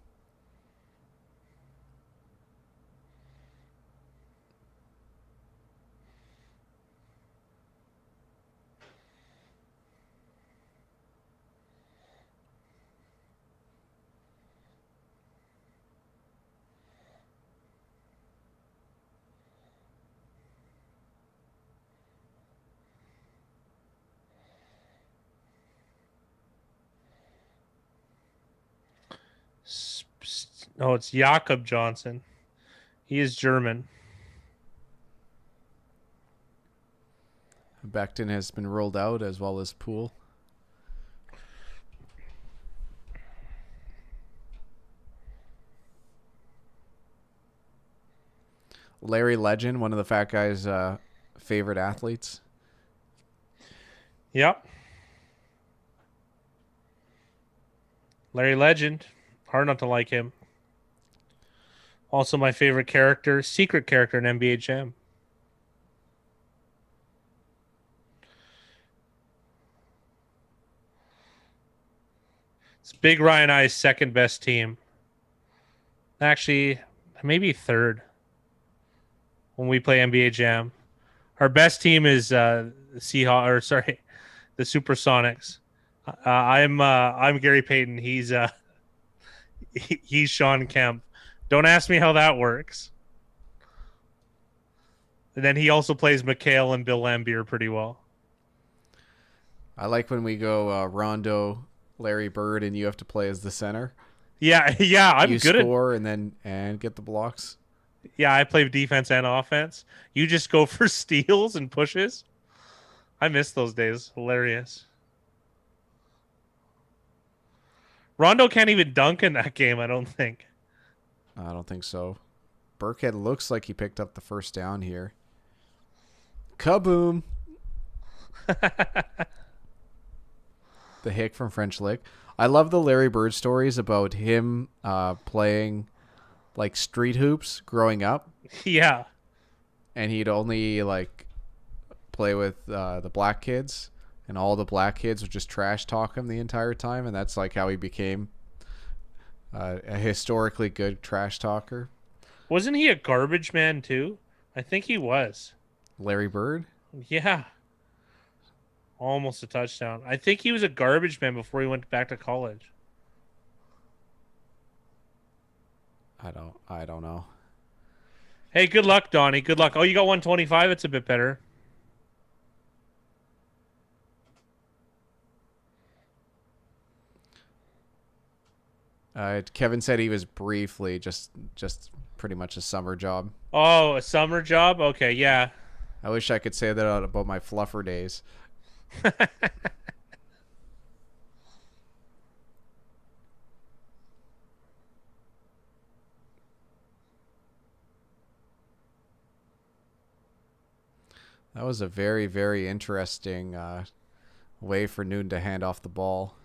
No, it's Jakob Johnson. He is German. Becton has been ruled out as well as Poole. Larry Legend, one of the fat guy's favorite athletes. Yep. Larry Legend. Hard not to like him. Also my favorite character, secret character in NBA Jam. It's Big Ryan I's second best team. Actually, maybe third when we play NBA Jam. Our best team is the Supersonics. I'm Gary Payton. He's Sean Kemp. Don't ask me how that works. And then he also plays McHale and Bill Laimbeer pretty well. I like when we go Rondo, Larry Bird, and you have to play as the center. Yeah, I'm you good at score and get the blocks. Yeah, I play defense and offense. You just go for steals and pushes. I miss those days. Hilarious. Rondo can't even dunk in that game, I don't think. I don't think so. Burkhead looks like he picked up the first down here. Kaboom! The hick from French Lick. I love the Larry Bird stories about him playing like street hoops growing up. Yeah. And he'd only like play with the black kids, and all the black kids would just trash talk him the entire time, and that's like how he became a historically good trash talker. Wasn't he a garbage man too? I think he was. Larry Bird? Yeah. Almost a touchdown. I think he was a garbage man before he went back to college. I don't know. Hey, good luck, Donnie. Good luck. Oh, you got 125? It's a bit better. Kevin said he was briefly just pretty much a summer job. Oh, a summer job? Okay, yeah. I wish I could say that about my fluffer days. That was a very, very interesting way for Noon to hand off the ball.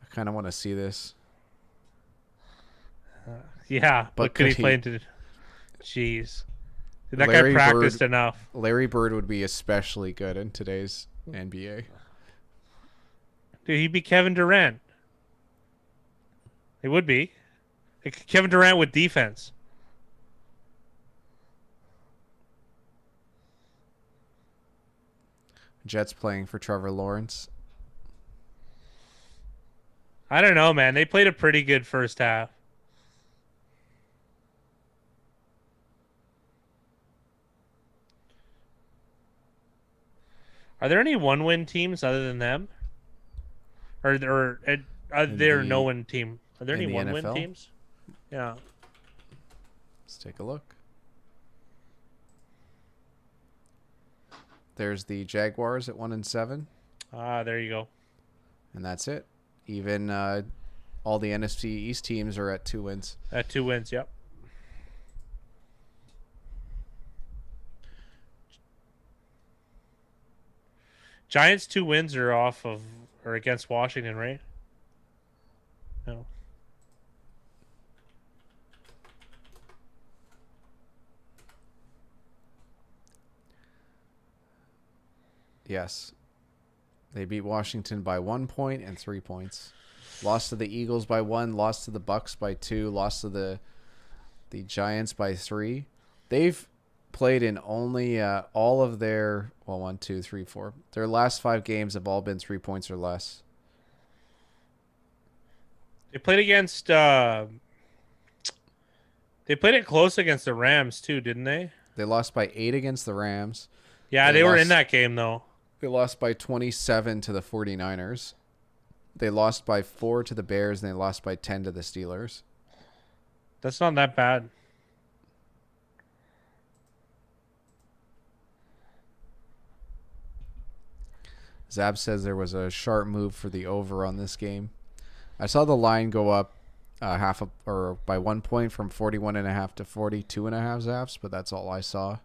I kind of want to see this. Yeah, but could he play into? Jeez, that Larry guy practiced Bird, enough. Larry Bird would be especially good in today's NBA. Dude, he'd be Kevin Durant. He would be. Kevin Durant with defense. Jets playing for Trevor Lawrence. I don't know, man. They played a pretty good first half. Are there any one-win teams other than them? Or are there no-win team? Are there any one-win NFL? teams? Yeah. Let's take a look. There's the Jaguars at 1-7. Ah, there you go. And that's it. Even all the NFC East teams are at 2 wins. At 2 wins, yep. Giants 2 wins are against Washington, right? No. Yes. They beat Washington by 1 point and 3 points. Lost to the Eagles by 1, lost to the Bucks by 2, lost to the Giants by 3. They've played in only all of their 1, 2, 3, 4. Their last 5 games have all been 3 points or less. They played against they played it close against the Rams too, didn't they? They lost by 8 against the Rams. Yeah, they were in that game though. They lost by 27 to the 49ers. They lost by 4 to the Bears, and they lost by 10 to the Steelers. That's not that bad. Zab says there was a sharp move for the over on this game. I saw the line go up or by 1 point from 41.5 to 42.5 Zaps, but that's all I saw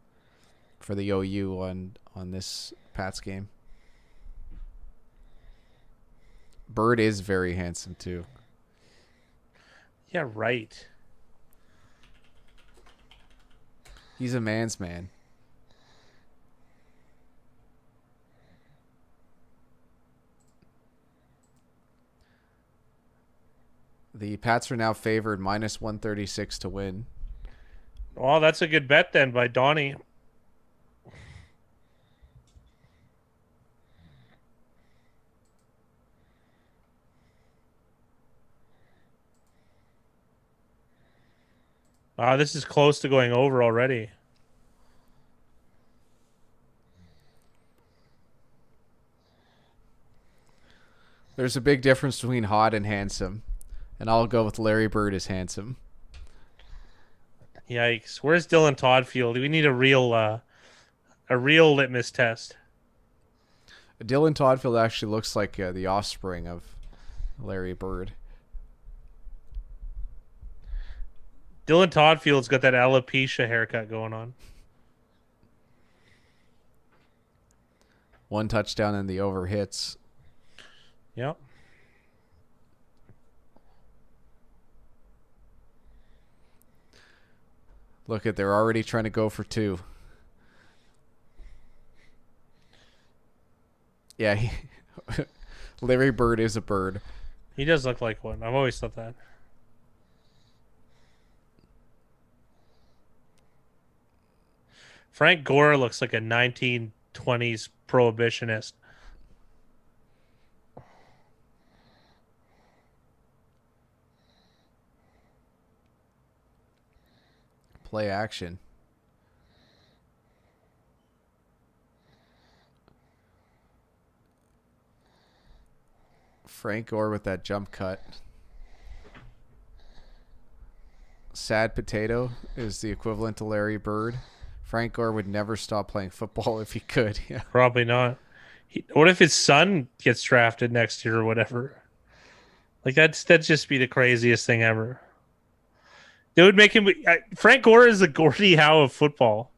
for the OU on this Pats game. Bird is very handsome too. Yeah, right. He's a man's man. The Pats are now favored minus 136 to win. Well, that's a good bet then by Donnie. Wow, this is close to going over already. There's a big difference between hot and handsome, and I'll go with Larry Bird as handsome. Yikes! Where's Dylan Toddfield? We need a real litmus test. Dylan Toddfield actually looks like the offspring of Larry Bird. Dylan Toddfield's got that alopecia haircut going on. 1 touchdown and the over hits. Yep. Look at, they're already trying to go for 2. Yeah, Larry Bird is a bird. He does look like one. I've always thought that. Frank Gore looks like a 1920s prohibitionist. Play action. Frank Gore with that jump cut. Sad Potato is the equivalent to Larry Bird. Frank Gore would never stop playing football if he could. Yeah. Probably not. What if his son gets drafted next year or whatever? Like that'd just be the craziest thing ever. They would make him. Frank Gore is the Gordie Howe of football.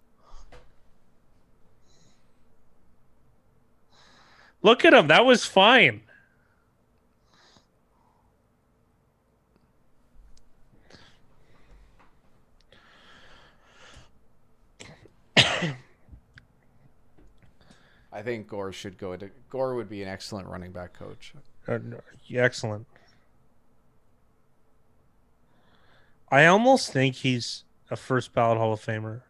Look at him. That was fine. I think Gore should go. Gore would be an excellent running back coach. Excellent. I almost think he's a first ballot Hall of Famer.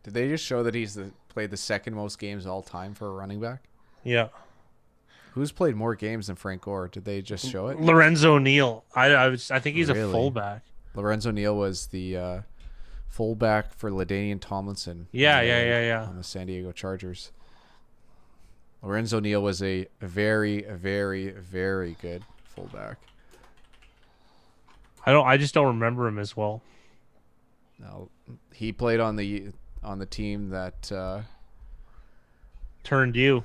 Did they just show that he's played the second most games all time for a running back? Yeah. Who's played more games than Frank Gore? Did they just show it? Lorenzo Neal. I think he's Really? a fullback. Lorenzo Neal was the fullback for LaDainian Tomlinson. Yeah. On the San Diego Chargers. Lorenzo Neal was a very, very, very good fullback. I just don't remember him as well. No, he played on the team that Turned you.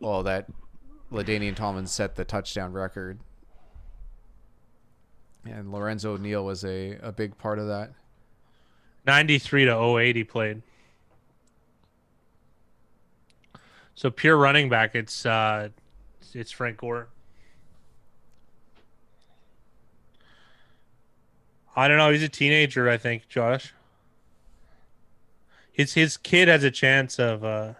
well, that LaDainian Tomlinson set the touchdown record. And Lorenzo Neal was a big part of that. 93 to 08 he played. So pure running back, it's Frank Gore. I don't know. He's a teenager, I think, Josh. His kid has a chance of.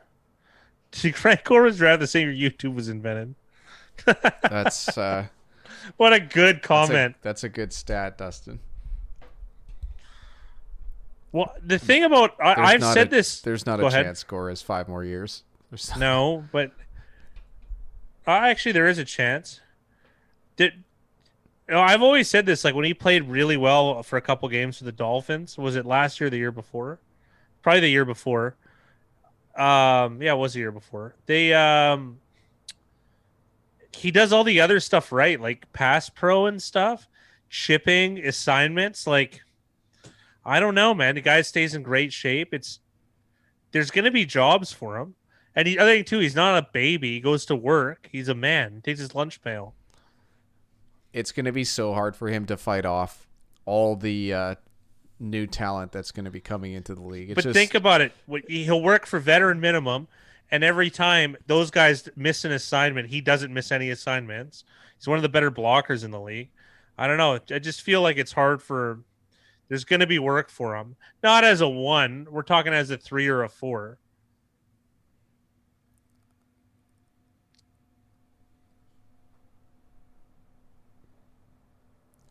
Frank Gore was drafted the same year YouTube was invented. That's What a good comment. That's a good stat, Dustin. Well, the thing about I've said this. There's not Go a ahead. chance Gore has 5 more years. No, but actually there is a chance. I've always said this. Like when he played really well for a couple games for the Dolphins, was it last year, or the year before? Probably the year before. Yeah, it was the year before. He does all the other stuff right, like pass pro and stuff, shipping assignments. Like I don't know, man. The guy stays in great shape. There's gonna be jobs for him, and I think too, he's not a baby. He goes to work. He's a man. He takes his lunch pail. It's going to be so hard for him to fight off all the new talent that's going to be coming into the league. It's But just think about it. He'll work for veteran minimum, and every time those guys miss an assignment, he doesn't miss any assignments. He's one of the better blockers in the league. I don't know. I just feel like it's hard for. There's going to be work for him. Not as a 1. We're talking as a 3 or a 4.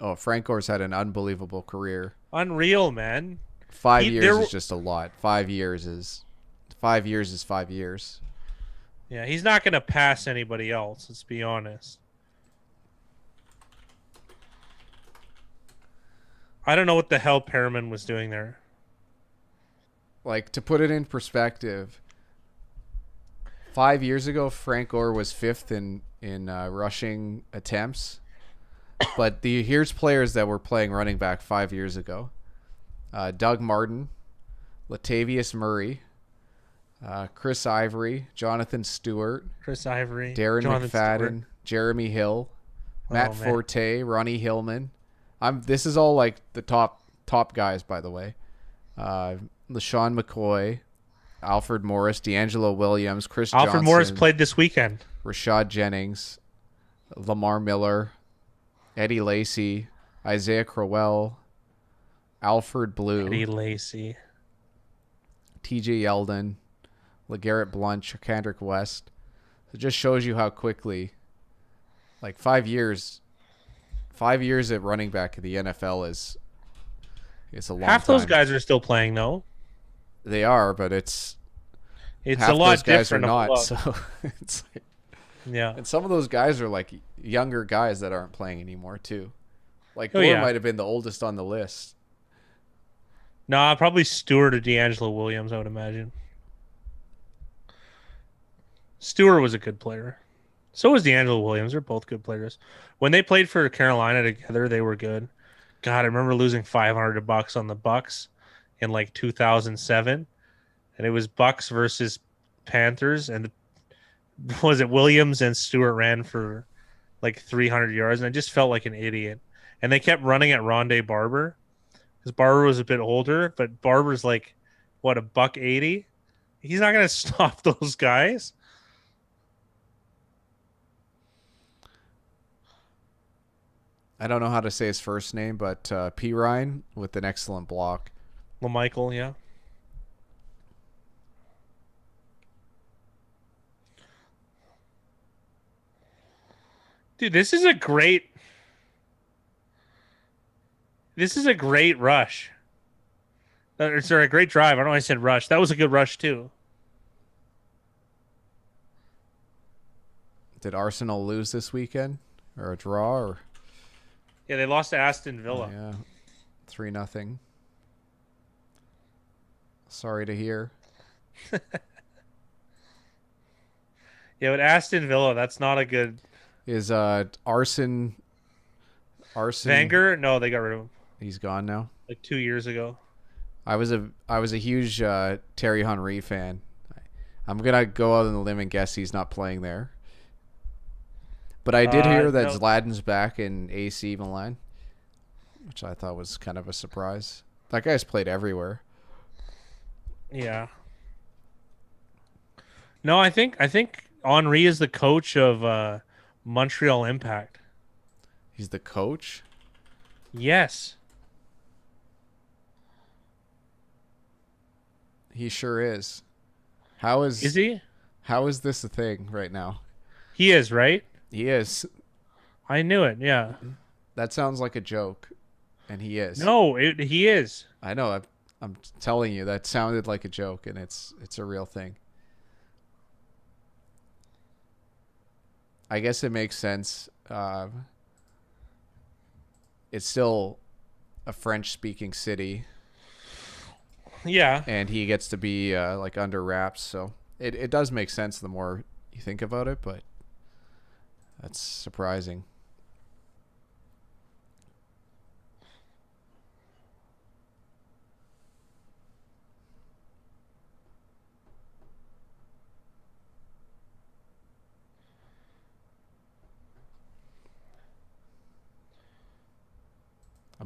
oh, Frank Gore's had an unbelievable career. Unreal, man. 5 years is just a lot. 5 years is 5 years is 5 years. Yeah, he's not going to pass anybody else. Let's be honest. I don't know what the hell Perriman was doing there. Like, to put it in perspective, 5 years ago, Frank Gore was fifth in rushing attempts. But here's players that were playing running back 5 years ago: Doug Martin, Latavius Murray, Chris Ivory, Jonathan Stewart, Chris Ivory, Darren Jonathan McFadden, Stewart. Jeremy Hill, Matt man. Forte, Ronnie Hillman. This is all like the top guys, by the way. LaShawn McCoy, Alfred Morris, D'Angelo Williams, Chris Alfred Johnson, Morris played this weekend. Rashad Jennings, Lamar Miller, Eddie Lacy, Isaiah Crowell, Alfred Blue, Eddie Lacy, TJ Yeldon, LeGarrette Blunt, Kendrick West. It just shows you how quickly, like 5 years at running back in the NFL is a long half time. those guys are still playing though. They are, but it's a lot those guys different. are not. So it's like, yeah, and some of those guys are like younger guys that aren't playing anymore too. Like Oh, Gore yeah. might have been the oldest on the list. nah, probably Stewart or D'Angelo Williams. I would imagine. Stewart was a good player. So was D'Angelo Williams. They're both good players. When they played for Carolina together, they were good. God, I remember losing $500 on the Bucks in like 2007, and it was Bucks versus Panthers, and was it Williams and Stewart ran for like 300 yards, and I just felt like an idiot. And they kept running at Rondé Barber because Barber was a bit older, but Barber's like what, $180. He's not gonna stop those guys. I don't know how to say his first name, but P. Ryan with an excellent block. LaMichael, yeah. Dude, this is a great rush. Sorry, a great drive. I don't know why I said rush. That was a good rush too. Did Arsenal lose this weekend or a draw or Yeah, they lost to Aston Villa. yeah, 3-0. Sorry to hear. Yeah, but Aston Villa, that's not a good. Is Arson Wenger? No, they got rid of him He's gone now. like 2 years ago. I was a huge Terry Henry fan. I'm gonna go out on the limb and guess he's not playing there. But I did hear that no. Zlatan's back in AC Milan, which I thought was kind of a surprise. That guy's played everywhere. Yeah. No, I think Henry is the coach of Montreal Impact. He's the coach. Yes. He sure is. How is he? How is this a thing right now? He is, right? He is. I knew it. Yeah. That sounds like a joke, and he is. No, he is. I know. I'm telling you, that sounded like a joke, and it's a real thing. I guess it makes sense. it's still a French-speaking city, Yeah. and he gets to be like under wraps. So it does make sense the more you think about it, but that's surprising.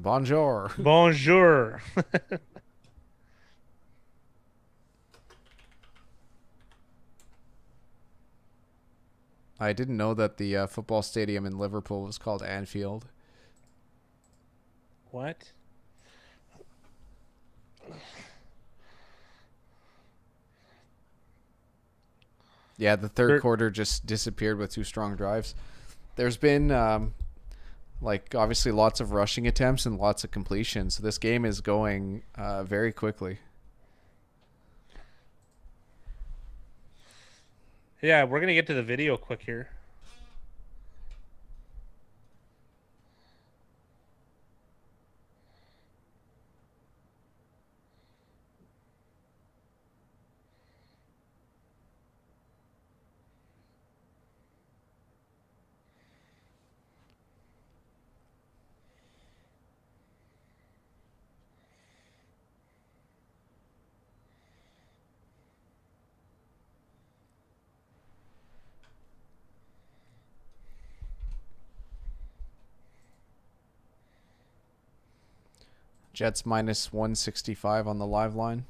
Bonjour. Bonjour. I didn't know that the football stadium in Liverpool was called Anfield. What? Yeah, the third quarter just disappeared with 2 strong drives. There's been like obviously lots of rushing attempts and lots of completions. So this game is going very quickly. Yeah, we're gonna get to the video quick here. Jets minus 165 on the live line.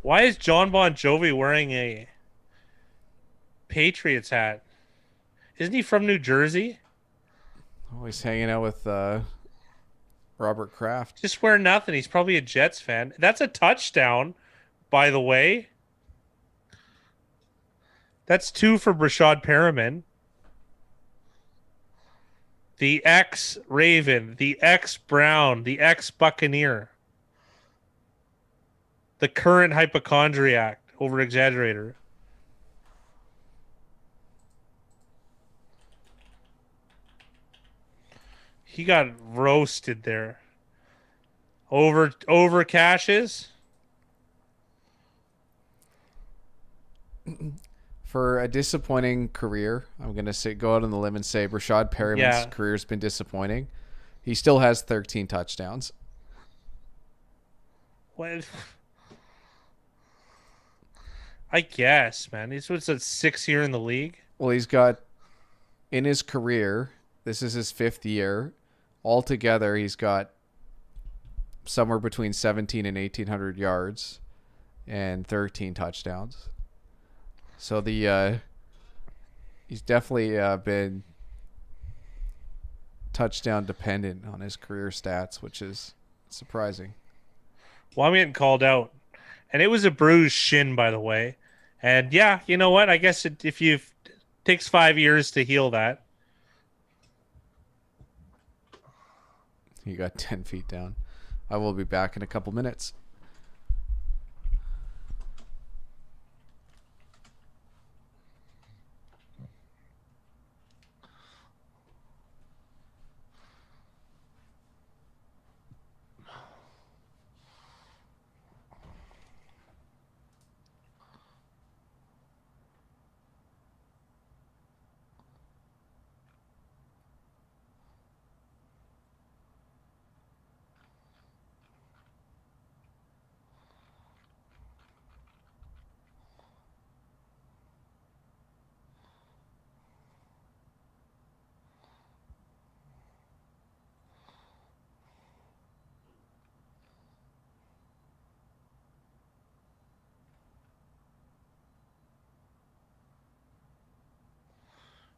Why is John Bon Jovi wearing a Patriots hat? Isn't he from New Jersey? Always hanging out with Robert Kraft. Just wearing nothing. He's probably a Jets fan. That's a touchdown, by the way. That's 2 for Brashad Perriman. The ex-Raven, the ex-Brown, the ex-Buccaneer. The current hypochondriac, over-exaggerator. He got roasted there. Over cashes. For a disappointing career, I'm going to go out on the limb and say Brashad Perriman's career has been disappointing. He still has 13 touchdowns. What? I guess, man. This was a 6th year in the league. Well, he's got, in his career, this is his 5th year. Altogether, he's got somewhere between 17 and 1,800 yards and 13 touchdowns. So he's definitely been touchdown dependent on his career stats, which is surprising. Well, I'm getting called out. And it was a bruised shin, by the way. And yeah, you know what? I guess it takes 5 years to heal that. He got 10 feet down. I will be back in a couple minutes.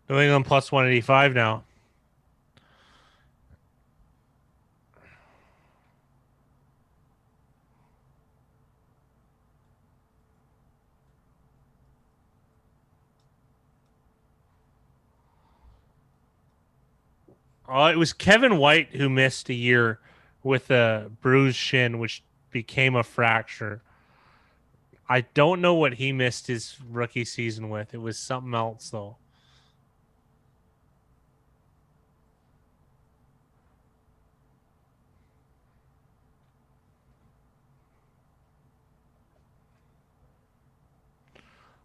New England plus 185 now. It was Kevin White who missed a year with a bruised shin, which became a fracture. I don't know what he missed his rookie season with. It was something else, though.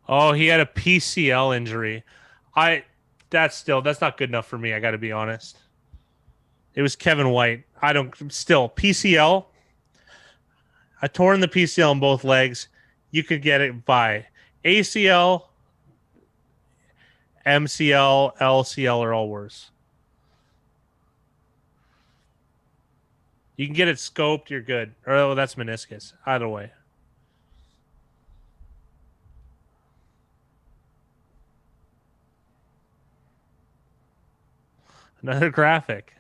Oh, he had a PCL injury. I that's not good enough for me. I got to be honest. It was Kevin White. I don't still PCL. I torn the PCL in both legs. You could get it by ACL, MCL, LCL are all worse. You can get it scoped. You're good. Oh, that's meniscus. Either way. Another graphic.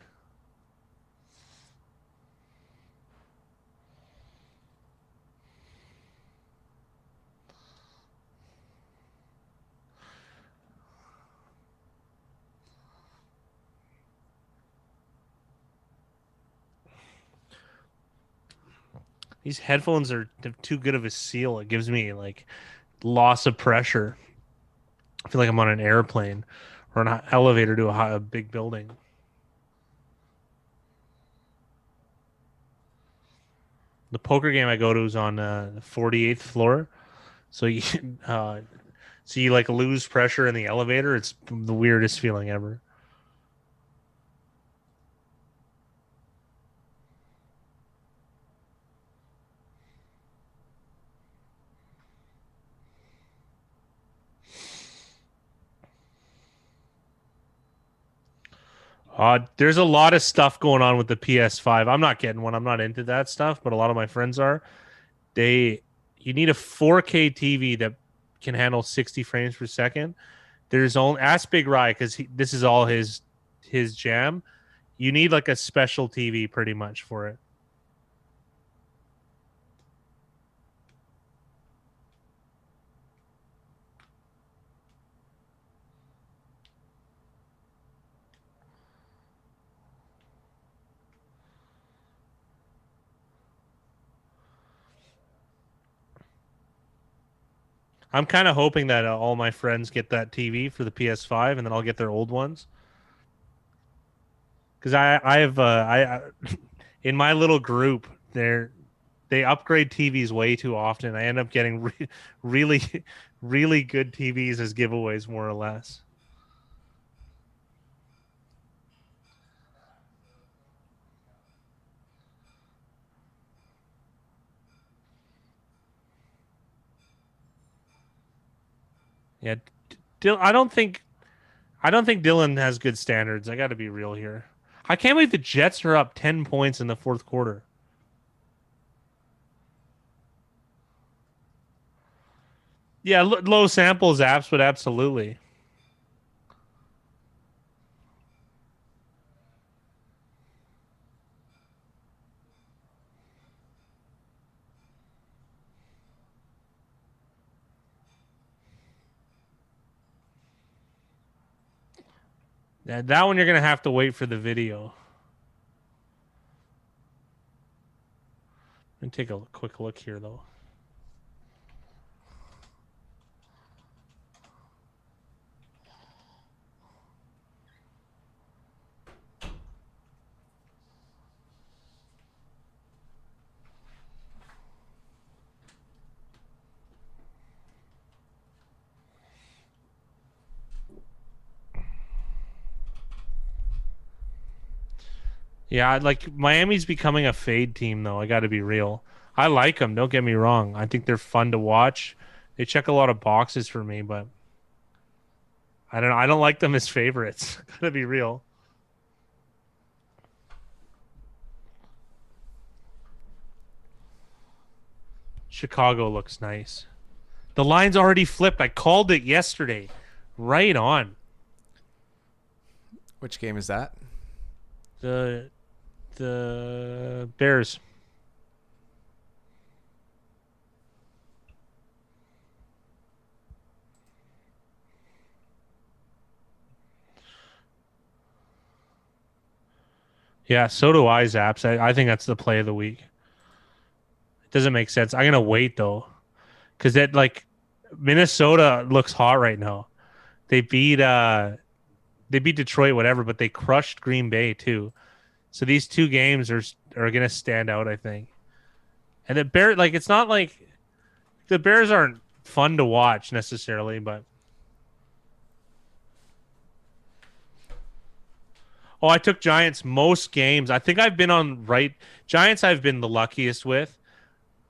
These headphones are too good of a seal. It gives me like loss of pressure. I feel like I'm on an airplane or an elevator to a big building. The poker game I go to is on the 48th floor, so you so you like lose pressure in the elevator. It's the weirdest feeling ever. There's a lot of stuff going on with the PS5. I'm not getting one. I'm not into that stuff, but a lot of my friends are. You need a 4K TV that can handle 60 frames per second. There's only ask Big Rye because this is all his jam. You need like a special TV pretty much for it. I'm kind of hoping that all my friends get that TV for the PS5, and then I'll get their old ones. Because I have in my little group they upgrade TVs way too often. I end up getting really really good TVs as giveaways, more or less. Yeah, I don't think Dylan has good standards. I got to be real here. I can't believe the Jets are up 10 points in the fourth quarter. Yeah, low samples apps, but absolutely. Yeah, that one you're gonna have to wait for the video. Let me take a quick look here, though. Yeah, like Miami's becoming a fade team, though. I got to be real. I like them. Don't get me wrong. I think they're fun to watch. They check a lot of boxes for me, but I don't know. I don't like them as favorites. Gotta be real. Chicago looks nice. The line's already flipped. I called it yesterday. Right on. Which game is that? The the Bears. Yeah, so do I, Zaps. I think that's the play of the week. It doesn't make sense. I'm gonna wait though, because that like Minnesota looks hot right now. They beat they beat Detroit, whatever, but they crushed Green Bay too. So these two games are gonna stand out, I think. And the Bears, like, it's not like the Bears aren't fun to watch necessarily, but I took Giants most games. I think I've been on right Giants. I've been the luckiest with.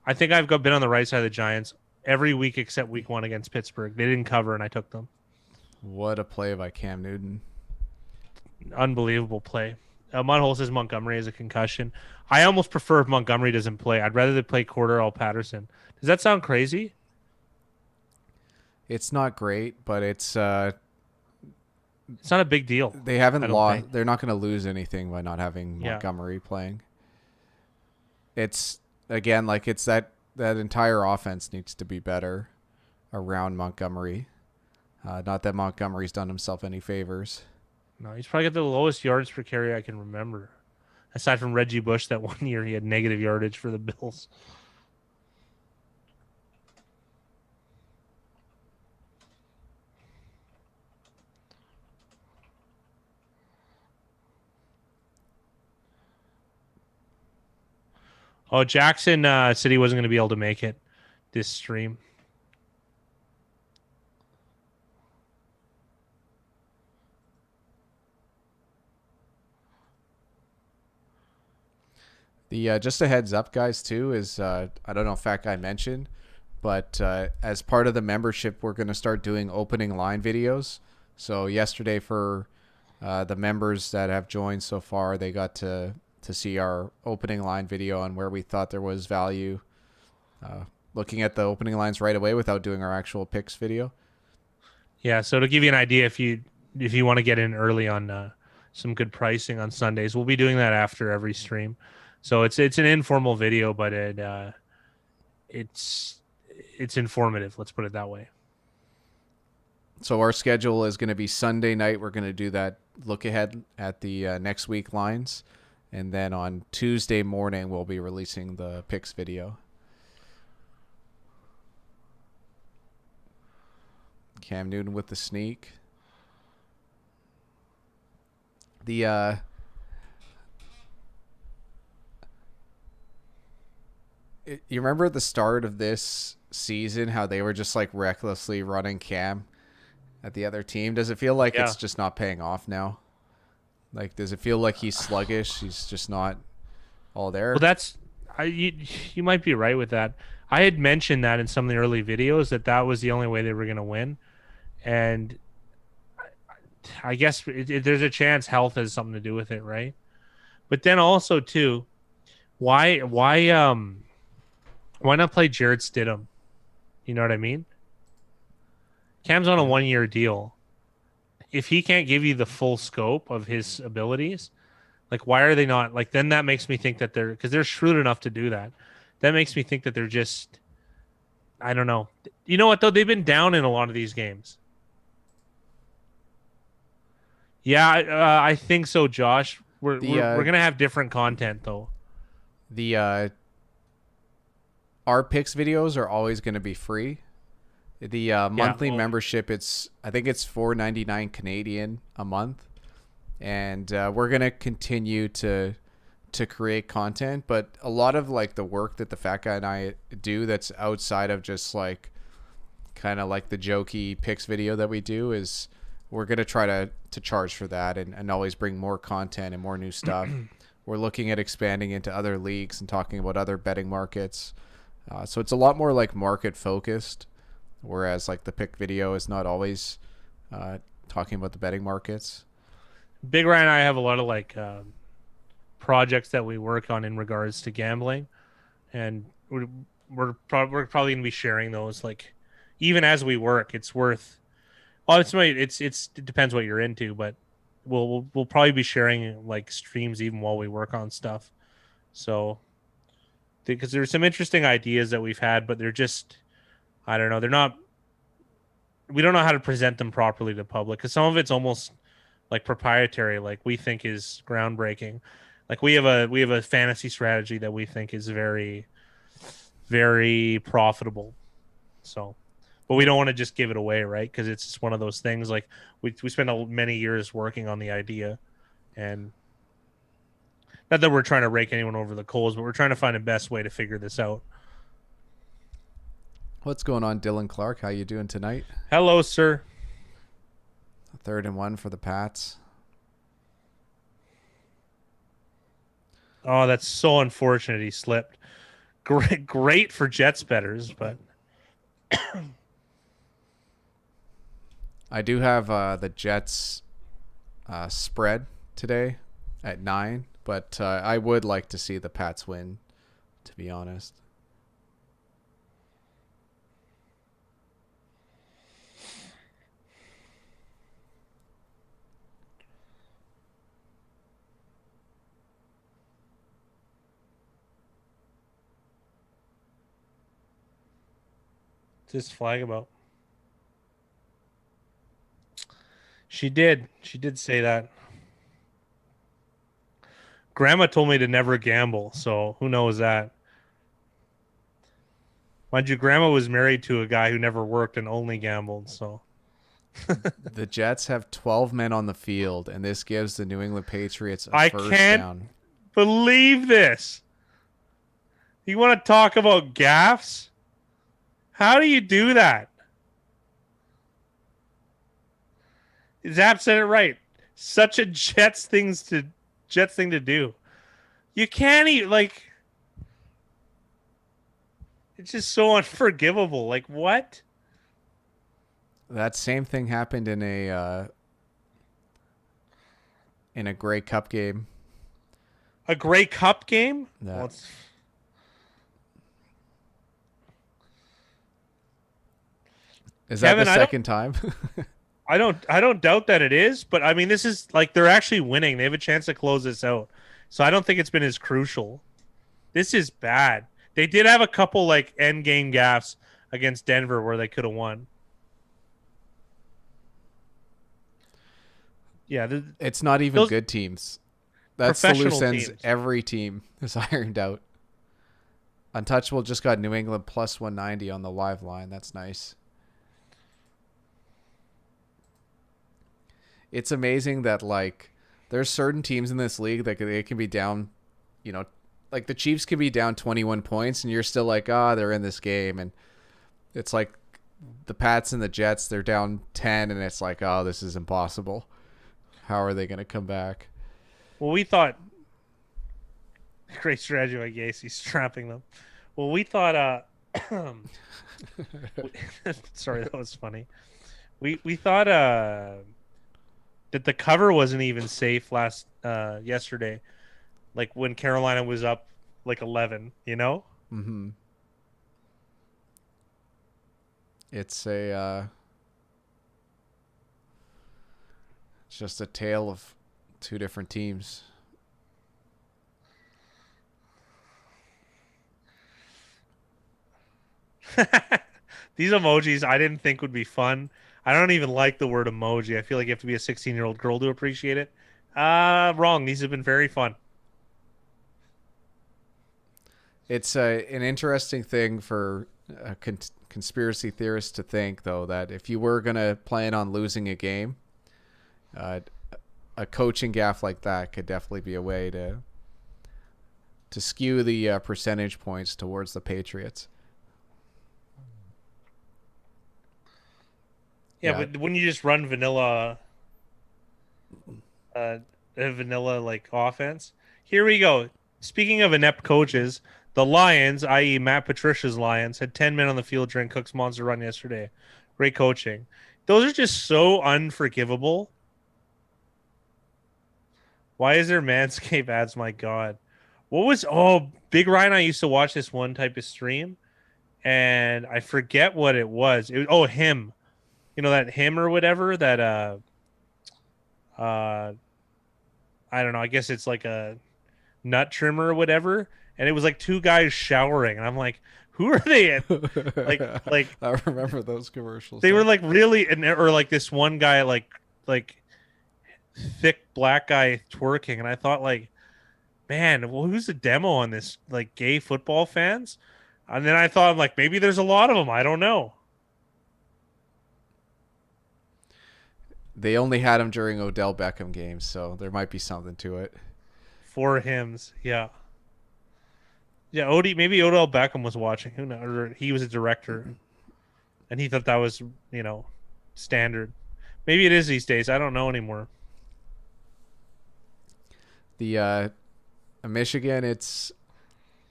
I think been on the right side of the Giants every week except week 1 against Pittsburgh. They didn't cover, and I took them. What a play by Cam Newton. Unbelievable play. Mudhole says Montgomery has a concussion. I almost prefer if Montgomery doesn't play. I'd rather they play Cordero Patterson. Does that sound crazy? It's not great, but it's not a big deal. they haven't lost. They're not going to lose anything by not having Montgomery playing. It's again like it's that entire offense needs to be better around Montgomery. Not that Montgomery's done himself any favors. No, he's probably got the lowest yards per carry I can remember. Aside from Reggie Bush, that one year he had negative yardage for the Bills. Oh, Jackson said he wasn't going to be able to make it this stream. The just a heads up, guys, too, is I don't know if Fat Guy mentioned, but as part of the membership, we're going to start doing opening line videos. So yesterday for the members that have joined so far, they got to see our opening line video on where we thought there was value. Looking at the opening lines right away without doing our actual picks video. Yeah, so to give you an idea, if you want to get in early on some good pricing on Sundays, we'll be doing that after every stream. So it's an informal video, but it's informative. Let's put it that way. So our schedule is going to be Sunday night. We're going to do that look ahead at the next week lines. And then on Tuesday morning, we'll be releasing the picks video. Cam Newton with the sneak. You remember at the start of this season how they were just like recklessly running Cam at the other team? Does it feel like it's just not paying off now? Like, does it feel like he's sluggish? He's just not all there? Well, you might be right with that. I had mentioned that in some of the early videos that was the only way they were going to win. And I guess there's a chance health has something to do with it, right? But then also, too, why not play Jared Stidham? You know what I mean? Cam's on a 1-year deal. If he can't give you the full scope of his abilities, like, why are they not? Like, then that makes me think that because they're shrewd enough to do that. That makes me think that they're just, I don't know. You know what, though? They've been down in a lot of these games. Yeah, I think so, Josh. We're going to have different content, though. Our picks videos are always going to be free. The monthly membership, I think it's $4.99 Canadian a month, and we're gonna continue to create content. But a lot of like the work that the Fat Guy and I do, that's outside of just like kind of like the jokey picks video that we do, is we're gonna try to charge for that and always bring more content and more new stuff. We're looking at expanding into other leagues and talking about other betting markets. So it's a lot more like market focused. Whereas like the pick video is not always talking about the betting markets. Big Ryan and I have a lot of like projects that we work on in regards to gambling, and we're probably going to be sharing those. Like, even as we work, it's worth. Obviously, it depends what you're into, but we'll probably be sharing like streams even while we work on stuff. So, because there's some interesting ideas that we've had, but they're just, I don't know. We don't know how to present them properly to the public, because some of it's almost like proprietary, like we think is groundbreaking. Like we have a fantasy strategy that we think is very, very profitable. So, but we don't want to just give it away, right? Because it's just one of those things. Like we spent many years working on the idea, and not that we're trying to rake anyone over the coals, but we're trying to find the best way to figure this out. What's going on, Dylan Clark? How you doing tonight? Hello, sir. 3rd and 1 for the Pats. Oh, that's so unfortunate. He slipped. Great for Jets betters, but I do have the Jets spread today at 9, but I would like to see the Pats win, to be honest. just flag about. She did. She did say that. Grandma told me to never gamble, so who knows that. Mind you, Grandma was married to a guy who never worked and only gambled, so. The Jets have 12 men on the field, and this gives the New England Patriots a I first can't down. believe this. You want to talk about gaffes? How do you do that? Zap said it right. Such a Jets thing to do. You can't even it's just so unforgivable. Like what? That same thing happened in a Grey Cup game. A Grey Cup game? Yeah. Well, Is that Kevin, the second time? I don't doubt that it is, but I mean this is they're actually winning. They have a chance to close this out. So I don't think it's been as crucial. This is bad. They did have a couple end game gaffes against Denver where they could have won. Yeah, it's not even good teams. That's the loose ends. Every team is ironed out. Untouchable just got New England plus 190 on the live line. That's nice. It's amazing that there's certain teams in this league that they can be down, the Chiefs can be down 21 points and you're still they're in this game. And it's the Pats and the Jets, they're down 10 and it's this is impossible. How are they going to come back? Well, we thought great strategy by Gacy strapping them. Well, we thought sorry, that was funny. We thought that the cover wasn't even safe yesterday. When Carolina was up 11, Mm-hmm. It's just a tale of two different teams. These emojis I didn't think would be fun. I don't even like the word emoji. I feel like you have to be a 16-year-old girl to appreciate it. Wrong. These have been very fun. It's an interesting thing for conspiracy theorists to think, though, that if you were going to plan on losing a game, a coaching gaffe like that could definitely be a way to skew the percentage points towards the Patriots. Yeah, but wouldn't you just run vanilla offense? Here we go. Speaking of inept coaches, the Lions, i.e. Matt Patricia's Lions, had 10 men on the field during Cook's monster run yesterday. Great coaching. Those are just so unforgivable. Why is there Manscaped ads? My God. Big Ryan, I used to watch this one type of stream, and I forget what it was. Him. That him or whatever that I don't know, I guess it's like a nut trimmer or whatever, and it was two guys showering and I'm like, who are they I remember those commercials. They were really or this one guy like thick black guy twerking, and I thought man, who's the demo on this gay football fans? And then I thought maybe there's a lot of them, I don't know. They only had him during Odell Beckham games, so there might be something to it. 4 hymns, yeah. Yeah, maybe Odell Beckham was watching. Who knows? Or he was a director. and he thought that was standard. Maybe it is these days. I don't know anymore. The Michigan,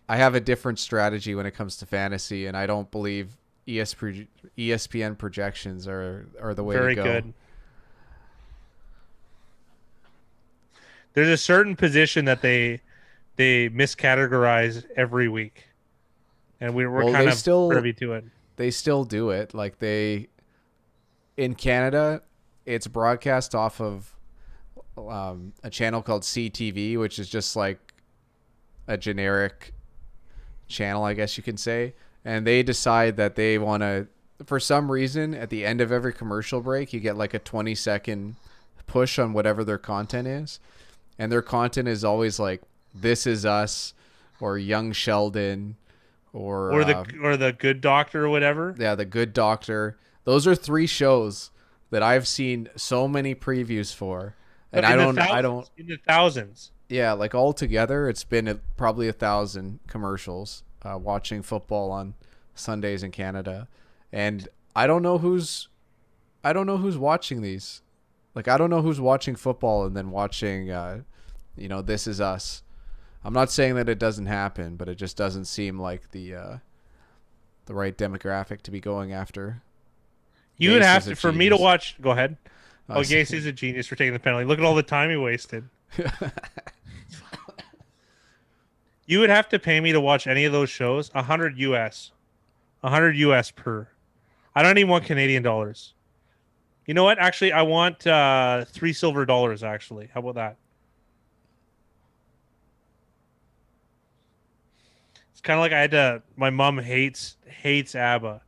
I have a different strategy when it comes to fantasy, and I don't believe ESPN projections are the way Very to go. good. There's a certain position that they miscategorize every week, and we're kind of privy to it. They still do it. Like in Canada, it's broadcast off of a channel called CTV, which is just like a generic channel, I guess you can say. And they decide that they want to, for some reason, at the end of every commercial break, you get like a 20-second push on whatever their content is. And their content is always like This Is Us or Young Sheldon or the Good Doctor or whatever. Yeah, The Good Doctor. Those are 3 shows that I've seen so many previews for. And I don't in the thousands. Yeah, like all together, it's been probably 1,000 commercials watching football on Sundays in Canada, and I don't know who's watching these. Like, I don't know who's watching football and then watching, This Is Us. I'm not saying that it doesn't happen, but it just doesn't seem like the right demographic to be going after. You would have to, for me to watch. Go ahead. Gase is a genius for taking the penalty. Look at all the time he wasted. You would have to pay me to watch any of those shows. $100 US per. I don't even want Canadian dollars. You know what? Actually, I want $3 silver. Actually, how about that? It's kind of like I had to. My mom hates ABBA,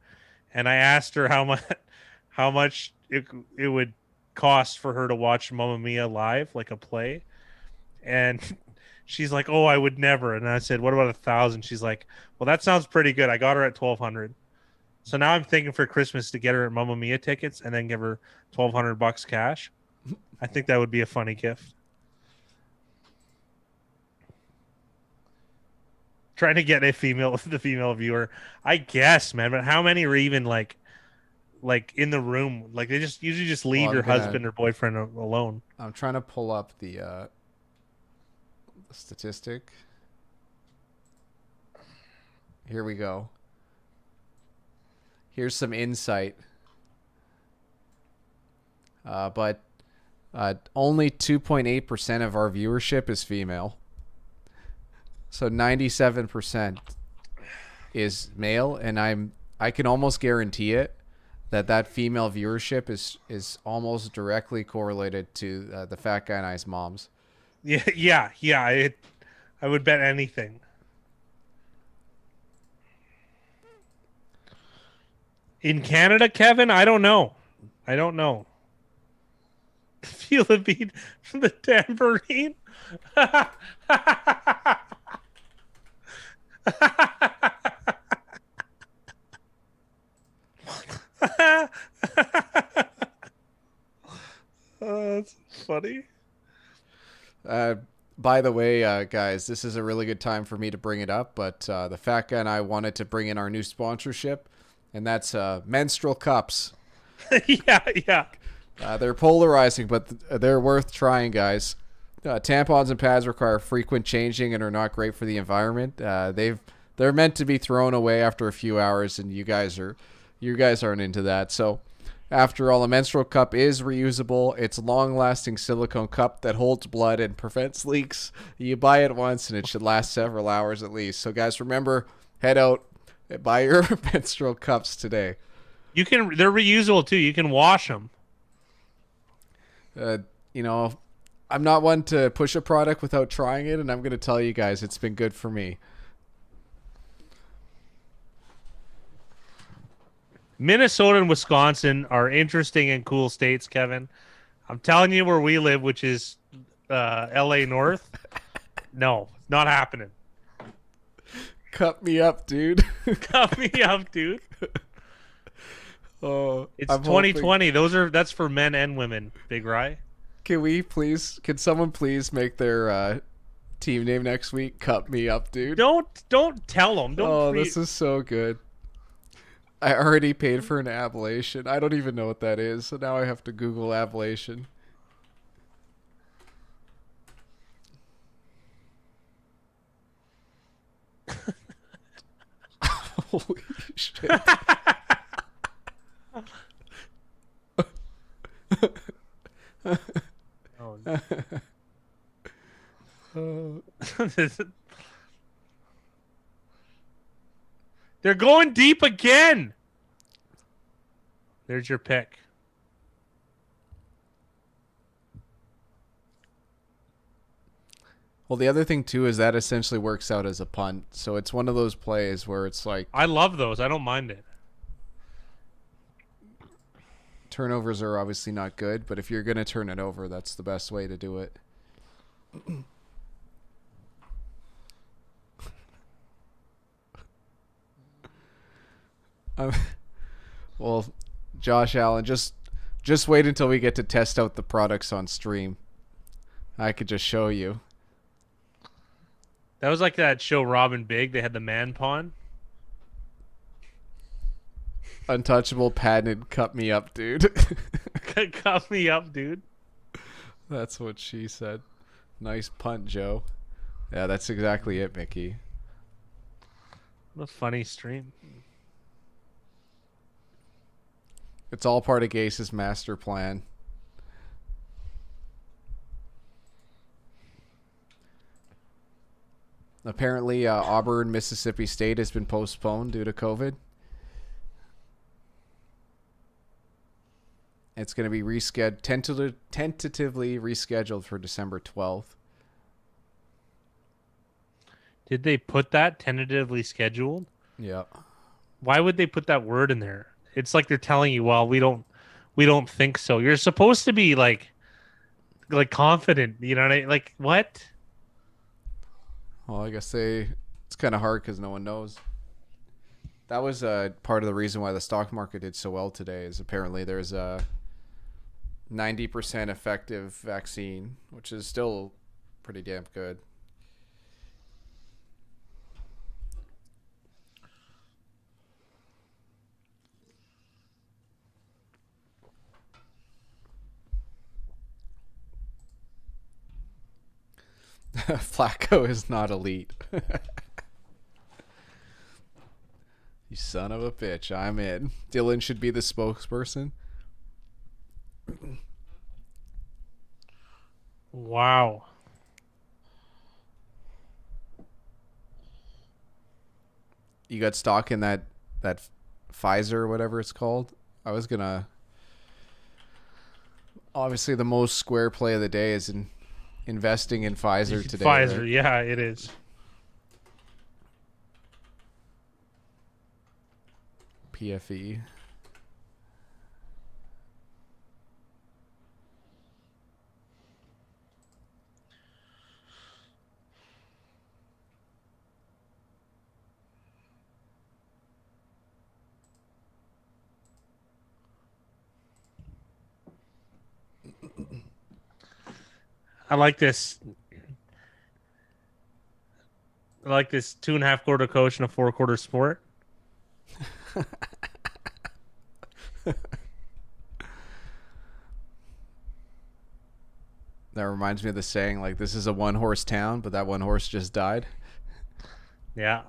and I asked her how much it would cost for her to watch Mamma Mia live, like a play, and she's like, "Oh, I would never." And I said, "What about 1,000?" She's like, "Well, that sounds pretty good." I got her at 1,200. So now I'm thinking for Christmas to get her Mamma Mia tickets and then give her $1,200 cash. I think that would be a funny gift. Trying to get the female viewer, I guess, man. But how many are even like in the room? Like, they just usually just leave your husband or boyfriend alone. I'm trying to pull up the statistic. Here we go. Here's some insight. But only 2.8% of our viewership is female. So 97% is male, and I can almost guarantee it that female viewership is almost directly correlated to the fat guy and I's moms. Yeah. I would bet anything. In Canada, Kevin, I don't know. Feel the beat from the tambourine. That's funny. By the way, guys, this is a really good time for me to bring it up, but the fat guy and I wanted to bring in our new sponsorship, and that's menstrual cups. Yeah. They're polarizing, but they're worth trying, guys. Tampons and pads require frequent changing and are not great for the environment. They're meant to be thrown away after a few hours, and you guys aren't into that. So, after all, a menstrual cup is reusable. It's a long-lasting silicone cup that holds blood and prevents leaks. You buy it once, and it should last several hours at least. So, guys, remember, head out and buy your menstrual cups today. They're reusable too. You can wash them. I'm not one to push a product without trying it, and I'm going to tell you guys it's been good for me. Minnesota and Wisconsin are interesting and cool states, Kevin. I'm telling you, where we live, which is LA North, no, not happening. Cut me up, dude. Cut me up, dude. Oh, it's 2020. That's for men and women, Big Rye. Can someone please make their team name next week? Cut me up, dude. Don't tell them. This is so good. I already paid for an ablation. I don't even know what that is, so now I have to Google ablation. Holy shit. Oh. They're going deep again. There's your pick. Well, the other thing too is that essentially works out as a punt. So it's one of those plays where it's like I love those. I don't mind it. turnovers are obviously not good, but if you're going to turn it over, that's the best way to do it. Um, well, Josh Allen, just wait until we get to test out the products on stream. I could just show you. That was like that show Robin Big. They had the man pawn. Untouchable, patented, cut me up, dude. Cut me up, dude. That's what she said. Nice punt, Joe. Yeah, that's exactly it, Mickey. What a funny stream. It's all part of Gase's master plan. Apparently, Auburn, Mississippi State has been postponed due to COVID. It's going to be tentatively rescheduled for December 12th. Did they put that tentatively scheduled? Yeah. Why would they put that word in there? It's like they're telling you, well, we don't think so. You're supposed to be like confident, you know what I mean? Like what? Well, I guess it's kind of hard because no one knows. That was part of the reason why the stock market did so well today is apparently there's a 90% effective vaccine, which is still pretty damn good. Flacco is not elite. You son of a bitch. I'm in. Dylan should be the spokesperson. Wow. You got stock in that Pfizer or whatever it's called? I was going to... Obviously, the most square play of the day is in investing in Pfizer today. Pfizer, right? yeah, it is. PFE. I like this. I like this 2.5 quarter coach and a 4 quarter sport. That reminds me of the saying, like, this is a one-horse town, but that one horse just died. Yeah.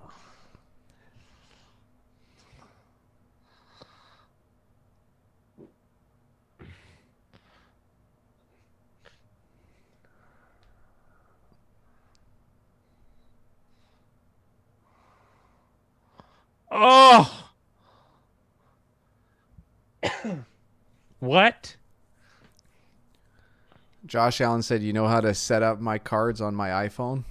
Oh. What? Josh Allen said, you know how to set up my cards on my iPhone?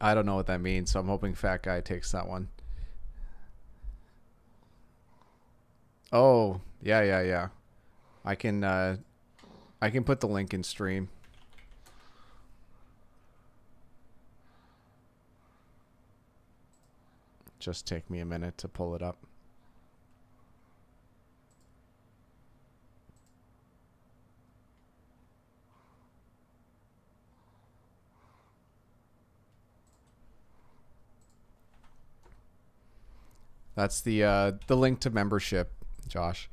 I don't know what that means, so I'm hoping Fat Guy takes that one. Oh, yeah. I can put the link in stream. Just take me a minute to pull it up. That's the link to membership, Josh.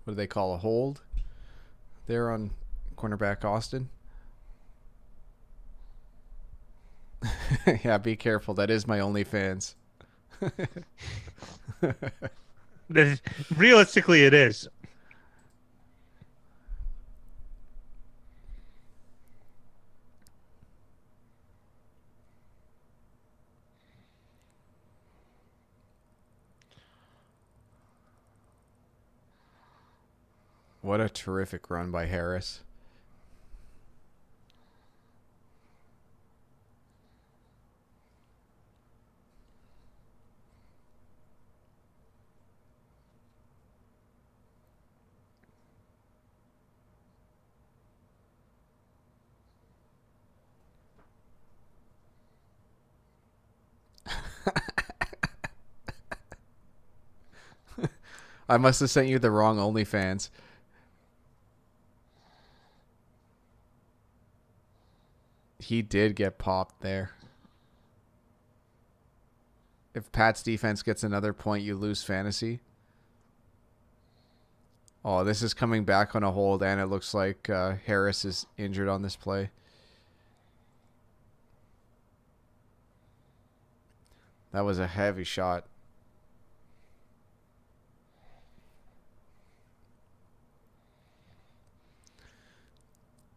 What do they call a hold there on cornerback Austin? Yeah, be careful. That is my OnlyFans. Realistically, it is. What a terrific run by Harris. I must have sent you the wrong OnlyFans. He did get popped there. If Pat's defense gets another point, you lose fantasy. Oh, this is coming back on a hold, and it looks like Harris is injured on this play. That was a heavy shot.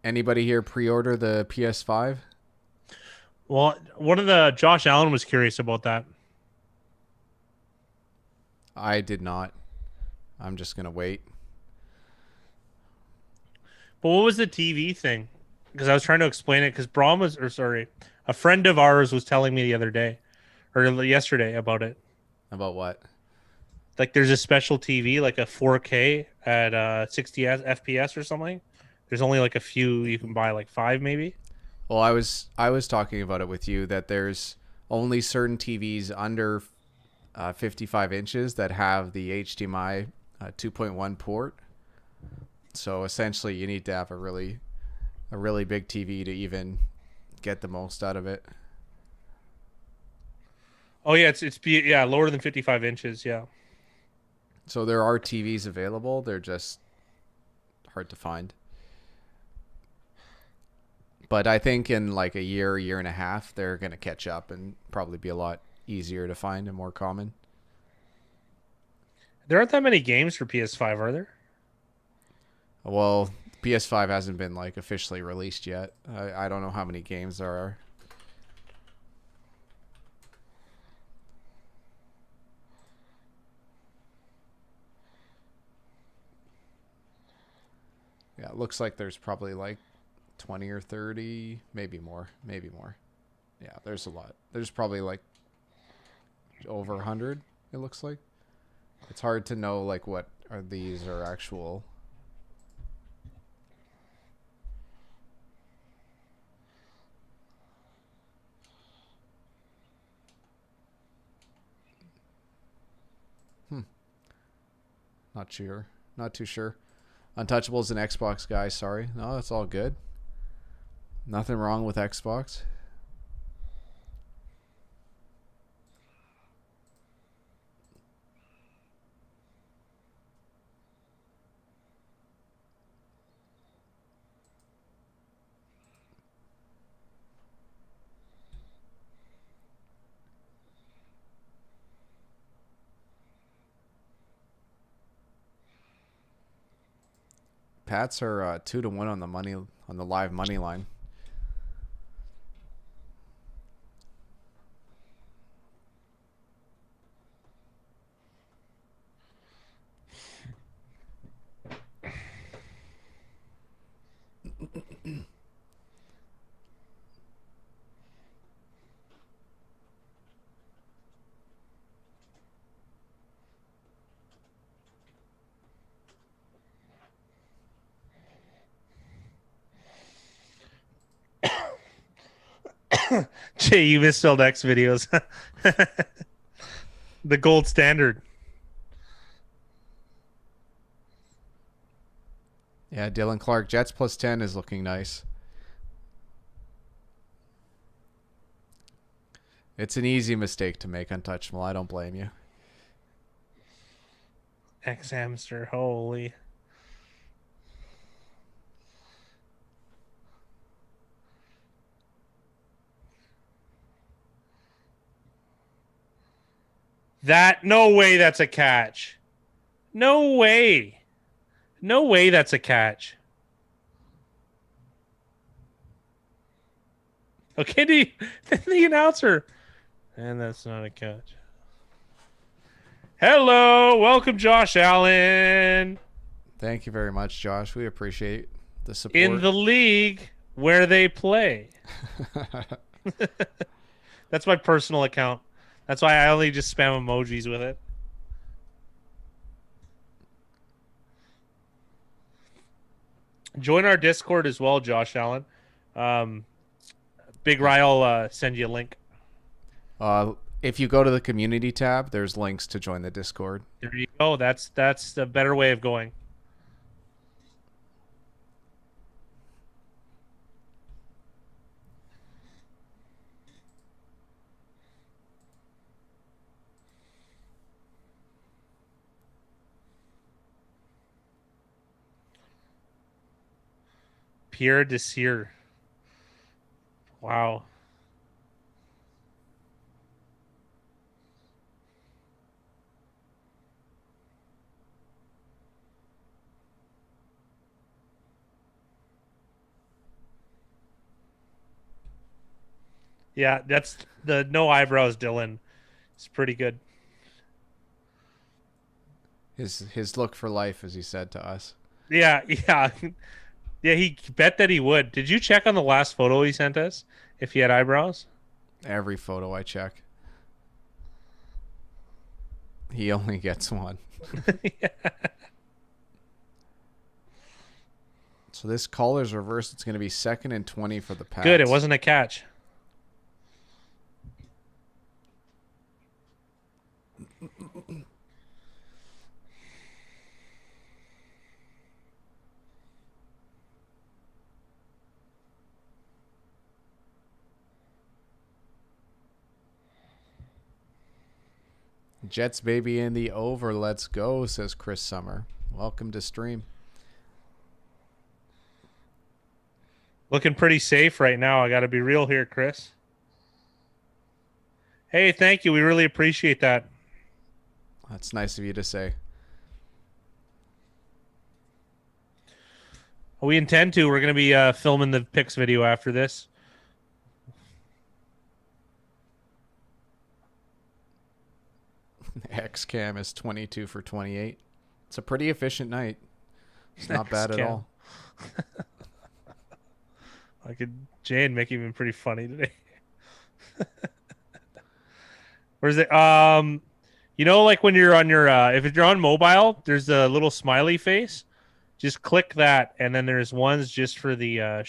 Anybody here pre-order the PS5? Well, one of the Josh Allen was curious about that. I did not. I'm just going to wait. But what was the TV thing? Because I was trying to explain it. Because a friend of ours was telling me the other day or yesterday about it. About what? Like, there's a special TV, like a 4K at 60 FPS or something. There's only like a few you can buy, like 5 maybe. Well, I was talking about it with you that there's only certain TVs under 55 inches that have the HDMI 2.1 port. So essentially, you need to have a really big TV to even get the most out of it. Oh yeah, it's lower than 55 inches. Yeah. So there are TVs available. They're just hard to find. But I think in like a year and a half, they're going to catch up and probably be a lot easier to find and more common. There aren't that many games for PS5, are there? Well, PS5 hasn't been like officially released yet. I don't know how many games there are. Yeah, it looks like there's probably like 20 or 30, maybe more. Yeah, there's a lot. There's probably like over 100, it looks like. It's hard to know like what are these are actual. Not sure. Not too sure. Untouchable's an Xbox guy, sorry. No, that's all good. Nothing wrong with Xbox. Pats are 2-1 on the live money line. Jay, you misspelled X videos. The gold standard. Yeah, Dylan Clark, Jets plus 10 is looking nice. It's an easy mistake to make, Untouchable. I don't blame you. X hamster. Holy. No way that's a catch. No way. No way that's a catch. Okay, the announcer. And that's not a catch. Hello. Welcome, Josh Allen. Thank you very much, Josh. We appreciate the support. In the league where they play. That's my personal account. That's why I only just spam emojis with it. Join our Discord as well, Josh Allen. Big Rye will send you a link. If you go to the community tab, there's links to join the Discord. There you go. That's the better way of going. Pierre Desir. Wow. Yeah, that's the no eyebrows Dylan. It's pretty good. His look for life, as he said to us. Yeah. Yeah, he bet that he would. Did you check on the last photo he sent us if he had eyebrows? Every photo I check. He only gets one. Yeah. So this caller's reverse. It's going to be 2nd and 20 for the Pats. Good, it wasn't a catch. Jets baby in the over. Let's go, says Chris Summer. Welcome to stream. Looking pretty safe right now. I got to be real here, Chris. Hey, thank you. We really appreciate that. That's nice of you to say. We intend to. We're going to be filming the picks video after this. XCam is 22 for 28. It's a pretty efficient night. It's not bad at all. Jay and Mickey have been pretty funny today. Where's it? You know, like when you're on your if you're on mobile, there's a little smiley face. Just click that, and then there's ones just for the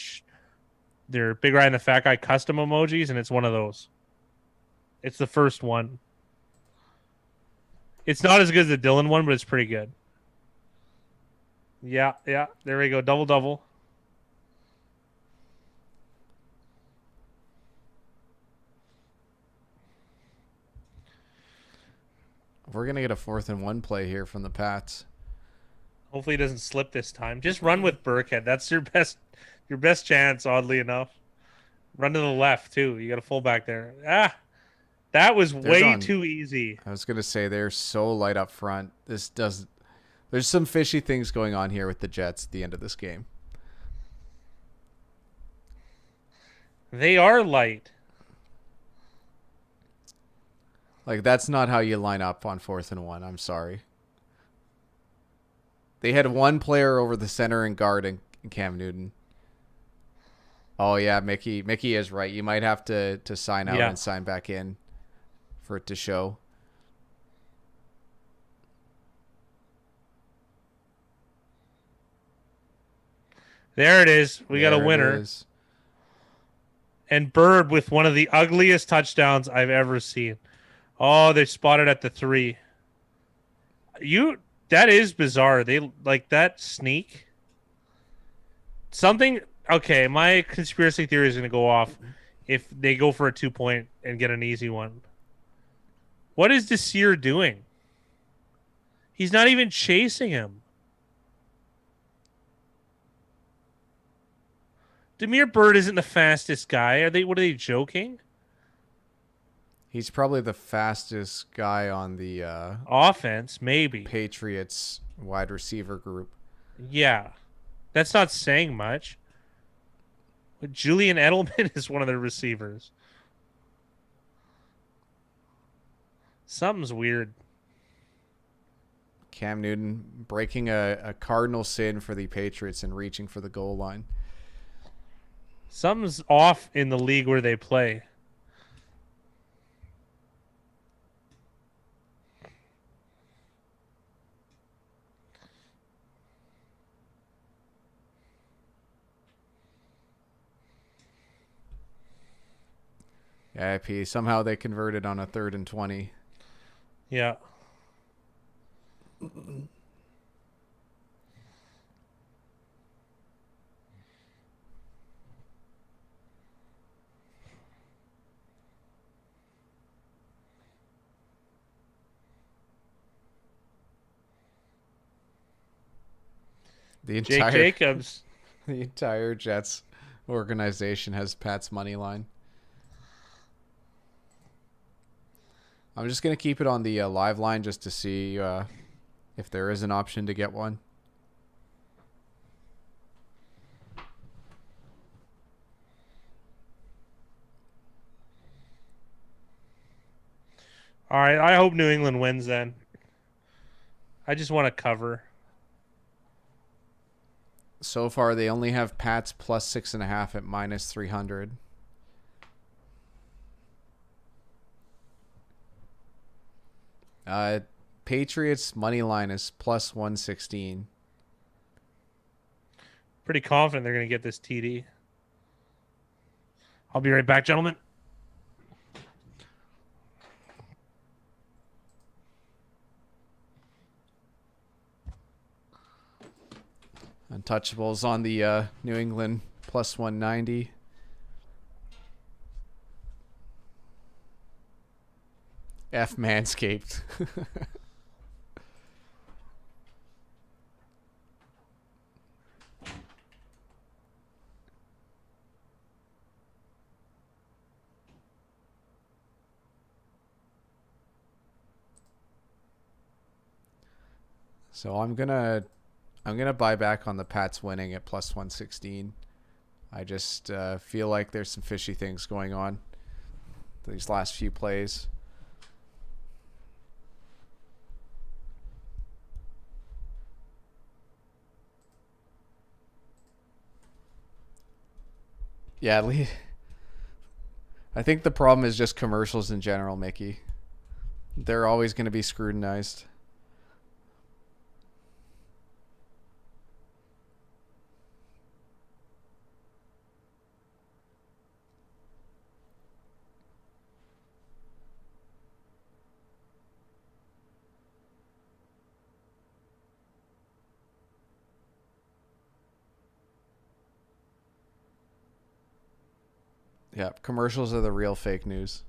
they're Big Ryan and the Fat Guy custom emojis, and it's one of those. It's the first one. It's not as good as the Dylan one, but it's pretty good. Yeah. There we go. Double. We're going to get a 4th and 1 play here from the Pats. Hopefully he doesn't slip this time. Just run with Burkhead. That's your best chance, oddly enough. Run to the left, too. You got a fullback there. That was way too easy. I was going to say they're so light up front. There's some fishy things going on here with the Jets at the end of this game. They are light. Like, that's not how you line up on 4th and 1. I'm sorry. They had one player over the center and guard in Cam Newton. Oh, yeah, Mickey is right. You might have to sign out and sign back in for it to show. There it is. We got a winner. And Bird with one of the ugliest touchdowns I've ever seen. Oh, they're spotted at the 3. That is bizarre. They like that sneak. Something okay, my conspiracy theory is gonna go off if they go for a 2-point and get an easy one. What is Desir doing? He's not even chasing him. Demir Bird isn't the fastest guy. What are they joking? He's probably the fastest guy on the Offense, maybe. Patriots wide receiver group. Yeah. That's not saying much. But Julian Edelman is one of their receivers. Something's weird. Cam Newton breaking a cardinal sin for the Patriots and reaching for the goal line. Something's off in the league where they play. Yeah, P. Somehow they converted on a 3rd and 20. Yeah. Jake Jacobs. The entire Jets organization has Pat's money line. I'm just going to keep it on the live line just to see if there is an option to get one. All right, I hope New England wins then. I just want to cover. So far, they only have Pats plus 6.5 at minus 300. Patriots money line is plus 116. Pretty confident they're going to get this TD. I'll be right back, gentlemen. Untouchables on the New England plus 190. F Manscaped. So I'm gonna buy back on the Pats winning at plus 116. I just feel like there's some fishy things going on these last few plays. Yeah, I think the problem is just commercials in general, Mickey. They're always going to be scrutinized. Yeah, commercials are the real fake news.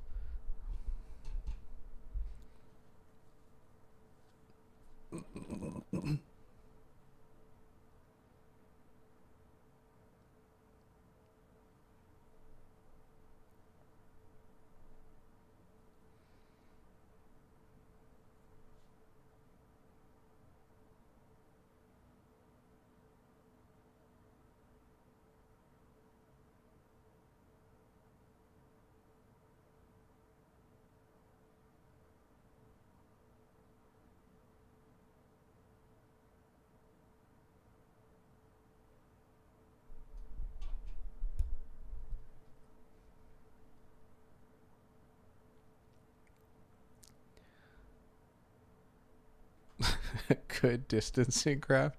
Good distancing craft.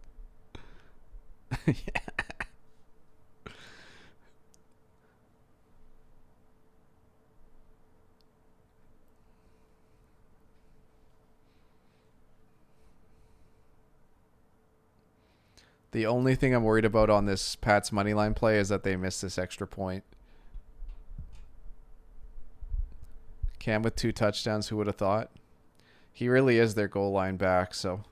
Yeah. The only thing I'm worried about on this Pats money line play is that they missed this extra point. Cam with 2 touchdowns, who would have thought? He really is their goal line back, so.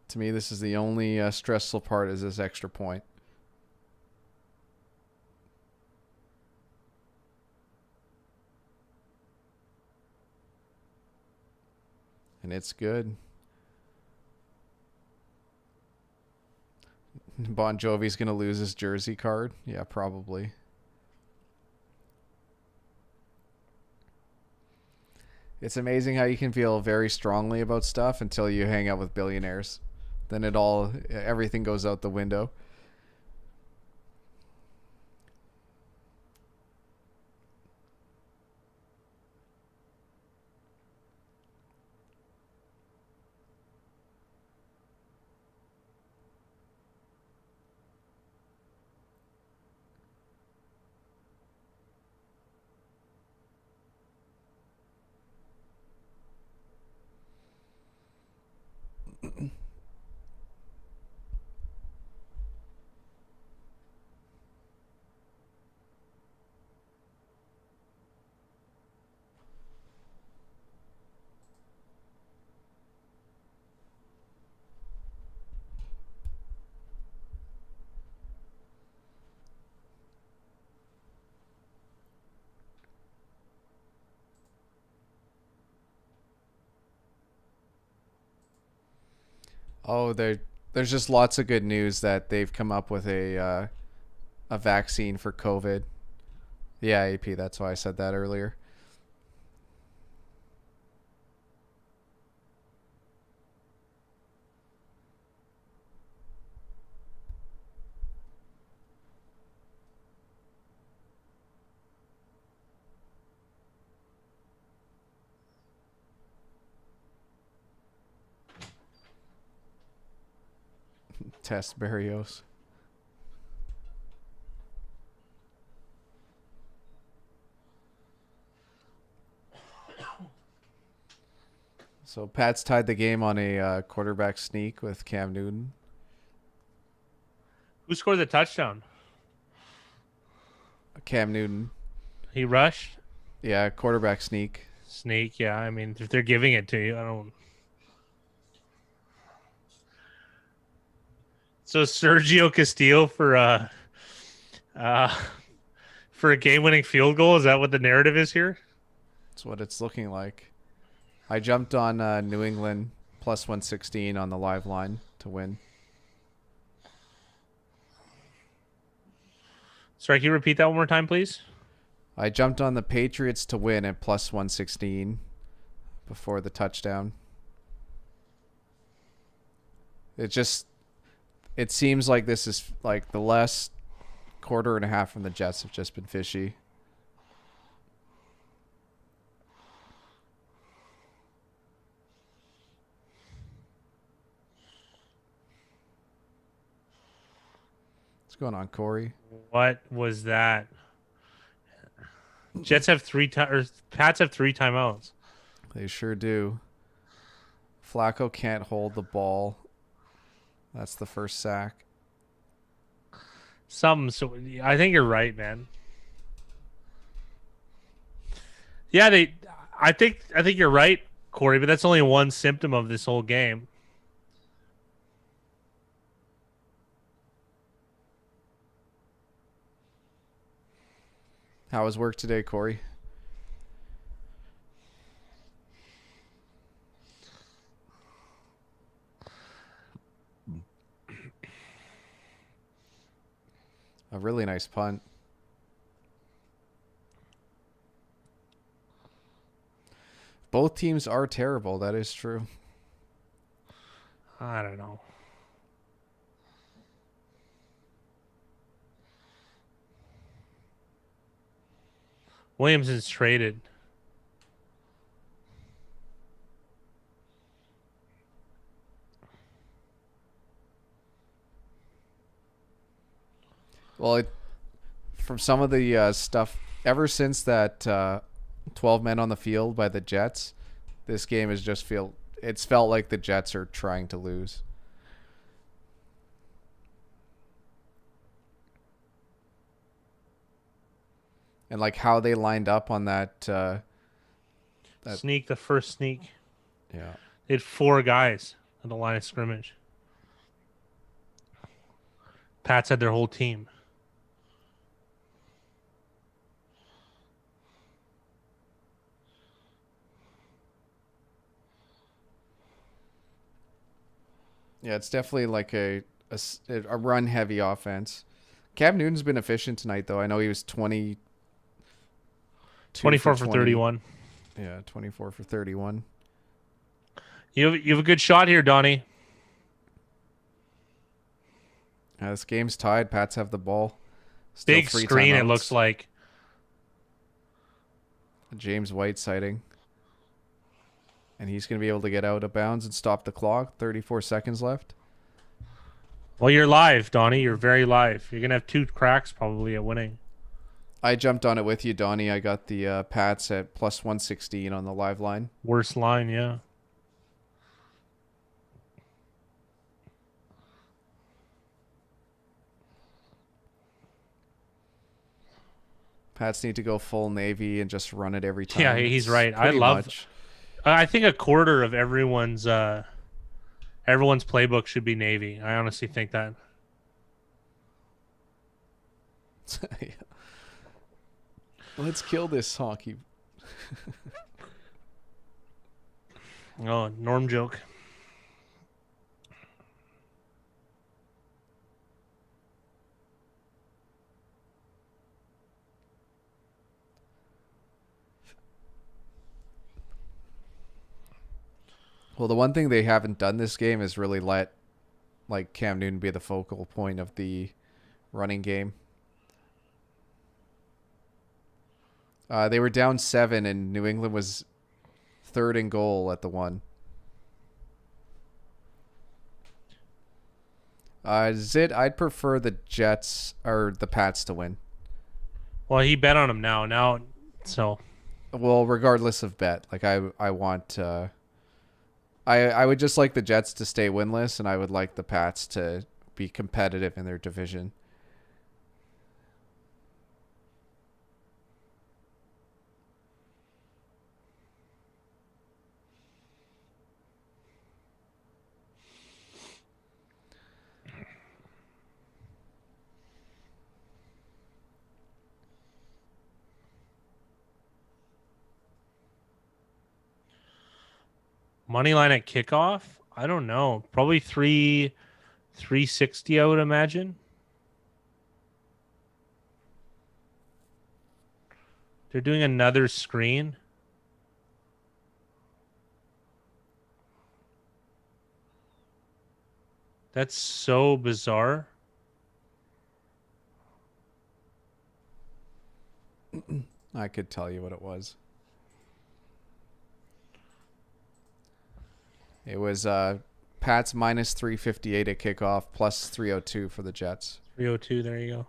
To me, this is the only stressful part is this extra point. And it's good. Bon Jovi's going to lose his jersey card. Yeah, probably. It's amazing how you can feel very strongly about stuff until you hang out with billionaires. Then everything goes out the window. Oh, there's just lots of good news that they've come up with a vaccine for COVID. Yeah, AP, that's why I said that earlier. Test Barrios. So Pats tied the game on a quarterback sneak with Cam Newton. Who scored the touchdown? Cam Newton. He rushed? Yeah, quarterback sneak. Sneak, yeah. I mean, if they're giving it to you, I don't. So Sergio Castillo for a game-winning field goal. Is that what the narrative is here? That's what it's looking like. I jumped on New England plus 116 on the live line to win. Sorry, can you repeat that one more time, please? I jumped on the Patriots to win at plus 116 before the touchdown. It seems like this is like the last quarter and a half from the Jets have just been fishy. What's going on, Corey? What was that? Jets have Pats have 3 timeouts. They sure do. Flacco can't hold the ball. That's the first sack. So I think you're right, man. Yeah, I think you're right, Corey, but that's only one symptom of this whole game. How was work today, Corey? A really nice punt. Both teams are terrible. That is true. I don't know. Williamson's traded. Well, from some of the stuff ever since that 12 men on the field by the Jets, this game has just it's felt like the Jets are trying to lose. And like how they lined up on that sneak, the first sneak. Yeah. They had 4 guys at the line of scrimmage. Pats had their whole team. Yeah, it's definitely like a run heavy offense. Cam Newton's been efficient tonight though. I know he was 24 for 31. Yeah, 24 for 31. You have a good shot here, Donnie. This game's tied. Pats have the ball. Still Big 3 screen, timeouts. it looks like. James White sighting. And he's going to be able to get out of bounds and stop the clock. 34 seconds left. Well, you're live, Donnie. You're very live. You're going to have 2 cracks probably at winning. I jumped on it with you, Donnie. I got the Pats at plus 116 on the live line. Worst line, yeah. Pats need to go full Navy and just run it every time. Yeah, he's right. I think a quarter of everyone's playbook should be Navy. I honestly think that. Yeah. Let's kill this hockey. Oh, Norm joke. Well, the one thing they haven't done this game is really let like Cam Newton be the focal point of the running game. They were down 7 and New England was 3rd and goal at the 1. Zid, I'd prefer the Jets or the Pats to win. Well, he bet on him now. So. Well, regardless of bet, like I want. I would just like the Jets to stay winless, and I would like the Pats to be competitive in their division. Money line at kickoff? I don't know. Probably 360, I would imagine. They're doing another screen. That's so bizarre. I could tell you what it was. It was Pats minus 358 at kickoff, plus 302 for the Jets. 302, there you go.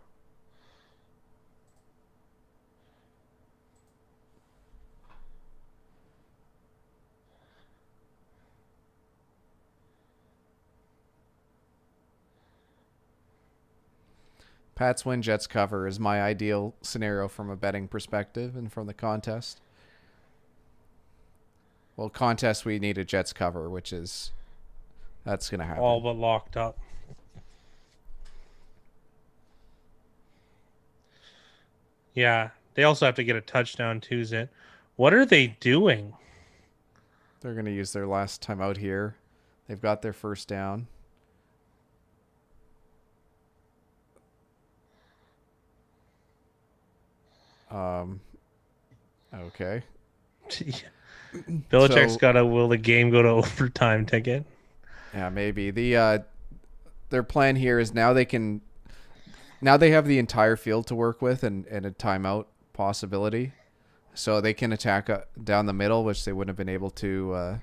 Pats win, Jets cover is my ideal scenario from a betting perspective and from the contest. Well, contest, we need a Jets cover, which is... That's going to happen. All but locked up. Yeah. They also have to get a touchdown too, Zit. What are they doing? They're going to use their last time out here. They've got their first down. Okay. Belichick's got a will the game go to overtime ticket. Yeah, maybe. Their plan here is now they have the entire field to work with and a timeout possibility. So they can attack down the middle, which they wouldn't have been able to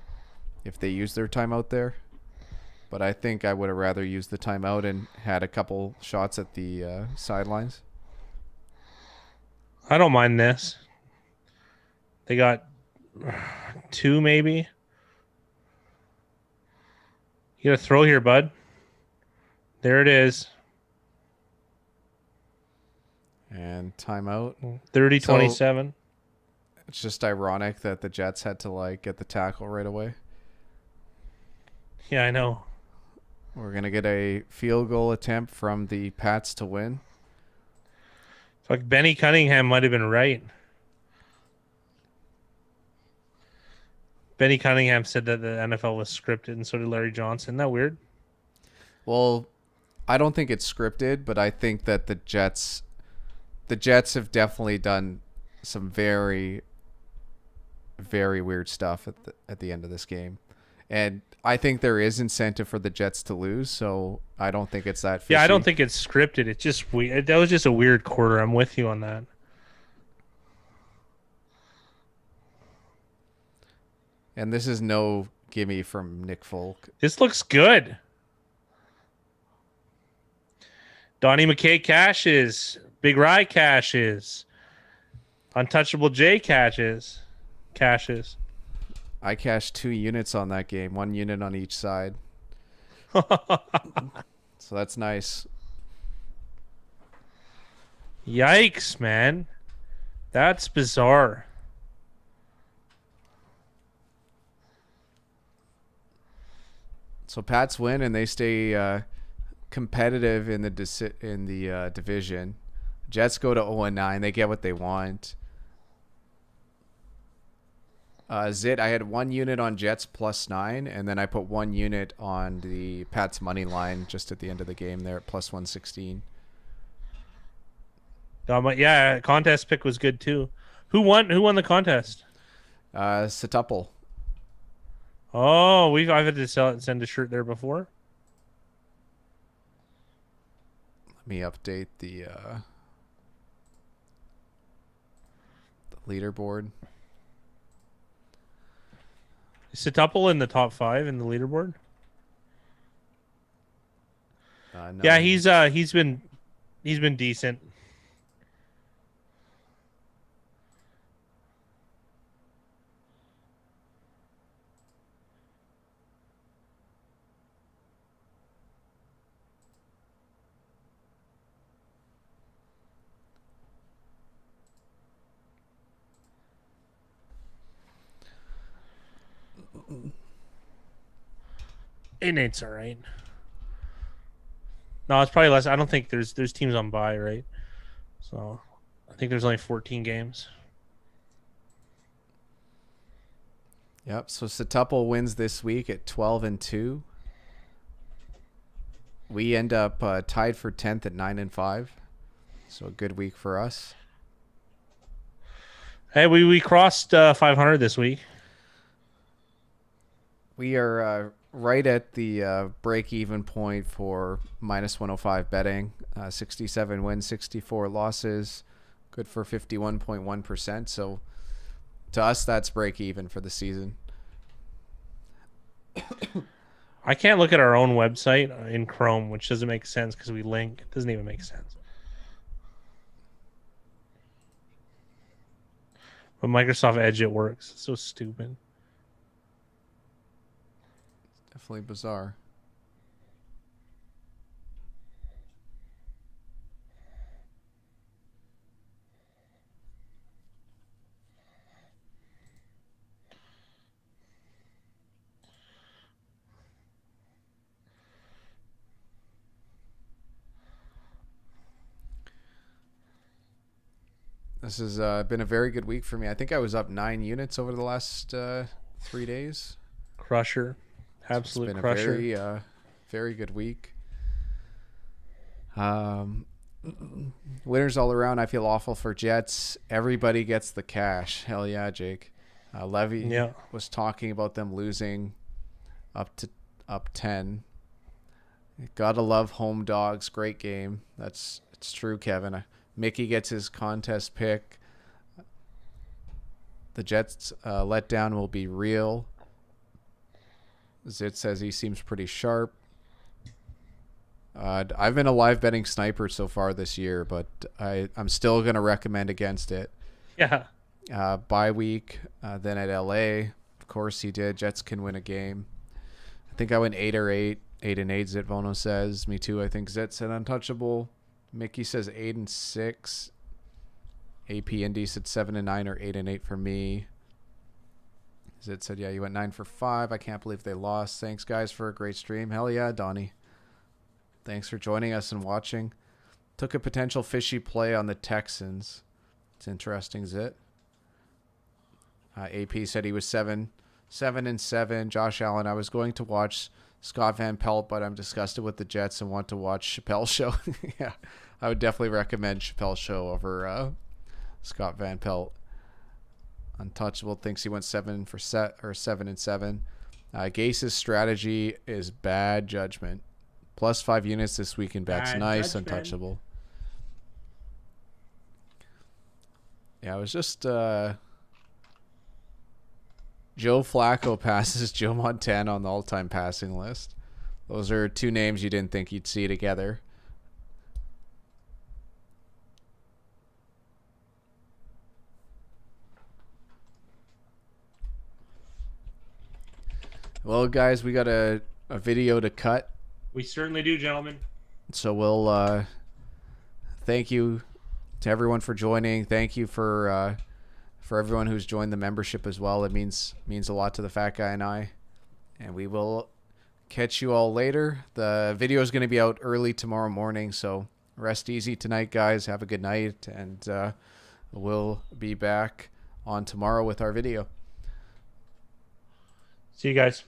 if they used their timeout there. But I think I would have rather used the timeout and had a couple shots at the sidelines. I don't mind this. They got 2 maybe. You got to throw here, bud. There it is. And timeout. 30-27. It's just ironic that the Jets had to like get the tackle right away. Yeah, I know. We're gonna get a field goal attempt from the Pats to win. Fuck, Benny Cunningham might have been right. Benny Cunningham said that the NFL was scripted, and so did Larry Johnson. Isn't that weird? Well, I don't think it's scripted, but I think that the Jets have definitely done some very, very weird stuff at the end of this game. And I think there is incentive for the Jets to lose, so I don't think it's that fishy. Yeah, I don't think it's scripted. It's just weird. That was just a weird quarter. I'm with you on that. And this is no gimme from Nick Folk. This looks good. Donnie McKay cashes. Big Rye cashes. Untouchable J cashes. I cashed 2 units on that game, 1 unit on each side. So that's nice. Yikes, man. That's bizarre. So Pats win and they stay competitive in the division. Jets go to 0-9. They get what they want. Zit, I had 1 unit on Jets +9, and then I put 1 unit on the Pats money line just at the end of the game there at +116. Yeah, contest pick was good too. Who won the contest? Setuple. Oh, I've had to send a shirt there before. Let me update the leaderboard. Is Setuple in the top 5 in the leaderboard? No. Yeah, he's been decent. Nate's all right. No, it's probably less. I don't think there's teams on bye, right? So I think there's only 14 games. Yep. So Setuple wins this week at 12-2. We end up tied for 10th at 9-5. So a good week for us. Hey, we crossed 500 this week. We are right at the break-even point for -105 betting. 67 wins, 64 losses. Good for 51.1%. So to us, that's break-even for the season. I can't look at our own website in Chrome, which doesn't make sense because we link. It doesn't even make sense. But Microsoft Edge, it works. It's so stupid. Definitely bizarre. This has been a very good week for me. I think I was up 9 units over the last 3 days. Crusher. Absolute it's been crusher. A very, very good week. Winners all around. I feel awful for Jets. Everybody gets the cash. Hell yeah, Jake. Levy was talking about them losing up 10. Gotta love home dogs. Great game. It's true, Kevin. Mickey gets his contest pick. The Jets letdown will be real. Zit says he seems pretty sharp. I've been a live betting sniper so far this year, but I'm still going to recommend against it. Yeah. Bye week, then at LA. Of course he did. Jets can win a game. I think I went 8-8. 8-8, Zitvono says. Me too. I think Zit said untouchable. Mickey says 8-6. AP Indy said 7-9 or 8-8 for me. Zit said, yeah, you went 9 for 5. I can't believe they lost. Thanks, guys, for a great stream. Hell yeah, Donnie. Thanks for joining us and watching. Took a potential fishy play on the Texans. It's interesting, Zit. AP said he was 7-7. Josh Allen, I was going to watch Scott Van Pelt, but I'm disgusted with the Jets and want to watch Chappelle's show. Yeah, I would definitely recommend Chappelle's show over Scott Van Pelt. Untouchable thinks he went 7-7. Gase's strategy is bad judgment. Plus 5 units this week in bets. Bad Nice, judgment. untouchable. Yeah, it was just Joe Flacco passes Joe Montana on the all-time passing list. Those are two names you didn't think you'd see together. Well, guys, we got a video to cut. We certainly do, gentlemen. So we'll thank you to everyone for joining. Thank you for everyone who's joined the membership as well. It means a lot to the Fat Guy and I. And we will catch you all later. The video is going to be out early tomorrow morning, so rest easy tonight, guys. Have a good night, and we'll be back on tomorrow with our video. See you guys.